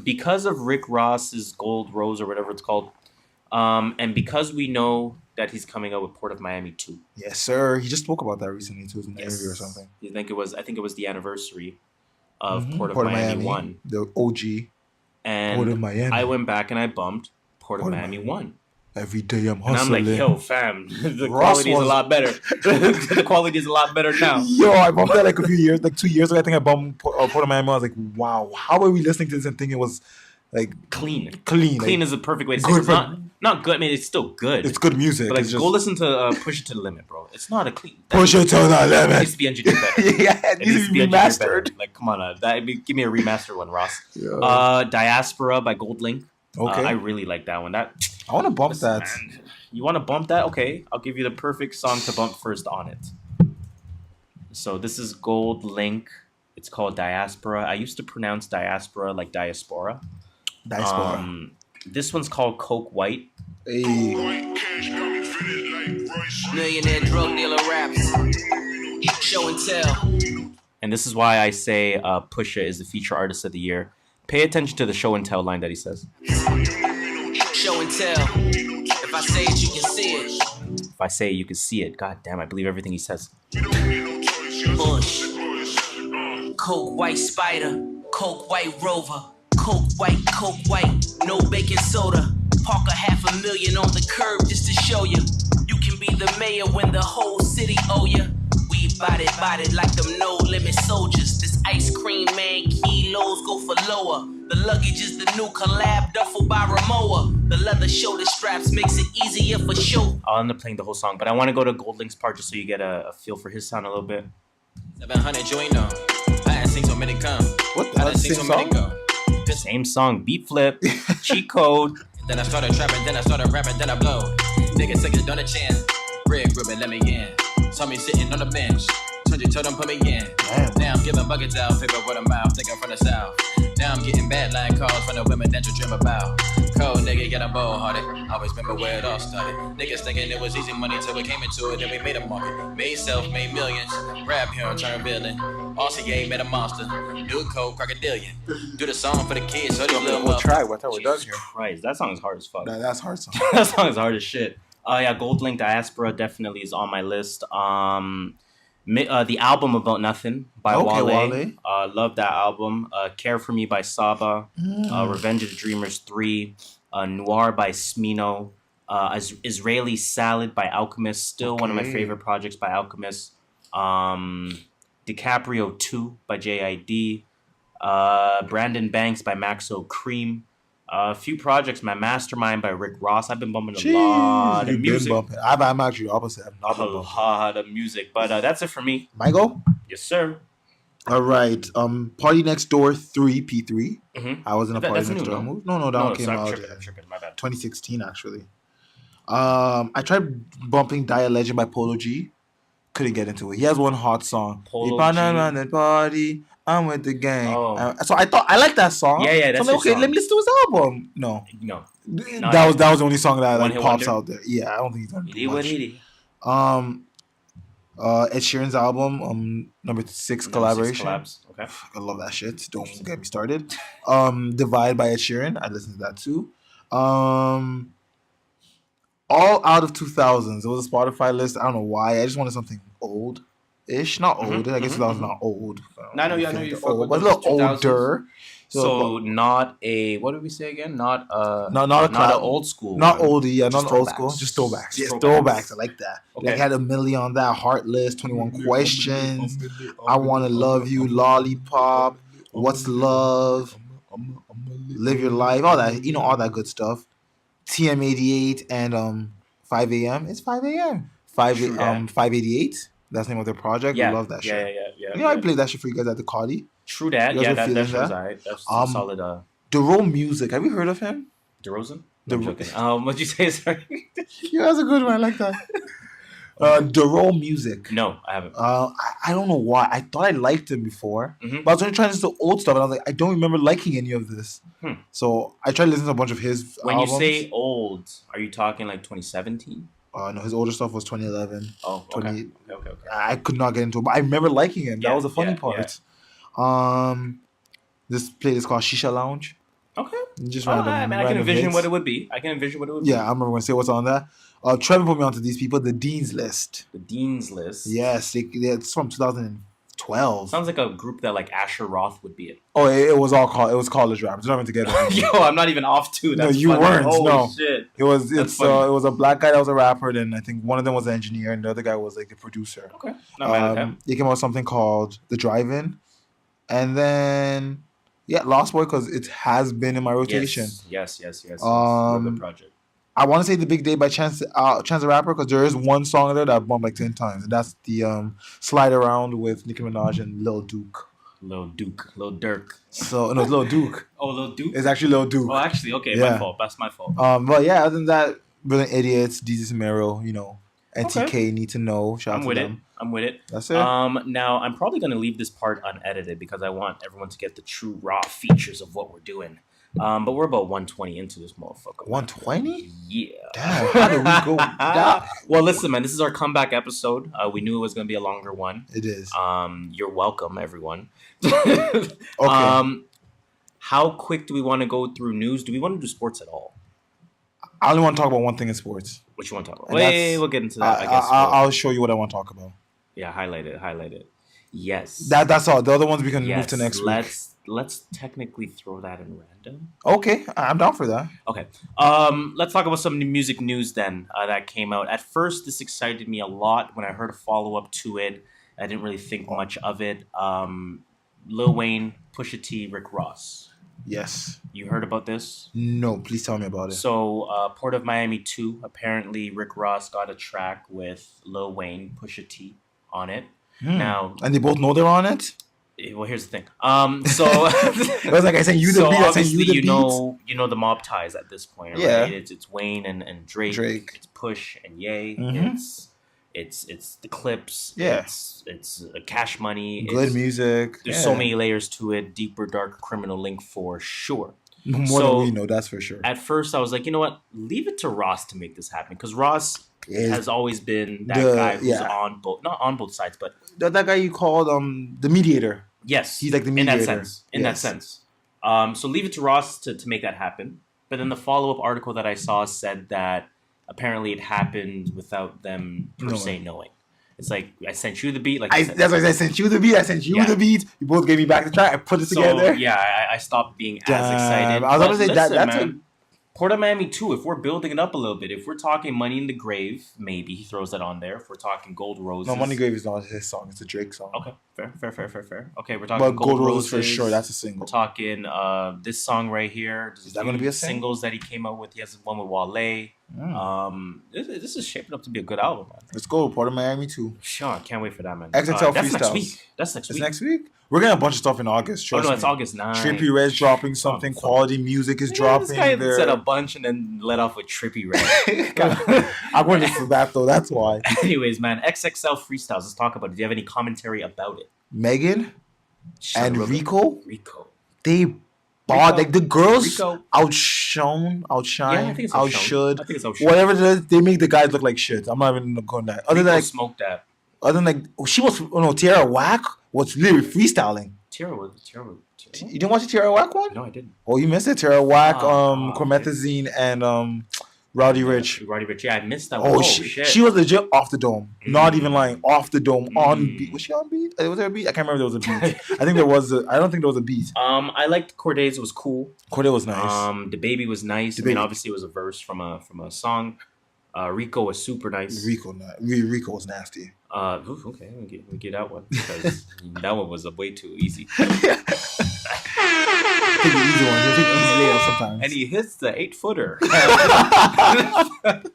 Because of Rick Ross's Gold Rose or whatever it's called, and because we know that he's coming out with Port of Miami 2. Yes, sir. He just spoke about that recently too in an interview or something. I think it was the anniversary of Port of Miami 1. The OG. And Port of Miami. I went back and I bumped Port of Miami 1. Every day I'm hustling. And I'm like, yo, fam, the quality is a lot better. The quality is a lot better now. Yo, I bumped that like a few years, like 2 years ago. I think I bumped Port of Miami. I was like, wow, how are we listening to this and thinking it was like clean? Clean like, is a perfect way to say it. It's not good. I mean, it's still good. It's good music. But like, go listen to Push It to the Limit, bro. It's not a clean. Push It to the Limit. It needs to be engineered better. It needs to be remastered. Like, come on, give me a remastered one, Ross. Yeah. Diaspora by Gold Link. Okay, I really like that one. I want to bump that. Man, you want to bump that? Okay, I'll give you the perfect song to bump first on it. So this is Gold Link. It's called Diaspora. I used to pronounce diaspora like diaspora. Diaspora. This one's called Coke White. Hey. Millionaire drug dealer raps. Show and tell. And this is why I say Pusha is the feature artist of the year. Pay attention to the show and tell line that he says. Show and tell. If I say it, you can see it. If I say it, you can see it. God damn, I believe everything he says. Bush. Coke White Spider. Coke White Rover. Coke White. No baking soda. Park $500,000 on the curb just to show you. You can be the mayor when the whole city owe you. We bought it like them no limit soldiers. This ice cream man kilos go for lower. The luggage is the new collab duffel by Ramoa. The leather shoulder straps makes it easier for show. I'll end up playing the whole song, but I want to go to Gold Link's part just so you get a feel for his sound a little bit. 700 join on. I hadn't seen so many come. What the hell? Same song? The same song, beat flip, cheat code. Then I started trapping, then I started rapping, then I blow. Niggas took it on the chin. Red ribbon, let me in. Saw me sitting on the bench. Told them put me in. Damn. Now I'm giving buckets out, paper with a mouth, thinking from the south. Now I'm getting bad line calls from the women that you dream about. Cold nigga, get a bold hearted. Always remember where it all started. Niggas thinking it was easy money till we came into it, then we made a market. Made self, made millions. Rap hero, turn villain. RCA made a monster. New code, crocodilian. Do the song for the kids, so they little we'll try what we're done here. Christ, that song is hard as fuck. That's hard song. That song is hard as shit. Yeah, Gold Link Diaspora definitely is on my list. The album About Nothing by Wale. Love that album. Care For Me by Saba. Revenge of the Dreamers 3. Noir by Smino. Israeli Salad by Alchemist. Still one of my favorite projects by Alchemist. DiCaprio 2 by JID. Brandon Banks by Maxo Kream. A few projects, my Mastermind by Rick Ross. I've been bumping a lot of music. I'm actually opposite. A lot of music, but that's it for me. My go? Yes, sir. All right. Party Next Door 3 P3. I was in a Party Next Door move. No, that one came out. I'm tripping. My bad. 2016 actually. I tried bumping Die Legend by Polo G. Couldn't get into it. He has one hot song. Polo G. Party. I'm with the gang. So I thought I like that song. Yeah, that's so I'm like, okay, song. let me listen to his album. No. That was the only song that like pops out there. Yeah, I don't think he's gonna do much. Ed Sheeran's album, number 6 collaboration. Okay. I love that shit. Don't get me started. Divide by Ed Sheeran. I listened to that too. All out of 2000s. It was a Spotify list. I don't know why. I just wanted something old-ish. Not old. I guess 2000 not old. I know you're old, but a little older. So not a, what did we say again? Not an old school. Not oldie, yeah, not old school. Just throwbacks. Yes, throwbacks. I like that. Okay. Like had a million on that, Heartless, 21 Questions, I Wanna Love You, Lollipop, What's Love, Live Your Life, all that, all that good stuff. TM88 and 5 a.m. It's 5 a.m. 588. That's the name of their project. Yeah. We love that shit. Yeah. I played that shit for you guys at the Cardi. True that. Yeah, that was alright. That's solid. The Raw Music. Have you heard of him? DeRozan? The- I'm joking. What'd you say? Sorry. Yeah, that's a good one. I like that. Dero Music. No, I haven't. I don't know why. I thought I liked him before, Mhm. but I was only trying to listen to old stuff, and I was like, I don't remember liking any of this. So I tried to listen to a bunch of his When albums. you say old, are you talking like 2017? No, his older stuff was 2011. Oh, okay. 20. Okay. I could not get into it, but I remember liking him. Yeah, That was the funny yeah, part. This playlist called Shisha Lounge. Okay. Just I random. mean, I can random envision hits. what it would be. I remember I'm going to say what's on that. Trevor put me onto these people. The Dean's List. The Dean's List. Yes, it's from 2012. Sounds like a group that like Asher Roth would be in. Oh, it was college rap. It's not even together. Yo, I'm not even off too. That's No, you funny. weren't. Holy No. shit. It was That's it funny. was a black guy that was a rapper. Then I think one of them was an engineer, and the other guy was like the producer. Okay. Not mad at that. They came out with something called The Drive-In, and then Lost Boy, because it has been in my rotation. Yes. Love the project. I want to say The Big Day by Chance the Rapper, because there is one song there that bumped like 10 times, and that's the Slide Around with Nicki Minaj and Lil Duke. Lil Durk. So no, it's Lil Duke. Oh, Lil Duke. It's actually Lil Duke. Oh, actually, okay, Yeah. my fault. That's my fault. But yeah, other than that, Brilliant Idiots, DJ Samero, NTK Need to Know. Shout out to them. I'm with it. That's it. Now I'm probably gonna leave this part unedited because I want everyone to get the true raw features of what we're doing. But we're about 120 into this motherfucker. 120? Yeah. Damn, how did we go down? Well, listen, man, this is our comeback episode. We knew it was gonna be a longer one. It is. You're welcome, everyone. Okay. How quick do we want to go through news? Do we want to do sports at all? I only want to talk about one thing in sports. What you want to talk about? And Wait, we'll get into that. I guess. I'll show you what I want to talk about. Yeah, highlight it. Yes. That's all. The other ones we can move to next week. Let's technically throw that in random. Okay, I'm down for that. Okay. Let's talk about some music news then that came out. At first, this excited me a lot when I heard a follow up to it. I didn't really think much of it. Lil Wayne, Pusha T, Rick Ross. Yes. You heard about this? No, please tell me about it. So, Port of Miami 2, apparently Rick Ross got a track with Lil Wayne, Pusha T on it. Now, and they both know they're on it? well, here's the thing. It was like I sent you the so beat, I sent obviously you the you know the mob ties at this point, Yeah. right? It's Wayne and Drake. It's Push and Ye. It's the clips. Yeah. It's Cash Money. Good music. There's so many layers to it. Deeper, dark criminal link for sure. More than we know, that's for sure. At first, I was like, you know what? Leave it to Ross to make this happen, because Ross has always been that guy who's on both, not on both sides, but that guy you called the mediator. Yes, he's like the mediator. In that sense. So leave it to Ross to make that happen. But then the follow-up article that I saw said that apparently it happened without them per se knowing. It's like, I sent you the beat. That's why I sent you the beat. I sent you the beat. You both gave me back the track. I put it together. Yeah, I stopped being as excited. I was about to say listen, that's man, Port of Miami 2, if we're building it up a little bit, if we're talking Money in the Grave, maybe he throws that on there. If we're talking Gold Roses. No, Money in the Grave is not his song. It's a Drake song. Okay, fair. Okay, we're talking but Gold Roses for sure. That's a single. We're talking this song right here. Is that going to be a singles that he came out with? He has one with Wale. This is shaping up to be a good album, man. Let's go. Port of Miami 2. Sure, I can't wait for that, man. XXL That's freestyles. next week. That's next week. We're getting a bunch of stuff in August. Trust me. It's August 9th. Trippie Red's dropping something. Quality music is dropping. This guy there. said a bunch and then let off with Trippie Red. I'm going to for that though. That's why. Anyways, man, XXL freestyles. Let's talk about it. Do you have any commentary about it? Megan and Rico. They Rico. bought like the girls Rico. outshine, Yeah, I think it's outshould. I think it's outshone. Whatever it is, they make the guys look like shit. I'm not even going that. Other Rico than like, smoked that. other than like, she was Tierra Whack was literally freestyling. Tierra was. You didn't watch the Tierra Whack one? No, I didn't. Oh, you missed it. Tierra Whack, Promethazine, and Rowdy Rich. Rowdy Rich. Yeah, I missed that. Oh, shit. she was legit off the dome. Not even lying. Off the dome. On beat. Was she on beat? Was there a beat? I can't remember if there was a beat. I think there was. I don't think there was a beat. I liked Cordae's. It was cool. Cordae was nice. The Baby was nice. I mean, obviously, it was a verse from a song. Rico was super nice. Rico was nasty. Okay, we get that one because that one was way too easy. Take the easy one. Take the easy layup sometimes. And he hits the 8-footer. That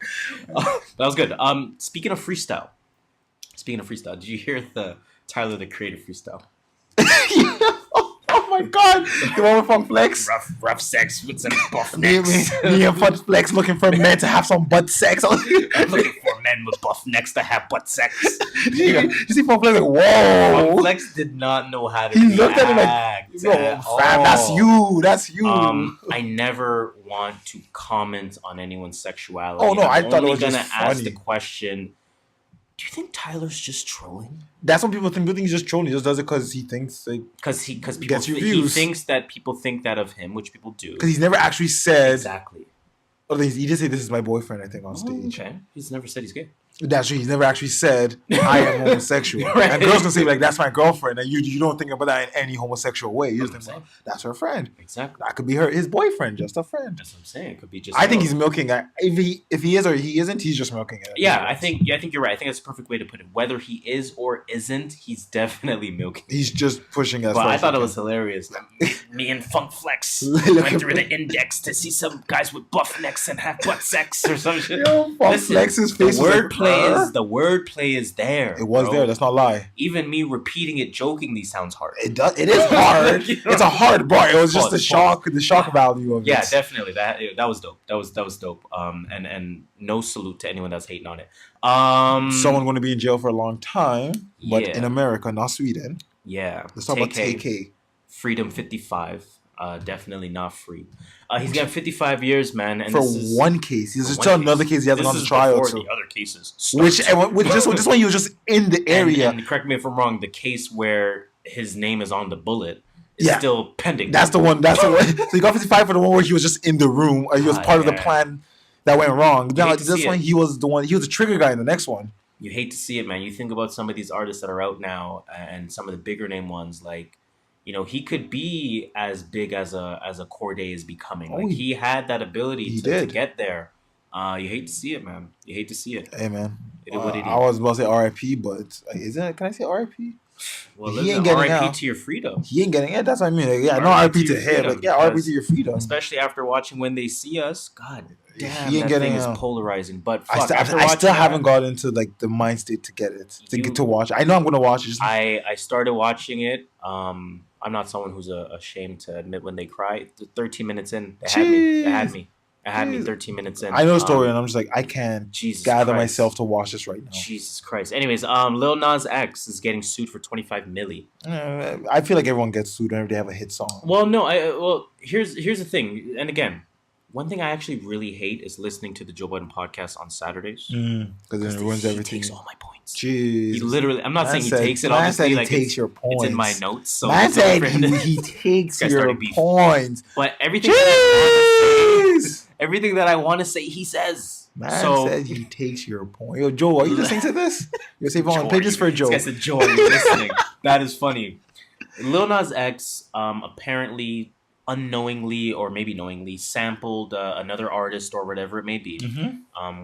was good. Speaking of freestyle, did you hear the Tyler the Creator freestyle? Oh my my god! The one with Funk Flex. Rough sex with some buff Me necks. and Funk Flex looking for men to have some butt sex. I'm looking for men with buff necks to have butt sex. You see Funk Flex like, whoa. Flex did not know how to He looked at him like, act yo, at fam, that's all. That's you. I never want to comment on anyone's sexuality. Oh, no, I I'm thought it only was just gonna ask funny. the question: do you think Tyler's just trolling? That's what people think. People think he's just trolling. He just does it because he thinks like Because people Gets your he views. thinks that people think that of him, which people do. because he's never actually said. Exactly. Or he did say this is my boyfriend. I think on stage. Okay. He's never said he's gay. That's true. He's never actually said I am homosexual. Right. And girls can say like that's my girlfriend, and you don't think about that in any homosexual way. You just think, well, that's her friend. Exactly. That could be his boyfriend, just a friend. That's what I'm saying. It could be just. I think he's milking it. If he is or he isn't, he's just milking it. Yeah, I think you're right. I think that's a perfect way to put it. Whether he is or isn't, he's definitely milking. He's just pushing us. But I thought it was hilarious. Me and Funk Flex went through the index to see some guys with buff necks and have butt sex or some shit. Yo, Funk Flex's face the was like, the wordplay is there. It was bro. there. That's not lie. Even me repeating it jokingly sounds hard. It does. It is hard. You know? It's a hard bar. It was just Pause, the shock value of it. Yeah, definitely. That was dope. That was dope. And no salute to anyone that's hating on it. Someone going to be in jail for a long time, but Yeah. in America, not Sweden. Yeah. Let's talk about Tay K. Freedom 55. Definitely not free. He's got 55 years, man. And For this is, one case. He's for just one still case. another case he hasn't This gone to is trial before to. the other cases. This one he was just in the area. And correct me if I'm wrong, the case where his name is on the bullet is Yeah. still pending. That's the one. So he got 55 for the one where he was just in the room. Or he was part of the yeah. plan that went wrong. Now, hate to this see one, it. he was the trigger guy in the next one. You hate to see it, man. You think about some of these artists that are out now and some of the bigger name ones, like, you know, he could be as big as a Cordae is becoming. Like, he had that ability to get there. You hate to see it, man. You hate to see it. Hey, man. It is what it I was about to say RIP, but isn't it? Can I say RIP? Well, he ain't listen, getting RIP out. to your freedom. He ain't getting it. That's what I mean. Like, yeah, no RIP to your him. freedom, Like, yeah, RIP because to your freedom. Especially after watching When They See Us. God damn, He ain't that thing getting is out. polarizing. But fuck, I still haven't got into like the mind state to get it to watch it. I know I'm gonna watch it. I started watching it. I'm not someone who's ashamed to admit when they cry. 13 minutes in, they had me. It had me 13 minutes in. I know the story, and I'm just like, I can't gather myself to watch this right now. Jesus Christ. Anyways, Lil Nas X is getting sued for 25 milli. I feel like everyone gets sued whenever they have a hit song. Well, no. Here's the thing. And again, one thing I actually really hate is listening to the Joe Budden podcast on Saturdays. Because it ruins everything. He takes all my points. Jeez. He literally, I'm not saying he said- takes it, man obviously. said Like, he takes your points. It's in my notes. So Man it's said different. he takes Guys your started beef. points. But everything that I want to say, he says. Man So- said he takes your point. Yo, Joe, are you listening to this? You say, Vaughn, play this for Joe. This guy said, Joe, are you listening? That is funny. Lil Nas X apparently unknowingly or maybe knowingly sampled another artist or whatever it may be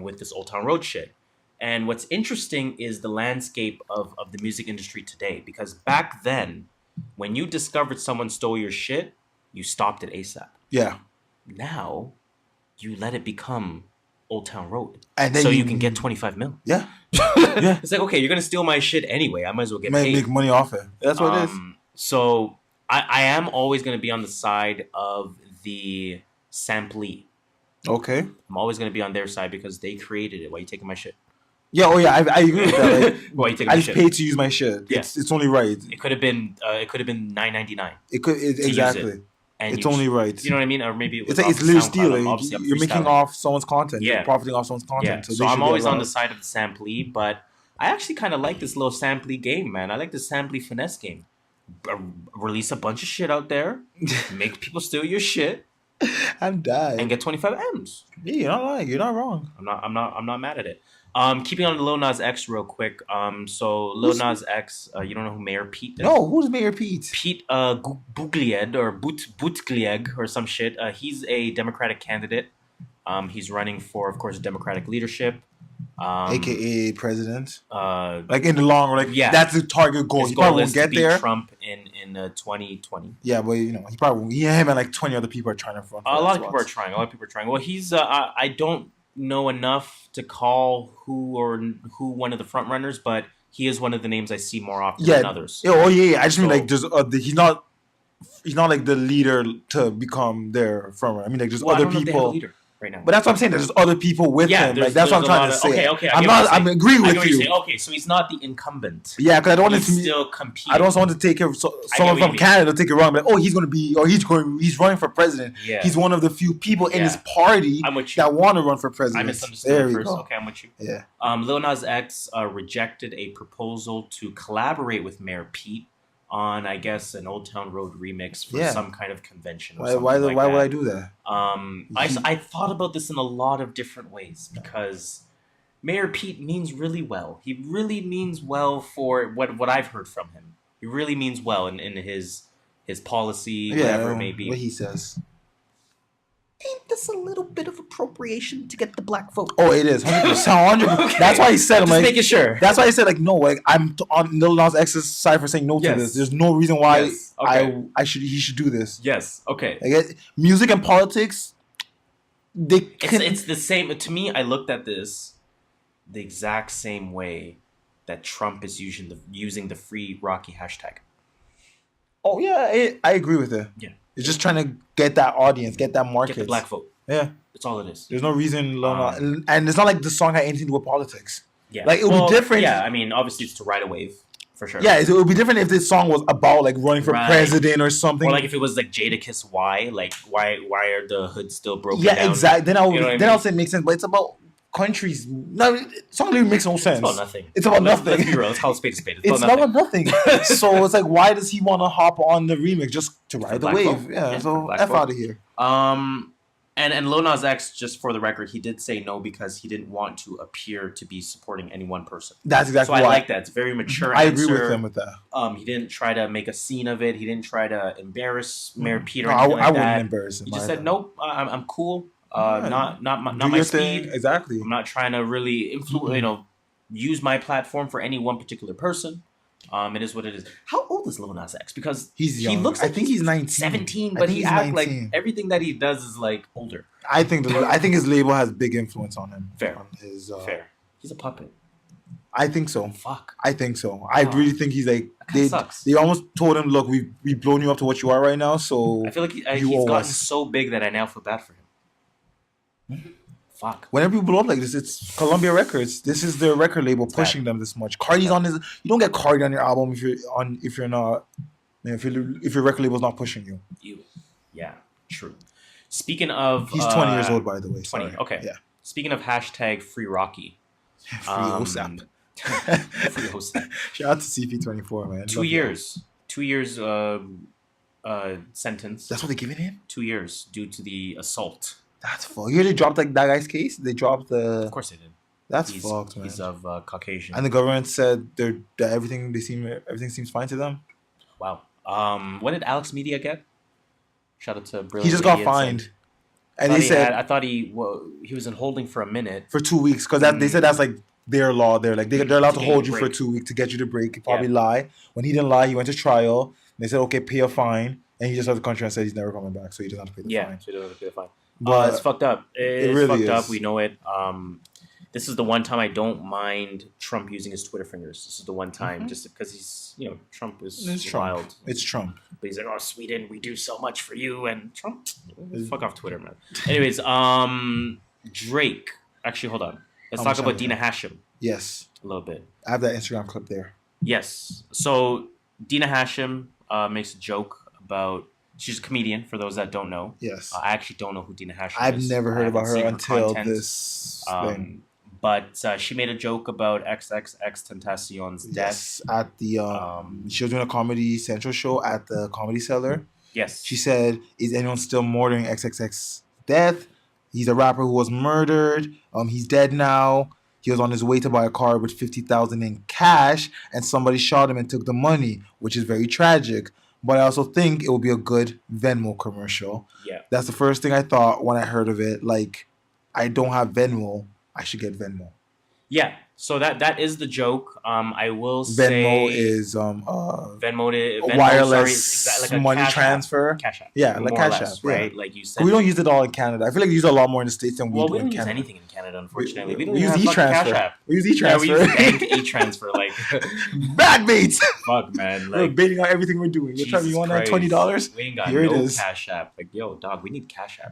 with this Old Town Road shit. And what's interesting is the landscape of the music industry today. Because back then, when you discovered someone stole your shit, you stopped it ASAP. Yeah. Now, you let it become Old Town Road. And then so you can get 25 mil. Yeah. Yeah. It's like, okay, you're going to steal my shit anyway. I might as well get paid. Make money off it. That's what it is. So I am always going to be on the side of the samplee. Okay. I'm always going to be on their side because they created it. Why are you taking my shit? Yeah, I agree with that. Like, Why are you taking I my just shit? paid to use my shit. Yeah. It's only right. It could have been $9.99. Exactly. And it's only right. You know what I mean? Or maybe it was It's off literally SoundCloud. stealing. Obviously, I'm You're making freestyling. off someone's content. Yeah. You're profiting off someone's content. Yeah. So I'm always on the side of the samplee, but I actually kind of like this little samplee game, man. I like the samplee finesse game. Release a bunch of shit out there, make people steal your shit. I'm dying. And get 25 M's. Yeah, you're not lying. You're not wrong. I'm not mad at it. Keeping on Lil Nas X real quick. So Lil Nas X, you don't know who Mayor Pete is? No, who's Mayor Pete? Pete Buttigieg or Buttigieg or some shit. He's a Democratic candidate. He's running for, of course, Democratic leadership. AKA president. Like in the long run, yeah. That's the target goal. His He goal probably is won't get to beat there. Trump in 2020. Yeah, but you know, he probably won't. Him and like 20 other people are trying to run. A lot of people are trying. Well, he's I don't know enough to call who one of the front runners, but he is one of the names I see more often than others. Yeah, I just mean like there's he's not the leader to become their frontrunner. I mean, like, there's Well, I other don't know if they have a people. leader right now. But that's what I'm saying. There's other people with Yeah, him. there's- Like, that's what I'm there's a trying to lot say. of- okay, I'm agreeing with you. Okay, so he's not the incumbent. Yeah, because I don't want He's to. still competing. I don't want to take it. I get Someone what you from mean. Canada take it wrong. Like, oh, he's running for president. Yeah. He's one of the few people in Yeah. his party I'm with you. that want to run for I president. misunderstood There at we first. go. Okay, I'm with you. Yeah. Lil Nas X rejected a proposal to collaborate with Mayor Pete on, I guess, an Old Town Road remix for Yeah. some kind of convention. Or Why something would I that. do that? I thought about this in a lot of different ways because Mayor Pete means really well. He really means well for what I've heard from him. He really means well in his policy, whatever it may be. What he says. Ain't this a little bit of appropriation to get the black vote? Oh, it is 100%. 100%. Okay. That's why he said, Just like, making sure. That's why he said, like, no, like, I'm on Lil Nas X's side for saying no to Yes. this. There's no reason why Yes. Okay. he should do this. Yes. Okay. Like, music and politics, they can. It's the same. To me, I looked at this the exact same way that Trump is using the free Rocky hashtag. Oh yeah, I agree with it. Yeah. It's just trying to get that audience, get that market. Get the black vote. Yeah. That's all it is. There's no reason, and it's not like the song had anything to do with politics. Yeah. Like, it would be different. Yeah, I mean, obviously it's to ride a wave, for sure. Yeah, it would be different if this song was about, like, running for Right. president or something. Or like if it was like Jadakiss why are the hoods still broken Yeah, down? exactly. Then You know what I mean? I'll say it makes sense, but it's about countries. No, song really makes no sense. It's about nothing. It's about nothing. Let's be real. Let's call a spade a spade. It's not about nothing. So it's like, why does he want to hop on the remix just to ride the black wave? vote. Yeah, Yeah, so black F vote. out of here. And Lil Nas X, just for the record, he did say no because he didn't want to appear to be supporting any one person. That's exactly so why. I like that. It's a very mature I answer. agree with him with that. He didn't try to make a scene of it. He didn't try to embarrass Mayor Pete or No, anything I like wouldn't that. embarrass him. He just either. said, nope, I'm cool. Yeah. Not Do my your speed. thing. Exactly. I'm not trying to really influence, use my platform for any one particular person. It is what it is. How old is Lil Nas X? Because He's young. he looks I like think he's 19. 17, I but think he he's acts like 19. everything that he does is like older. I think his label has big influence on him. Fair. On his, Fair. He's a puppet. I think so. Fuck. I think so. I really think he's like That kinda sucks. they almost told him, look, we've blown you up to what you are right now, so I feel like you he's owe gotten us. so big that I now feel bad for him. Fuck. Whenever you blow up like this, it's Columbia Records. This is their record label pushing them this much. Cardi's on his. You don't get Cardi on your album if your record label's not pushing you. Yeah, true. Speaking of, He's 20 years old, by the way. 20. Sorry. Okay. Yeah. Speaking of hashtag Free Rocky. Free OSAP. Free OSAP. Shout out to CP24, man. 2 years. 2 years sentence. That's what they're giving him? 2 years due to the assault. That's fucked. You hear they dropped like that guy's case? They dropped the. Of course they did. That's fucked, man. He's of Caucasian. And the government said that everything seems fine to them. Wow. What did Alex Media get? Shout out to Brilliant. He just got Idiots fined. And they said I thought he was in holding for a minute. for 2 weeks because they said that's like their law. They're like they're allowed to To hold get you a for break. 2 weeks to get you to break. Probably lie. When he didn't lie, he went to trial. They said okay, pay a fine, and he just left the country and said he's never coming back, so he doesn't have to pay the fine. So he doesn't have to pay the fine. But it's fucked up. It's really fucked is. up. We know it. This is the one time I don't mind Trump using his Twitter fingers. This is the one time, just because he's, Trump is It's Trump. wild. It's Trump. But he's like, oh, Sweden, we do so much for you. And Trump, fuck off Twitter, man. Anyways, Drake. Actually, hold on. Let's talk about Dina Hashem Yes, a little bit. I have that Instagram clip there. Yes. So Dina Hashem makes a joke about. She's a comedian. For those that don't know, Yes, I actually don't know who Dina Hashem I've is. never I heard haven't about her seen until content. this thing. But she made a joke about XXX Tentacion's death. Yes, at the she was doing a Comedy Central show at the Comedy Cellar. Yes. She said, "Is anyone still mourning XXX's death? He's a rapper who was murdered. He's dead now. He was on his way to buy a car with $50,000 in cash, and somebody shot him and took the money, which is very tragic. But I also think it will be a good Venmo commercial." Yeah. That's the first thing I thought when I heard of it. Like, I don't have Venmo. I should get Venmo. Yeah. So that is the joke. I will say Venmo is Venmo wireless like a money Cash App. transfer. Cash App. Yeah, like more or Cash less, App, yeah. right? Like you said. We don't use it all in Canada. I feel like we use it a lot more in the States than we Well, do we in don't use Canada. anything in Canada, unfortunately. We don't We use even have fucking e-transfer. Cash App. We use Yeah, we e-transfer. use bank e-transfer. Like, Bad baits. fuck, man. We're Like, baiting out everything we're doing. Jesus You want that Christ. $20? We ain't got Here it no is. Cash App. Like, yo, dog, we need Cash App.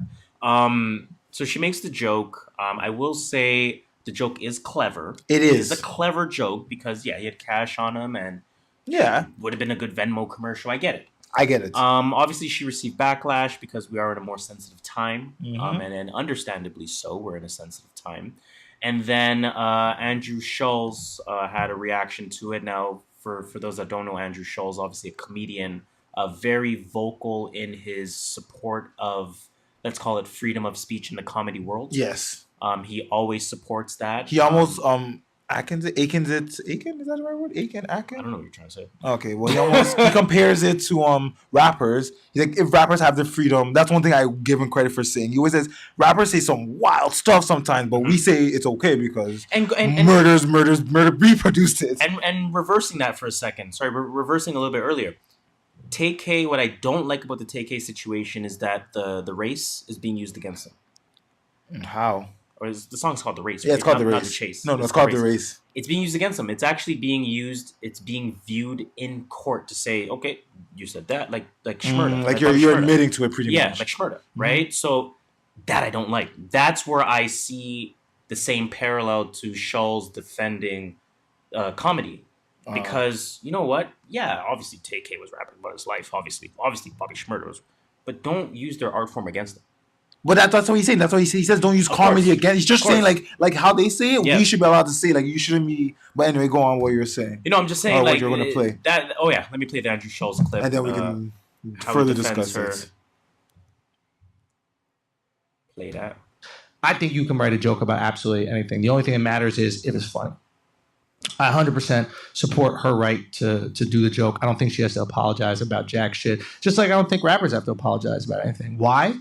So she makes the joke. I will say the joke is clever. It is. It's a clever joke because, yeah, he had cash on him and Yeah, would have been a good Venmo commercial. I get it. I get it. Obviously, she received backlash because we are in a more sensitive time, Mhm. and understandably so. We're in a sensitive time. And then Andrew Schulz had a reaction to it. Now, for those that don't know, Andrew Schulz, obviously a comedian, very vocal in his support of, let's call it, freedom of speech in the comedy world. Yes. He always supports that. He almost Akins it. Is that the right word? Akin. I don't know what you're trying to say. Okay, well he compares it to rappers. He's like, if rappers have the freedom, that's one thing I give him credit for saying. He always says rappers say some wild stuff sometimes, but we say it's okay because And murder reproduced it. And reversing that for a second. Sorry, reversing a little bit earlier. Tay K, what I don't like about the Tay K situation is that the race is being used against him. How? Or the song's called The Race. Yeah, it's called The Not Race. The Chase. No, it's called The Race. It's being used against them. It's actually being used. It's being viewed in court to say, okay, you said that, like Shmurda. Like Bobby you're Shmurda. admitting to it pretty Yeah, much. like Shmurda, right? So that I don't like. That's where I see the same parallel to Schulz defending comedy. Because you know what? Yeah, obviously Tay K was rapping about his life. Obviously Bobby Shmurda was, but don't use their art form against them. But that's what he's saying. That's what he says. He says don't use comedy again. He's just saying like how they say it. Yeah. We should be allowed to say like you shouldn't be. But anyway, go on what you're saying. You know, I'm just saying Or like what you're gonna play. that. Oh yeah, let me play the Andrew Schulz clip, And then we can how further he defends discuss her. it. Play that. I think you can write a joke about absolutely anything. The only thing that matters is if it's funny. I 100% support her right to do the joke. I don't think she has to apologize about jack shit. Just like I don't think rappers have to apologize about anything. Why?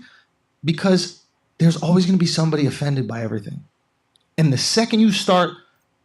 Because there's always going to be somebody offended by everything. And the second you start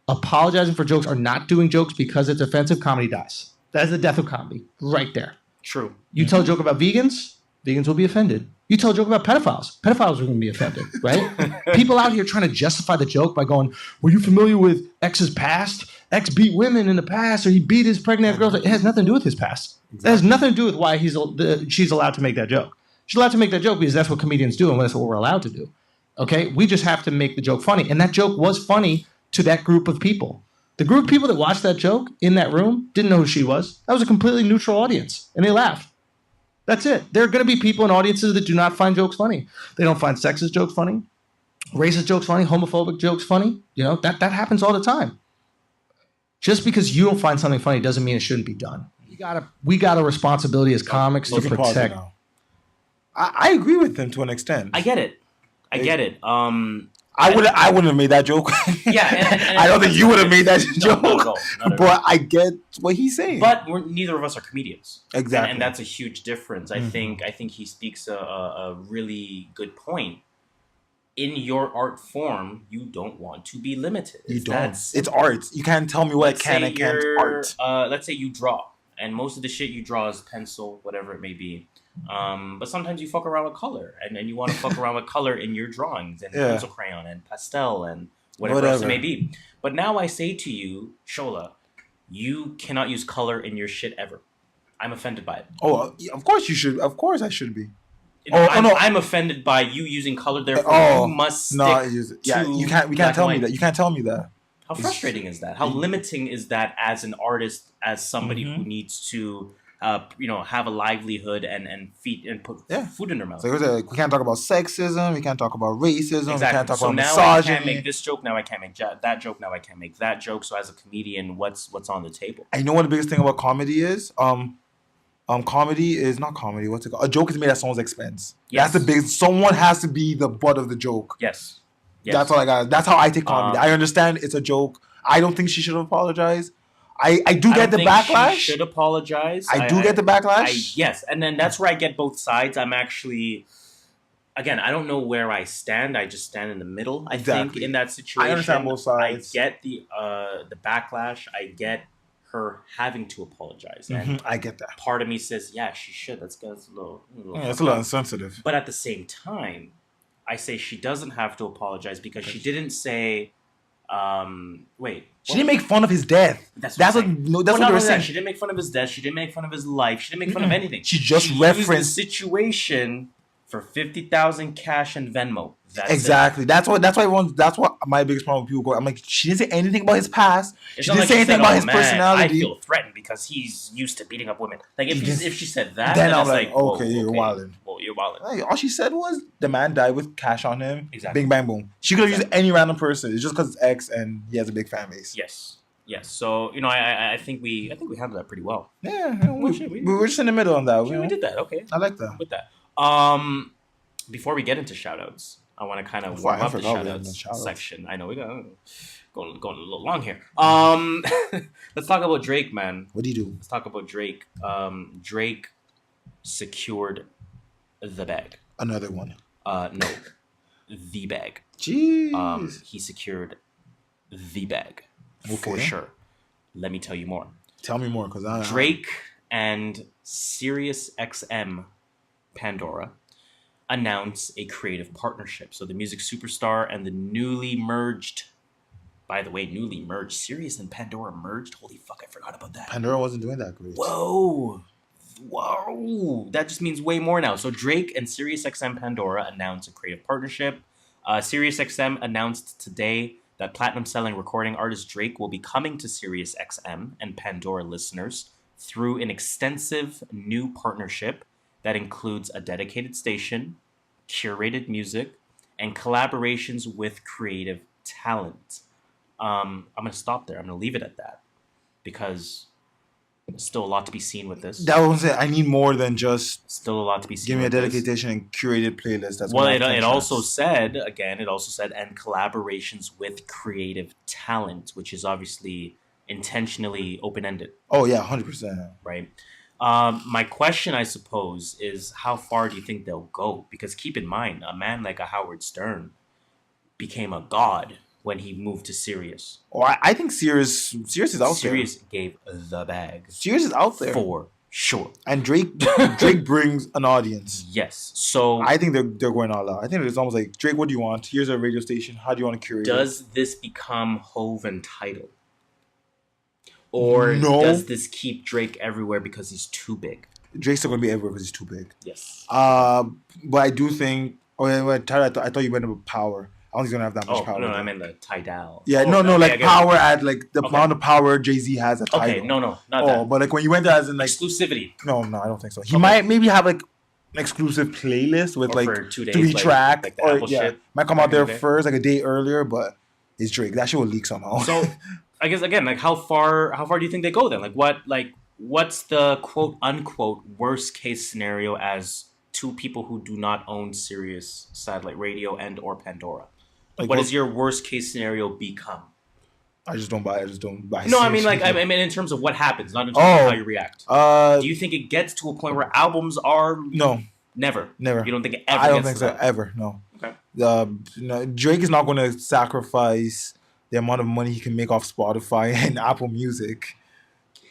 apologizing for jokes or not doing jokes because it's offensive, comedy dies. That's the death of comedy right there. True. You tell a joke about vegans, vegans will be offended. You tell a joke about pedophiles are going to be offended, right? People out here trying to justify the joke by going, were you familiar with X's past? X beat women in the past, or he beat his pregnant girls. It has nothing to do with his past. It has nothing to do with why she's allowed to make that joke. She's allowed to make that joke because that's what comedians do, and that's what we're allowed to do. Okay? We just have to make the joke funny. And that joke was funny to that group of people. The group of people that watched that joke in that room didn't know who she was. That was a completely neutral audience, and they laughed. That's it. There are going to be people in audiences that do not find jokes funny. They don't find sexist jokes funny, racist jokes funny, homophobic jokes funny. You know, that happens all the time. Just because you don't find something funny doesn't mean it shouldn't be done. We got a responsibility as comics to protect. I agree with them to an extent. I get it. I I wouldn't have made that joke. Yeah, I don't think you would have made that joke. Not at all. But I get what he's saying. But neither of us are comedians. Exactly. And that's a huge difference. I think he speaks a really good point. In your art form, you don't want to be limited. You don't. It's art. You can't tell me what can and can't art. Let's say you draw, and most of the shit you draw is pencil, whatever it may be. But sometimes you fuck around with color, and then you want to fuck around with color in your drawings, and pencil crayon, and pastel, and whatever else it may be. But now I say to you, Shola, you cannot use color in your shit ever. I'm offended by it. Oh, of course you should. Of course I should be. I'm offended by you using color. Therefore, you must stick to you can't. We can't tell me that. You can't tell me that. How frustrating is that? How limiting is that as an artist, as somebody who needs to, have a livelihood and feed and put food in their mouth? So we can't talk about sexism. We can't talk about racism. Exactly. We can't talk about now misogyny. I can't make this joke. Now I can't make that joke. Now I can't make that joke. So as a comedian, what's on the table? I know what the biggest thing about comedy is. Comedy is not comedy. What's it called? A joke is made at someone's expense. Yes. That's the big. Someone has to be the butt of the joke. Yes. That's all I got. That's how I take comedy. I understand it's a joke. I don't think she should apologize. I do get the backlash. She should apologize. I do get the backlash. Yes, and then that's where I get both sides. I'm actually again, I don't know where I stand. I just stand in the middle. I think Exactly. in that situation, I understand both sides. I get the backlash. I get her having to apologize, and I get that. part of me says, yeah, she should. That's a little. Yeah, it's a little insensitive. But at the same time, I say she doesn't have to apologize because she didn't say, wait. She didn't make fun of his death. That's what they were saying. She didn't make fun of his death. She didn't make fun of his life. She didn't make fun of anything. She just used referenced the situation for 50,000 cash and Venmo. That's exactly. That's what my biggest problem with people go. I'm like, she didn't say anything about his past. It's She not didn't like say anything said, about "Oh, his man, personality. I feel threatened because he's used to beating up women. Like if she said that, Then I'm it's like, whoa, okay, you're wilding. Well, you're wilding. Like, all she said was the man died with cash on him. Exactly. Bing bang boom. She could have used any random person. It's just because it's X and he has a big fan base. Yes. So I think we handled that pretty well. Yeah, we're just in the middle on that. We did that. Okay. I like that. With that. Before we get into shoutouts, I want to kind of warm up the shoutouts section. I know we got going a little long here. Let's talk about Drake, man. What do you do? Let's talk about Drake. Drake secured the bag. Another one. No, the bag. Jeez. He secured the bag for Okay. sure. Let me tell you more. Tell me more, because Drake and SiriusXM Pandora announce a creative partnership. So the music superstar and the newly merged Sirius and Pandora merged. Holy fuck, I forgot about that. Pandora wasn't doing that great. Whoa. That just means way more now. So Drake and SiriusXM Pandora announce a creative partnership. SiriusXM announced today that platinum-selling recording artist Drake will be coming to SiriusXM and Pandora listeners through an extensive new partnership that includes a dedicated station, curated music, and collaborations with creative talent. I'm going to stop there. I'm going to leave it at that because there's still a lot to be seen with this. That was it. I need more than just still a lot to be seen. Give me a with this. dedicated station and curated playlist. That's well, it also said, and collaborations with creative talent, which is obviously intentionally open-ended. Oh, yeah, 100%. Right? My question, I suppose, is how far do you think they'll go? Because keep in mind, a man like a Howard Stern became a god when he moved to Sirius. Oh, I think Sirius is out there. Sirius gave the bag. Sirius is out there. For sure. And Drake brings an audience. Yes. So I think they're going all out. I think it's almost like, Drake, what do you want? Here's a radio station. How do you want to curate does this become Hove entitled? Or does this keep Drake everywhere because he's too big? Drake's still going to be everywhere because he's too big. Yes. But I do think... I thought you went about power. I don't think he's going to have that much power. No, I meant the Tidal. Yeah, power at like the amount of power Jay-Z has at Tidal. Okay, no, not that. But like when you went there as in like... Exclusivity. No, I don't think so. He might maybe have like an exclusive playlist with like 2 days, 3 tracks. like the Apple shit. Might come out there first, like a day earlier, but it's Drake. That shit will leak somehow. So... I guess again, like how far do you think they go then? What's the quote unquote worst case scenario as two people who do not own Sirius satellite radio and or Pandora? What does your worst case scenario become? I just don't buy it. No, I mean in terms of what happens, not in terms of how you react. Do you think it gets to a point where albums are Never. You don't think it ever? I don't think so. Ever. No. Okay. Drake is not going to sacrifice the amount of money he can make off Spotify and Apple Music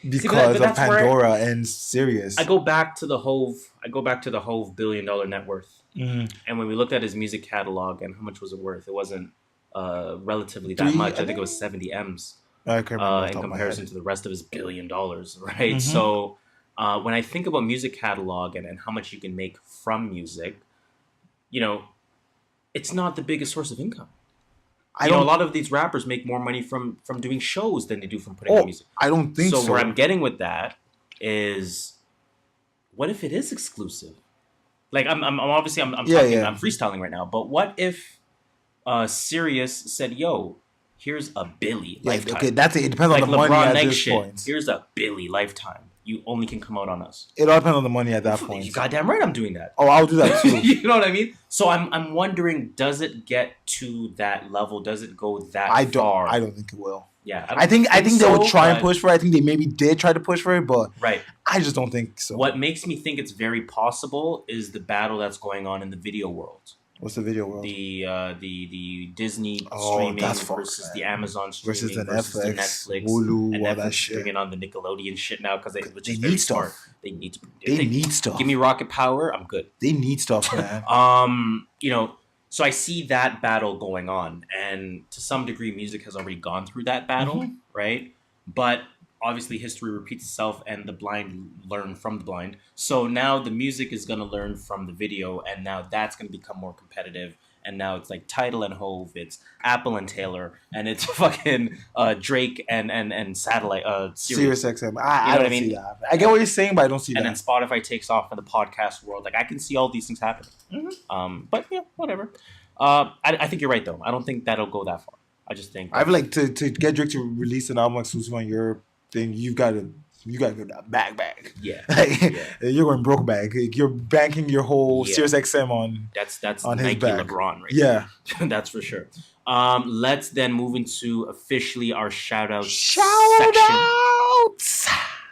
because of Pandora and Sirius. I go back to the Hove $1 billion net worth. Mm-hmm. And when we looked at his music catalog and how much was it worth, it wasn't relatively that much. I think it was 70 M's in comparison to the rest of his $1 billion, right? Mm-hmm. So when I think about music catalog and how much you can make from music, it's not the biggest source of income. A lot of these rappers make more money from doing shows than they do from putting out music. I don't think so. So where I'm getting with that is, what if it is exclusive? Like I'm freestyling right now. But what if Sirius said, "Yo, here's a Billy lifetime." Okay, that's it. It depends on the money at this point. Here's a Billy lifetime. You only can come out on us. It all depends on the money at that point. You goddamn right, I'm doing that. Oh, I'll do that too. You know what I mean? So I'm wondering, does it get to that level? Does it go that far? I don't think it will. Yeah, I think they would try and but- push for it. I think they maybe did try to push for it, but Right. I just don't think so. What makes me think it's very possible is the battle that's going on in the video world. What's the video world? The Disney Oh, streaming that's versus fucked, the man. Amazon streaming Versus the the Netflix, Netflix, Hulu, and all Netflix that is shit. bringing on the Nickelodeon shit now because which They is very need smart. stuff. They need to. They need stuff. Give me Rocket Power, I'm good. They need stuff, man. You know, so I see that battle going on, and to some degree, music has already gone through that battle, right? But obviously, history repeats itself, and the blind learn from the blind. So now the music is going to learn from the video, and now that's going to become more competitive. And now it's like Tidal and Hove, it's Apple and Taylor, and it's fucking Drake and Satellite Sirius. SiriusXM. You I know don't what I mean? see that. I get what you're saying, but I don't see And that. then Spotify takes off in the podcast world. Like I can see all these things happening. But yeah, whatever. I think you're right though. I don't think that'll go that far. I just think I feel like to get Drake to release an album exclusive on your thing, you gotta go that bag. Yeah. Like, Yeah. You're going broke bag. Like, you're banking your whole Yeah. That's SiriusXM on his Nike back. LeBron, right? Yeah. there. That's for sure. Let's then move into officially our shout section. Shoutouts.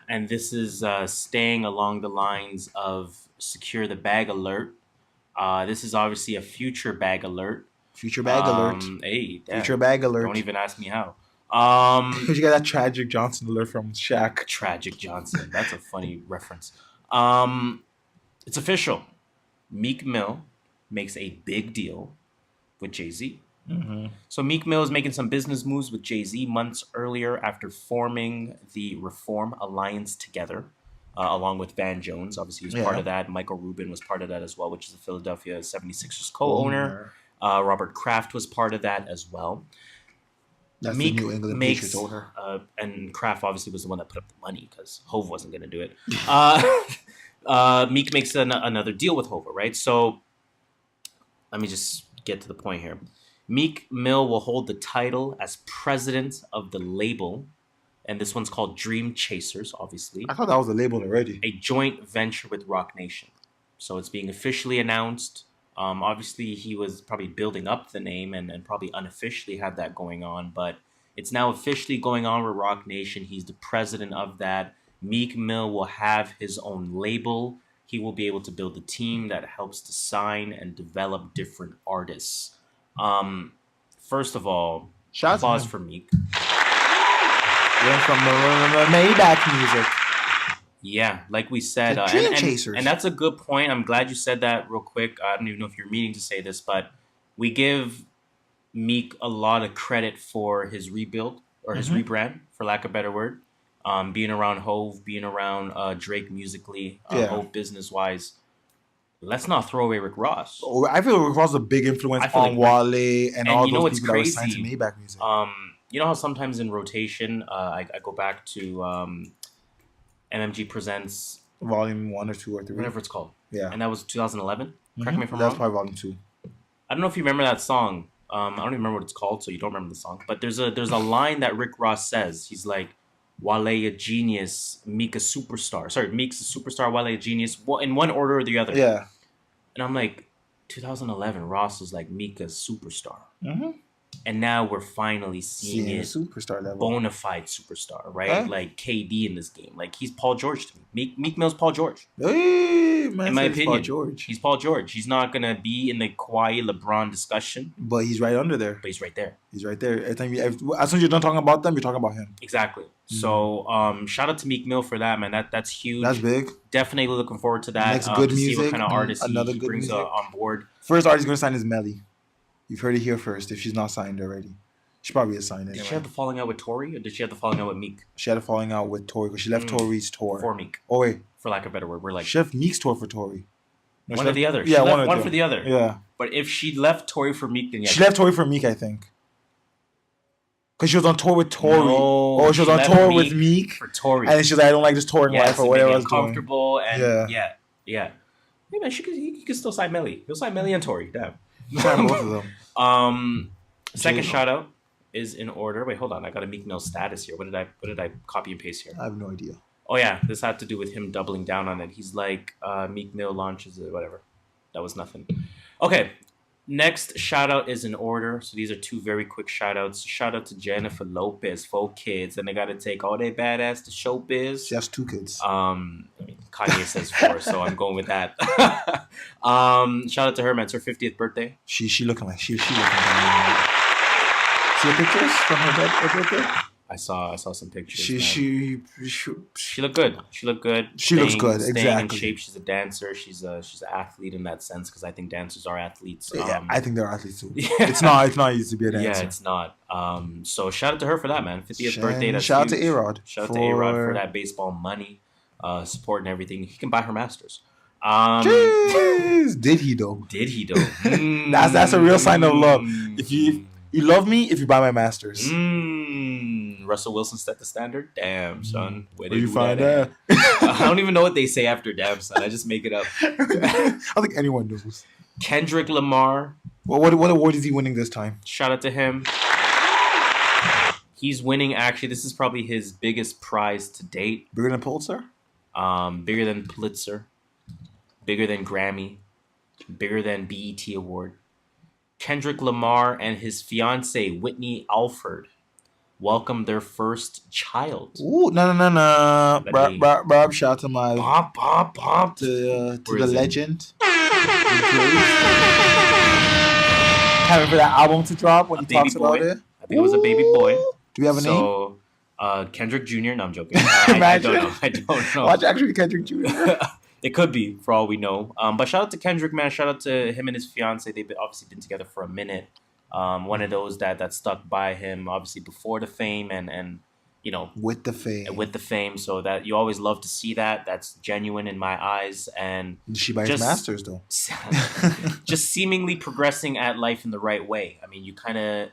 And this is staying along the lines of secure the bag alert. This is obviously a future bag alert. Future bag alert. Hey, damn. Future bag alert. Don't even ask me how. Because you got that tragic Johnson alert from Shaq. Tragic Johnson. That's a funny reference. It's official. Meek Mill makes a big deal with Jay-Z. So Meek Mill is making some business moves with Jay-Z months earlier after forming the Reform Alliance together, along with Van Jones. Obviously, he was part of that. Michael Rubin was part of that as well, which is the Philadelphia 76ers co-owner. Robert Kraft was part of that as well. That's Meek the New England makes, Patriots owner. and Kraft obviously was the one that put up the money because Hove wasn't going to do it. Meek makes another deal with Hova, right? So let me just get to the point here. Meek Mill will hold the title as president of the label, and this one's called Dream Chasers, obviously. I thought that was a label already. A joint venture with Roc Nation. So it's being officially announced. Obviously, he was probably building up the name and probably unofficially had that going on, but it's now officially going on with Roc Nation. He's the president of that. Meek Mill will have his own label. He will be able to build a team that helps to sign and develop different artists. First of all, Shots applause for Meek. Went from Maybach music. Yeah, like we said, The Dream Chasers. and that's a good point. I'm glad you said that real quick. I don't even know if you're meaning to say this, but we give Meek a lot of credit for his rebuild or his rebrand, for lack of a better word. Being around Hove, being around Drake musically, Hove business-wise. Let's not throw away Rick Ross. Oh, I feel Rick Ross is a big influence I feel on like Wale and all you know those what's people that were signed to crazy? Maybach music. You know how sometimes in rotation, I go back to MMG Presents, Volume 1 or 2 or 3. whatever it's called. Yeah. And that was 2011. Correct me if I'm That's wrong. probably Volume 2. I don't know if you remember that song. I don't even remember what it's called, so you don't remember the song. But there's a line that Rick Ross says. He's like, Wale a genius, Meek a superstar. Sorry, Meek's a superstar, Wale a genius. In one order or the other. Yeah. And I'm like, 2011, Ross was like Meek a superstar. Mm-hmm. And now we're finally seeing it superstar level. bona fide superstar, right? Huh? Like KD in this game. Like he's Paul George to me. Meek Mill's Paul George. Hey, man, In my says opinion, Paul George. he's Paul George. He's not gonna be in the Kawhi LeBron discussion, But he's right under there. but he's right there. He's right there. Every time as soon as you're done talking about them, you're talking about him. Exactly. So shout out to Meek Mill for that, man. That's huge. That's big. Definitely looking forward to that. Next good to see what music, kind of artists another he good brings music. on board. First artist going to sign is Melly. You've heard it here first. If she's not signed already, she probably is signed Did anyway. she have the falling out with Tory, or did she have the falling out with Meek? She had a falling out with Tory because she left Tory's tour. For Meek, Oh wait, for lack of a better word. We're like she left Meek's tour for Tory. No, she one or left- the other. Yeah, She left or one the for the other. Yeah, But if she left Tory for Meek, then yeah. she left Tory for Meek, I think. Because she was on tour with Tory. No, She was on left tour with Meek. for Tory. And then she's like, I don't like this touring Yes, life or it made whatever me I was doing. uncomfortable and Yeah. yeah. Hey man, he could still sign Melly. He'll sign Melly and Tory. Damn. Sign both of them. Second J-Lo. shout out is in order. Wait, hold on. I got a Meek Mill status here. What did I copy and paste here? I have no idea. Oh yeah, this had to do with him doubling down on it. He's like, Meek Mill launches it, whatever. That was nothing. Okay. Next shout out is in order. So these are two very quick shout outs. Shout out to Jennifer Lopez, 4 kids, and they got to take all their badass to showbiz. She has 2 kids. I mean, Kanye says 4, so I'm going with that. Shout out to her, man. It's her 50th birthday. She looking like she looking. See the pictures from her birthday? I saw some pictures. She looked good. She looks good. Staying Staying in exactly. shape. She's a dancer. She's an athlete in that sense because I think dancers are athletes. Yeah, I think they're athletes too. Yeah. It's not easy to be a dancer. Yeah, it's not. So shout out to her for that, man. 50th birthday. That's shout out to huge. A-Rod. Shout out to A-Rod for that baseball money, support and everything. He can buy her masters. Did he though? That's a real sign of love. If you love me, if you buy my masters. Russell Wilson set the standard. Damn, son. Where you find that? I don't even know what they say after damn, son. I just make it up. I don't think anyone knows. Kendrick Lamar. Well, what award is he winning this time? Shout out to him. He's winning, actually. This is probably his biggest prize to date. Bigger than Pulitzer? Bigger than Pulitzer. Bigger than Grammy. Bigger than BET Award. Kendrick Lamar and his fiance Whitney Alford welcomed their first child. Ooh, no. Bob, shout out to my... Bob. To the legend. Can't wait for that album to drop when he talks about it. I think it was a baby boy. Do we have a name? So, Kendrick Jr. No, I'm joking. I don't know. Watch actually Kendrick Jr. It could be, for all we know. But shout out to Kendrick, man. Shout out to him and his fiance. They've obviously been together for a minute. One of those that stuck by him, obviously, before the fame and you know... With the fame. So that you always love to see that. That's genuine in my eyes. And she buys masters, though. Just seemingly progressing at life in the right way. I mean, you kind of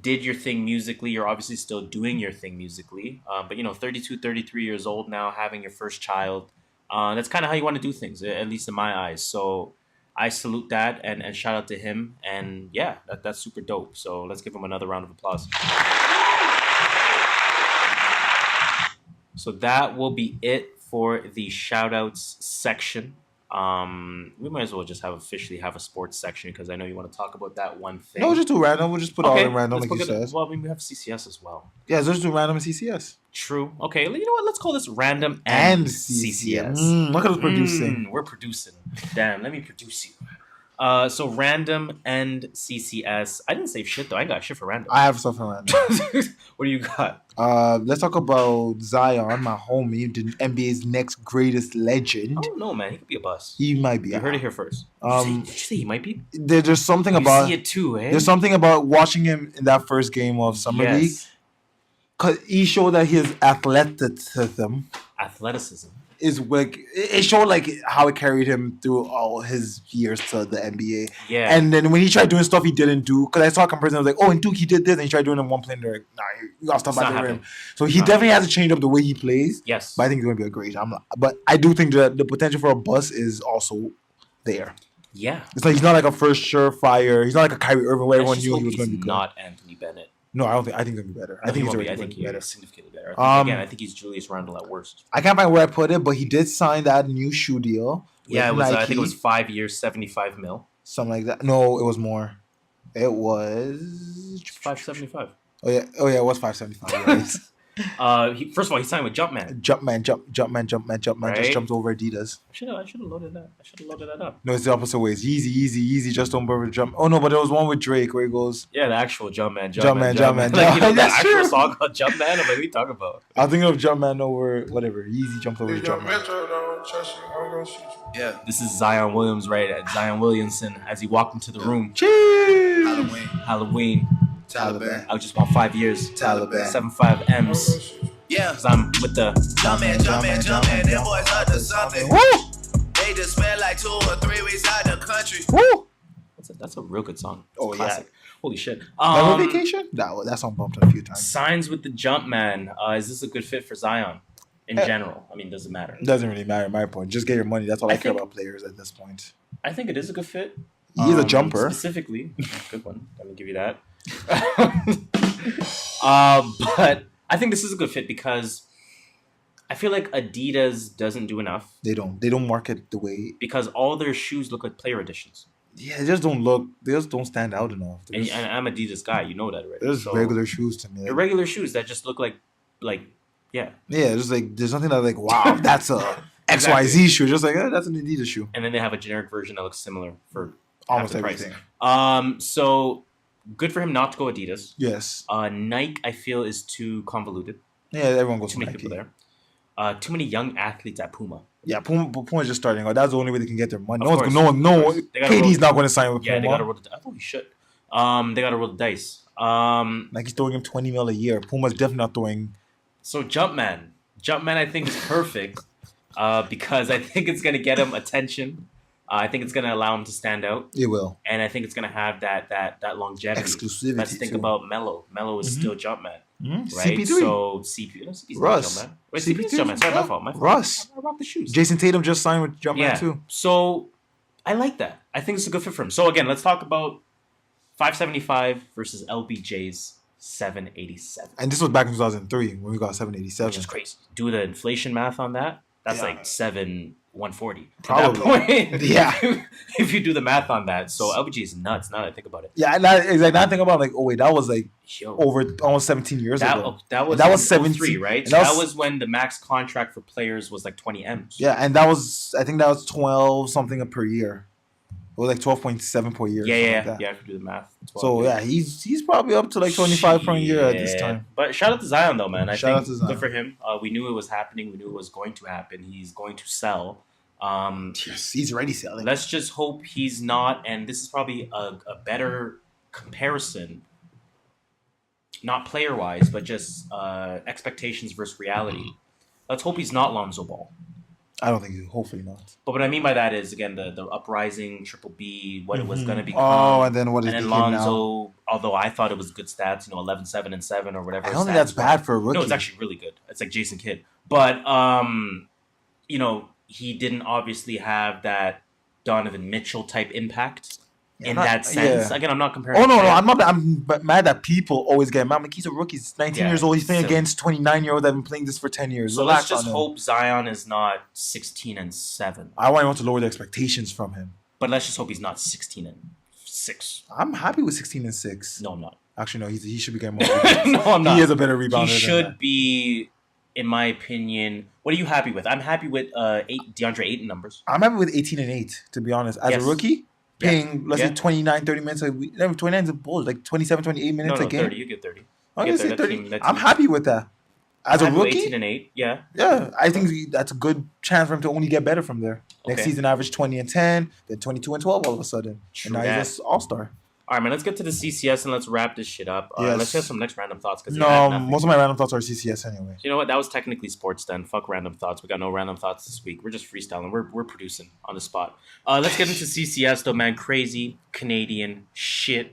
did your thing musically. You're obviously still doing your thing musically. But, 32, 33 years old now, having your first child... that's kind of how you want to do things, at least in my eyes. So I salute that and shout out to him. And yeah, that's super dope. So let's give him another round of applause. So that will be it for the shout outs section. We might as well just officially have a sports section because I know you want to talk about that one thing. No, we'll just do random. We'll just put all in random like you said. Well, I mean, we have CCS as well. Yeah, let's just do random and CCS. True. Okay, you know what? Let's call this random and CCS. Look at us producing. We're producing. Damn, let me produce you. So random and CCS. I didn't save shit though. I ain't got shit for random. I have stuff for random. What do you got? Let's talk about Zion, my homie, the NBA's next greatest legend. Oh no, man, he could be a bust. He might be. You heard it here first. Did you say he might be? There's something about see it too, eh? There's something about watching him in that first game of Summer League. Cause he showed that his athleticism is like it showed like how it carried him through all his years to the NBA. Yeah. And then when he tried doing stuff he didn't do, because I saw a comparison, I was like, oh, in Duke he did this, and he tried doing it in one play, and they're like, nah, you got stuff out the rim. So he definitely has to change up the way he plays. Yes. But I think he's gonna be a great. But I do think that the potential for a bust is also there. Yeah. It's like he's not like a first surefire. He's not like a Kyrie Irving where everyone knew he was going to be good. Not Anthony Bennett. No, I don't think. I think he's gonna be better. I think he's better. Significantly better. I think he's Julius Randle at worst. I can't find where I put it, but he did sign that new shoe deal. Yeah, it was. I think it was 5 years, $75 million. Something like that. No, it was more. It was $575. Oh yeah, it was $575. First of all, he signed with Jumpman. Jumpman Right? just jumped over Adidas. I should have loaded that. Up. No, it's the opposite way. It's easy. Just don't over jump. Oh no, but there was one with Drake where he goes. Yeah, the actual Jumpman. Jumpman. Like, the actual song called Jumpman. I'm like, what are you talking about? I was thinking of Jumpman over whatever. Easy jumped over Jumpman. Yeah, this is Zion Williams, right? At Zion Williamson as he walked into the room. Cheers. Halloween. Taliban. I was just about 5 years. Taliban. 75 M's. Yeah. Cause I'm with the Jumpman. Them boys up to something. Woo! They just spent like 2 or 3 weeks out the country. Woo! That's a real good song. Oh, classic. Yeah. Holy shit. Never Vacation? That song bumped a few times. Signs with the Jumpman. Is this a good fit for Zion? In general, I mean, does it matter? It doesn't really matter. My point. Just get your money. That's all I care about players at this point. I think it is a good fit. He is a jumper. Specifically, good one. Let me give you that. But I think this is a good fit because I feel like Adidas doesn't do enough. They don't market the way because all their shoes look like player editions. Yeah, they just don't look. They just don't stand out enough. And I'm a Adidas guy, you know that, right? There's regular shoes to me. They're regular shoes that just look like yeah. Yeah, just like there's nothing that like wow, that's a XYZ shoe. Just like that's an Adidas shoe. And then they have a generic version that looks similar for Almost half the everything. Price. So good for him not to go Adidas. Yes. Nike, I feel, is too convoluted. Yeah, everyone goes Too to many Nike. people there. Too many young athletes at Puma. Yeah, Puma's just starting out. That's the only way they can get their money. Of course. No one. They gotta KD's roll- not going to sign with Yeah, Puma. they got to roll the. I thought he should. They got to roll the dice. Nike's throwing him $20 million a year. Puma's definitely not throwing. So Jumpman, I think is perfect because I think it's gonna get him attention. I think it's gonna allow him to stand out. It will. And I think it's gonna have that longevity. Exclusivity, Let's think too. about Mello. Mello is still Jumpman, Mhm. right? CP3. So CP's Russ. not Jumpman. Wait, CP's Jumpman. Sorry, my fault. Russ. I rock the shoes. Jason Tatum just signed with Jumpman too. So I like that. I think it's a good fit for him. So again, let's talk about 575 versus LBJ's 787. And this was back in 2003 when we got 787. Which is crazy. Do the inflation math on that. That's Yeah. like 140. Probably. At that point, Yeah. if you do the math on that, so LBJ is nuts. Now that I think about it. Yeah, and that, it's like now I think about like, oh wait, that was like Yo, over almost 17 years that, ago. that was that in was 17, 03, right? and So that was when the max contract for players was like 20 M's. Yeah, and that was I think that was 12 something per year. It was like 12.7 per year. Yeah, something like that. yeah. I can do the math. 12, So yeah, he's probably up to like 25 per year at this time. But shout out to Zion though, man. I Shout out think to Zion. good for him. We knew it was happening. We knew it was going to happen. He's going to sell. Yes, he's already selling. Let's just hope he's not. And this is probably a better comparison, not player wise, but just expectations versus reality. Let's hope he's not Lonzo Ball. I don't think he. Hopefully not. But what I mean by that is again the uprising Triple B, what it was going to become. Oh, and then what is and then became now? Lonzo, although I thought it was good stats, 11, 7, and 7 or whatever. I his don't think stats that's were. bad for a rookie. No, it's actually really good. It's like Jason Kidd. But he didn't obviously have that Donovan Mitchell type impact in that sense. yeah. Again, I'm not comparing. Oh no, players. I'm not. I'm mad that people always get mad. I'm like, he's a rookie. He's 19 Yeah, years old. He's playing silly. against 29-year-olds that have been playing this for 10 years. So Relax let's just on him. hope Zion is not 16 and 7. I want to lower the expectations from him. But let's just hope he's not 16 and 6. I'm happy with 16 and 6. No, I'm not. Actually, no. He should be getting more. rebounds. No, I'm not. He is a better rebounder. He than should that. be, in my opinion. What are you happy with? I'm happy with DeAndre Ayton numbers. I'm happy with 18 and 8. To be honest, as Yes. a rookie, Yeah. paying let's Yeah. say 29, 30 minutes a week. 29 is a bull. Like 27, 28 No, minutes a game. 30. You get 30. I You guess get say 30. 30. That I'm team- happy with that. As a happy with rookie, 18 and 8. Yeah. yeah, I think that's a good chance for him to only get better from there. Next Okay. season, average 20 and 10, then 22 and 12 all of a sudden. True And now that. he's just all-star. All right, man. Let's get to the CCS and let's wrap this shit up. Yes. Let's get some next random thoughts because No, most of my random thoughts are CCS anyway. You know what? That was technically sports then. Fuck random thoughts. We got no random thoughts this week. We're just freestyling. We're producing on the spot. Let's get into CCS though, man. Crazy Canadian shit.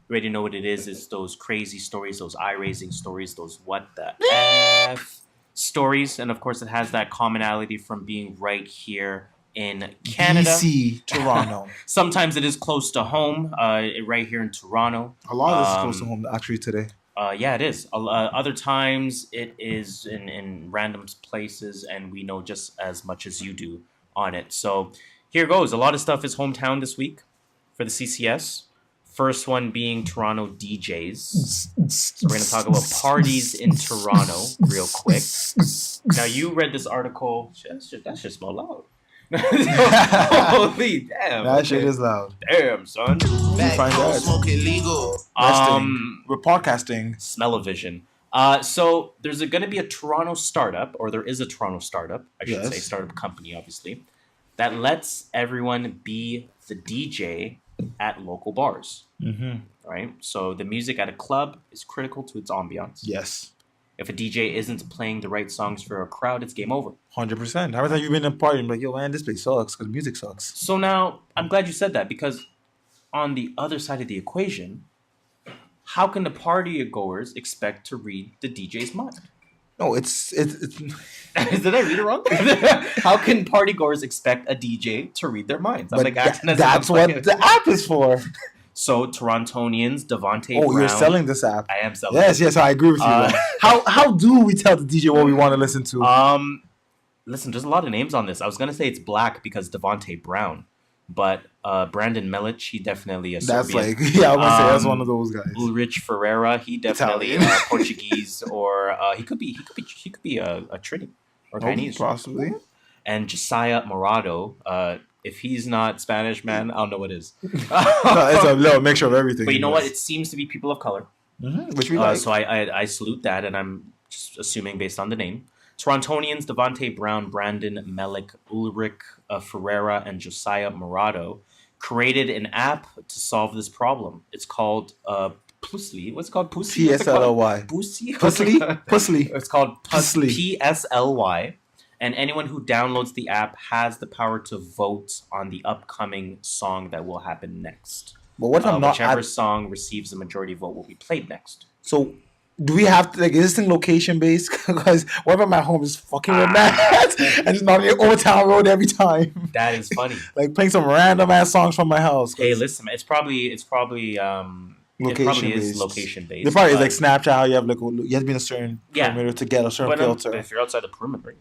You already know what it is. It's those crazy stories, those eye-raising stories, those what the F stories. And of course, it has that commonality from being right here in Canada. DC, Toronto. Sometimes it is close to home, right here in Toronto. A lot of this is close to home actually today. Yeah, it is. Other times it is in random places, and we know just as much as you do on it. So here goes. A lot of stuff is hometown this week for the CCS. First one being Toronto DJs. So we're going to talk about parties in Toronto real quick. Now, you read this article. That shit smell loud. Holy damn. That shit is loud. Damn, son. Back find home, that. Smoking legal. We're podcasting. Smell-o-vision. So there's going to be a Toronto startup, or there is a Toronto startup, I should Yes. say, startup company, obviously, that lets everyone be the DJ at local bars. Mm-hmm. Right? So the music at a club is critical to its ambiance. Yes. If a DJ isn't playing the right songs for a crowd, it's game over. 100%. How many times you've been in a party and like, yo, man, this place sucks because the music sucks. So now, I'm glad you said that, because on the other side of the equation, how can the party goers expect to read the DJ's mind? No, it's Did I read it wrong? How can party goers expect a DJ to read their minds? I'm but like acting as if that's I'm what fucking- the app is for. So Torontonians, Devontae Oh, Brown. you're selling this app. I am selling. Yes, I agree with you. man. How do we tell the DJ what we want to listen to? Listen, there's a lot of names on this. I was gonna say it's black because Devontae Brown. But Brandon Melic, he definitely a That's Serbian. like, yeah, I was gonna say that's one of those guys. Ulrich Ferreira, he definitely Italian. Portuguese, or he could be a Trini or Chinese, possibly. And Josiah Morado, if he's not Spanish, man, I don't know what is. No, it's a little mixture of everything. But you know what? It seems to be people of color. Which we like. So I salute that, and I'm just assuming based on the name. Torontonians Devontae Brown, Brandon Melic, Ulrich Ferreira, and Josiah Morado created an app to solve this problem. It's called Pusly. What's it called? Pusly? PSLY. Pussy? Pussly. It's called Pusly. PSLY. And anyone who downloads the app has the power to vote on the upcoming song that will happen next. But what if I'm not... Whichever song receives the majority vote will be played next. So... Do we have to, like, is this thing location based? Because what if I'm at home just fucking with that and just not on Old Town Road every time? That is funny. Like playing some random ass songs from my house. Hey, listen, it's probably location based. There probably is like Snapchat, how you have like you have to be in a certain perimeter to get a certain filter. If you're outside the perimeter,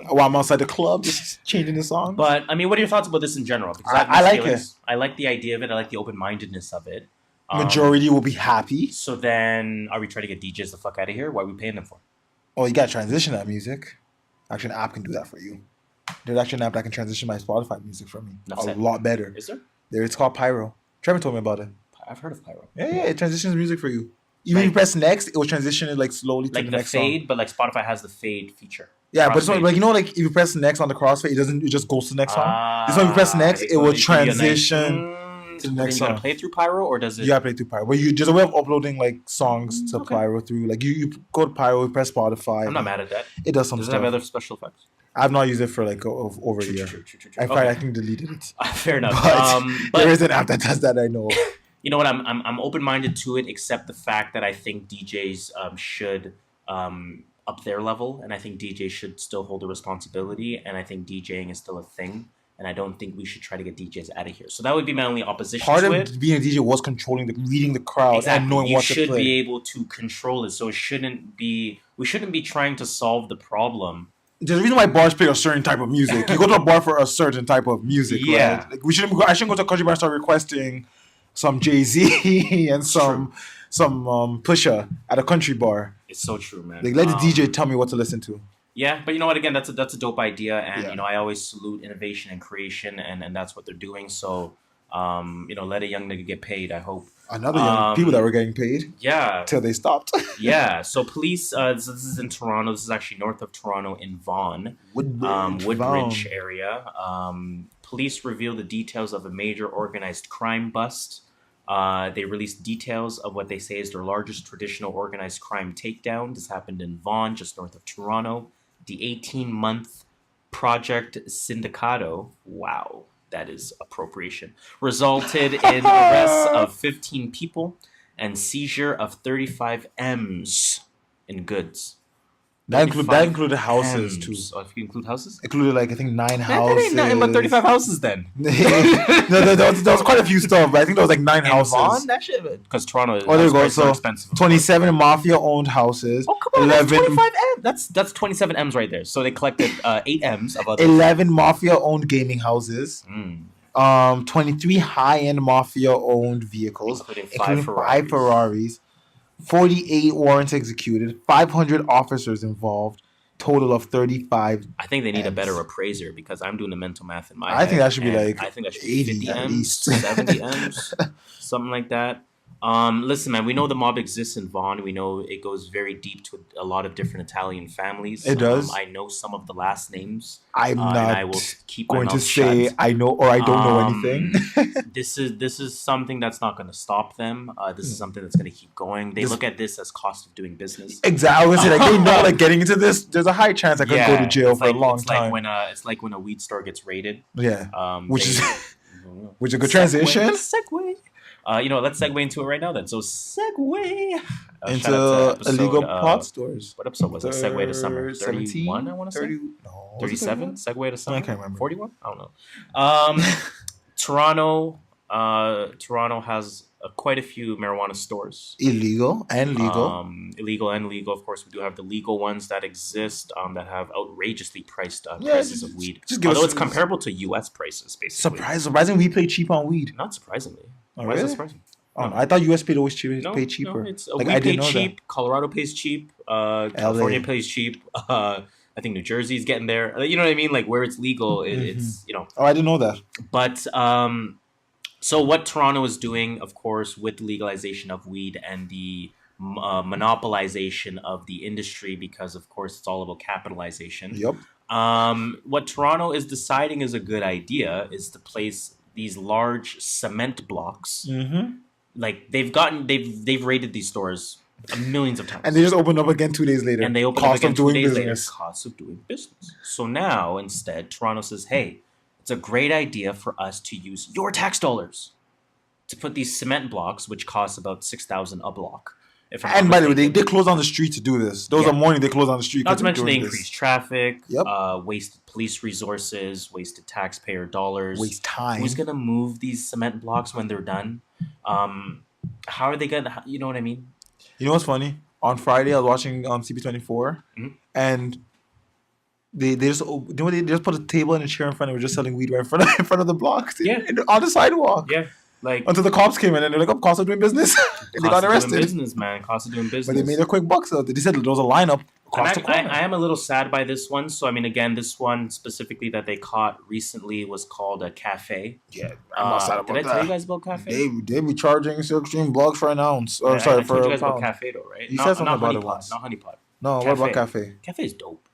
while I'm outside the club, just changing the song. But I mean, what are your thoughts about this in general? Because I like it. I like the idea of it. I like the open mindedness of it. Majority will be happy. So then, are we trying to get DJs the fuck out of here? What are we paying them for? Oh, you got to transition that music. Actually, an app can do that for you. There's actually an app that can transition my Spotify music for me. Lot better. Is there? It's called Pyro. Trevor told me about it. I've heard of Pyro. Yeah, it transitions music for you. Even if you press next, it will transition it like slowly to the next song. Like the fade, but like Spotify has the fade feature. Yeah, but it's not, like, you know, like if you press next on the crossfade, it just goes to the next song. This one, if you press next, it will transition to the next song. You gotta play through Pyro, or does it? You gotta play through Pyro. But there's a way of uploading like songs to Pyro through. Like you go to Pyro, you press Spotify. I'm not mad at that. It does some stuff. stuff. Does it have other special effects? I've not used it for like over a year. In fact, I think deleted it. Fair enough. But there is an app that does that. I know. You know what? I'm open minded to it, except the fact that I think DJs should up their level, and I think DJs should still hold a responsibility, and I think DJing is still a thing. And I don't think we should try to get DJs out of here. So that would be my only opposition to it. Part of being a DJ was controlling, reading the crowd and knowing what to play. You should be able to control it. So we shouldn't be trying to solve the problem. There's a reason why bars play a certain type of music. You go to a bar for a certain type of music, yeah. Right? Like I shouldn't go to a country bar and start requesting some Jay-Z and some Pusha at a country bar. It's so true, man. Like, let the DJ tell me what to listen to. Yeah, but you know what? Again, that's a dope idea, and you know, I always salute innovation and creation, and that's what they're doing. So, you know, let a young nigga get paid. I hope another young people that were getting paid. Yeah, till they stopped. Yeah. So police. This is in Toronto. This is actually north of Toronto in Vaughan, Woodbridge area. Police reveal the details of a major organized crime bust. They released details of what they say is their largest traditional organized crime takedown. This happened in Vaughan, just north of Toronto. The 18-month Project Sindicato, wow, that is appropriation, resulted in arrests of 15 people and seizure of 35 M's in goods. That included houses M's. too. Oh, if you include houses? Included like I think 9 houses. That ain't nothing but 35 houses then. No, there was quite a few stuff, but I think there was like 9 houses. Vaughan? That shit, because Toronto is so expensive. 27 mafia-owned houses. Oh, come on, 11, that's 25 M's. That's 27 M's right there. So they collected 8 M's of others. 11 mafia-owned gaming houses. 23 high-end mafia-owned vehicles, including 5 Ferraris. 48 warrants executed, 500 officers involved, total of 35. I think they need a better appraiser because I'm doing the mental math in my head. I think that should be I think that should be 50 M's, 70 M's, something like that. Listen, man, we know the mob exists in Vaughan. We know it goes very deep to a lot of different Italian families. It does. I know some of the last names. I'm not and I will keep going to say shut. I know or I don't know anything. This is something that's not going to stop them. This is something that's going to keep going. They look at this as cost of doing business. Exactly. I was gonna say, like, they know, like, getting into this, there's a high chance I could go to jail for a long time. It's like when a weed store gets raided. Yeah. Which is a good transition. Segue. You know, let's segue into it right now then. So segue into illegal pot stores. What episode was it? Segue to summer. 31, I want to say? 37? Segue to summer? I can't remember. 41? I don't know. Toronto Toronto has quite a few marijuana stores. Illegal and legal. Illegal and legal. Of course, we do have the legal ones that exist that have outrageously priced prices of weed. Although it's comparable to U.S. prices, basically. Surprisingly, we play cheap on weed. Not surprisingly. Oh, Why is really? that surprising? Oh, I thought U.S. always pay cheaper. No, it's, like, we I pay didn't know cheap. that. Colorado pays cheap. California pays cheap. I think New Jersey's getting there. You know what I mean? Like where it's legal, it's Oh, I didn't know that. But so what Toronto is doing, of course, with the legalization of weed and the monopolization of the industry, because of course it's all about capitalization. Yep. What Toronto is deciding is a good idea is to place these large cement blocks. Mm-hmm. Like they've raided these stores millions of times, and they just opened up again 2 days later. And they opened cost up again of doing 2 days business. later. Cost of doing business. So now instead, Toronto says, "Hey, it's a great idea for us to use your tax dollars to put these cement blocks, which cost about $6,000 a block." And by the way, they close on the street to do this. There was a morning they closed on the street. Not to mention they increased traffic, Yep. Wasted police resources, wasted taxpayer dollars, waste time. Who's gonna move these cement blocks when they're done? How are they gonna? You know what I mean? You know what's funny? On Friday, I was watching CP24, and they just they just put a table and a chair in front. They were just selling weed right in front of the block, on the sidewalk. Yeah. Like until the cops came in and they're like, "Oh, cost of doing business," and they got arrested. Doing business, man. Cost of doing business. But they made a quick buck. So they said there was a lineup across the corner. I am a little sad by this one. So I mean, again, this one specifically that they caught recently was called a cafe. Yeah, I'm not sad about that. Did I tell you guys about cafe? They be charging $16 for an ounce. I for told you guys a about pound. cafe though, right? You said something about it once. Not honeypot. No, what about cafe? Cafe is dope.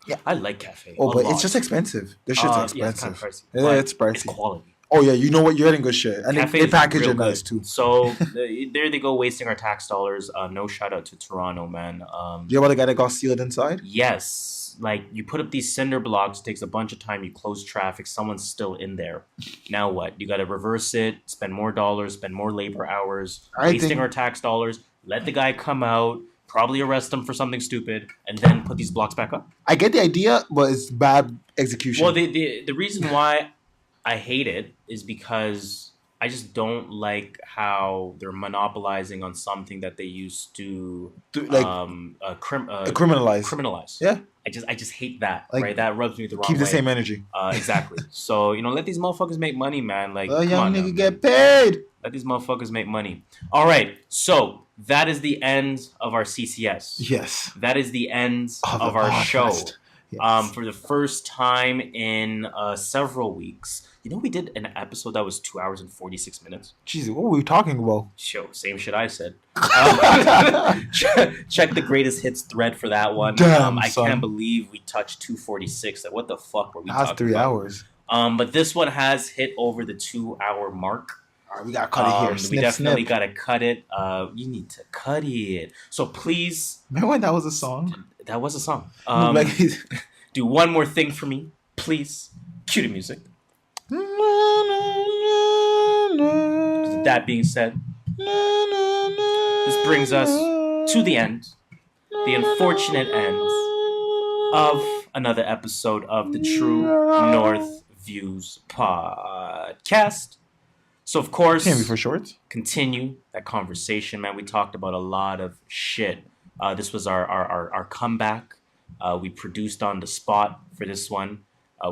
Yeah, I like cafe. Oh, but it's just expensive. This shit's expensive. Yeah, it's kind of pricey. Yeah, it's pricey. It's quality. Oh yeah, you know what? You're getting good shit, and they package it nice too. So there they go, wasting our tax dollars. No shout out to Toronto, man. You know about the guy that got sealed inside? Yes, like you put up these cinder blocks, it takes a bunch of time. You close traffic, someone's still in there. Now what? You got to reverse it, spend more dollars, spend more labor hours, wasting our tax dollars. Let the guy come out, probably arrest him for something stupid, and then put these blocks back up. I get the idea, but it's bad execution. Well, the reason why I hate it is because I just don't like how they're monopolizing on something that they used to criminalize. Yeah, I just hate that. Like, right, that rubs me the wrong way. Keep the same energy. Exactly. So let these motherfuckers make money, man. Like, young nigga get paid. Let these motherfuckers make money. All right, so that is the end of our CCS. Yes, that is the end of our show. Yes. For the first time in several weeks. We did an episode that was 2 hours and 46 minutes. Jesus, what were we talking about? Same shit I said. Check the greatest hits thread for that one. Damn, I can't believe we touched 246. Like, what the fuck were we talking about? That's 3 hours. But this one has hit over the 2 hour mark. All right, we gotta cut it here. We definitely gotta cut it. You need to cut it. So please. Remember when that was a song? That was a song. Do one more thing for me, please. Cue the music. That being said, this brings us to the end, the unfortunate end of another episode of the True North Views podcast. So, of course, Can't be for short. Continue that conversation, man. We talked about a lot of shit. This was our comeback. We produced on the spot for this one.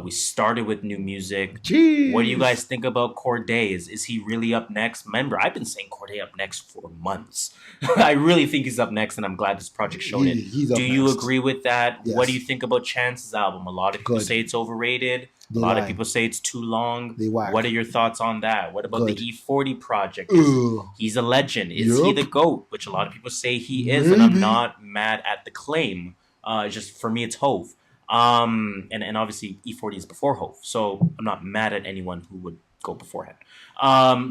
We started with new music. Jeez. What do you guys think about Cordae? Is he really up next? Remember, I've been saying Cordae up next for months. I really think he's up next, and I'm glad this project showed it. Do you agree with that? Yes. What do you think about Chance's album? A lot of people say it's overrated. A lot of people say it's too long. What are your thoughts on that? What about the E40 project? He's a legend. Is he the GOAT? Which a lot of people say he is, and I'm not mad at the claim. Just for me, it's Hove. And obviously E40 is before Hove, so I'm not mad at anyone who would go beforehand.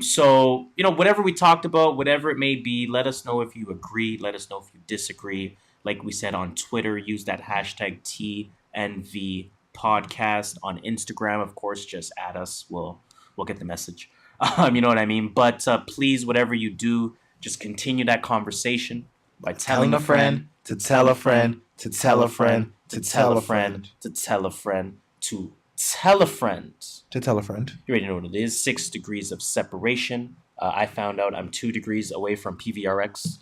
So whatever we talked about, whatever it may be, let us know if you agree. Let us know if you disagree. Like we said on Twitter, use that hashtag TNV podcast. On Instagram, of course, just add us. We'll get the message. You know what I mean? But please, whatever you do, just continue that conversation by telling a friend to tell a friend to tell a friend to tell a friend to tell a friend to Tell a friend. To tell a friend. You already know what it is. 6 degrees of separation. I found out I'm 2 degrees away from PVRX.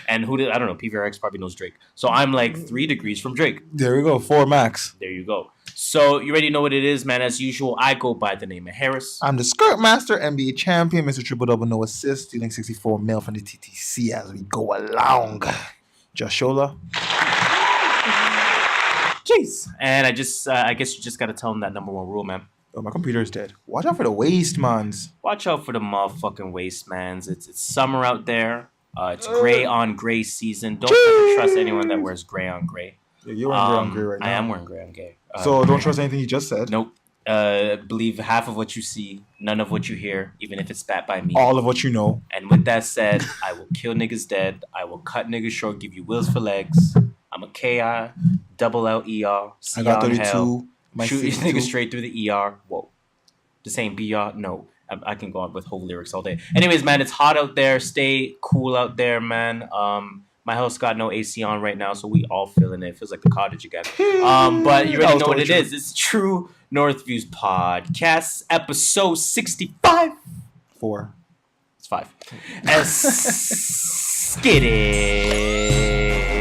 And who did I don't know. PVRX probably knows Drake. So I'm like 3 degrees from Drake. There we go. 4 max. There you go. So you already know what it is, man. As usual, I go by the name of Harris. I'm the Skirt Master, NBA champion, Mr. Triple Double, no assist, stealing 64 mil from the TTC as we go along. JustShola. Jeez. And I guess you just gotta tell him that number 1 rule, man. Oh, my computer is dead. Watch out for the waste mans. Watch out for the motherfucking waste mans. It's summer out there. It's gray on gray season. Don't ever trust anyone that wears gray on gray. Yeah, you're wearing gray on gray right now. I am wearing gray on gray. So don't trust anything you just said. Nope. Believe half of what you see, none of what you hear, even if it's spat by me. All of what you know. And with that said, I will kill niggas dead. I will cut niggas short, give you wills for legs. I'm a KI, double L-E-R, I got 32. hell. My Shoot these 62. niggas straight through the ER. Whoa. The same BR? No. I can go on with whole lyrics all day. Anyways, man, it's hot out there. Stay cool out there, man. My house got no AC on right now, so we all feeling it. It feels like the cottage again. But you already know what it is. It's True North Views Podcast, episode 65. 4. It's 5. Get it.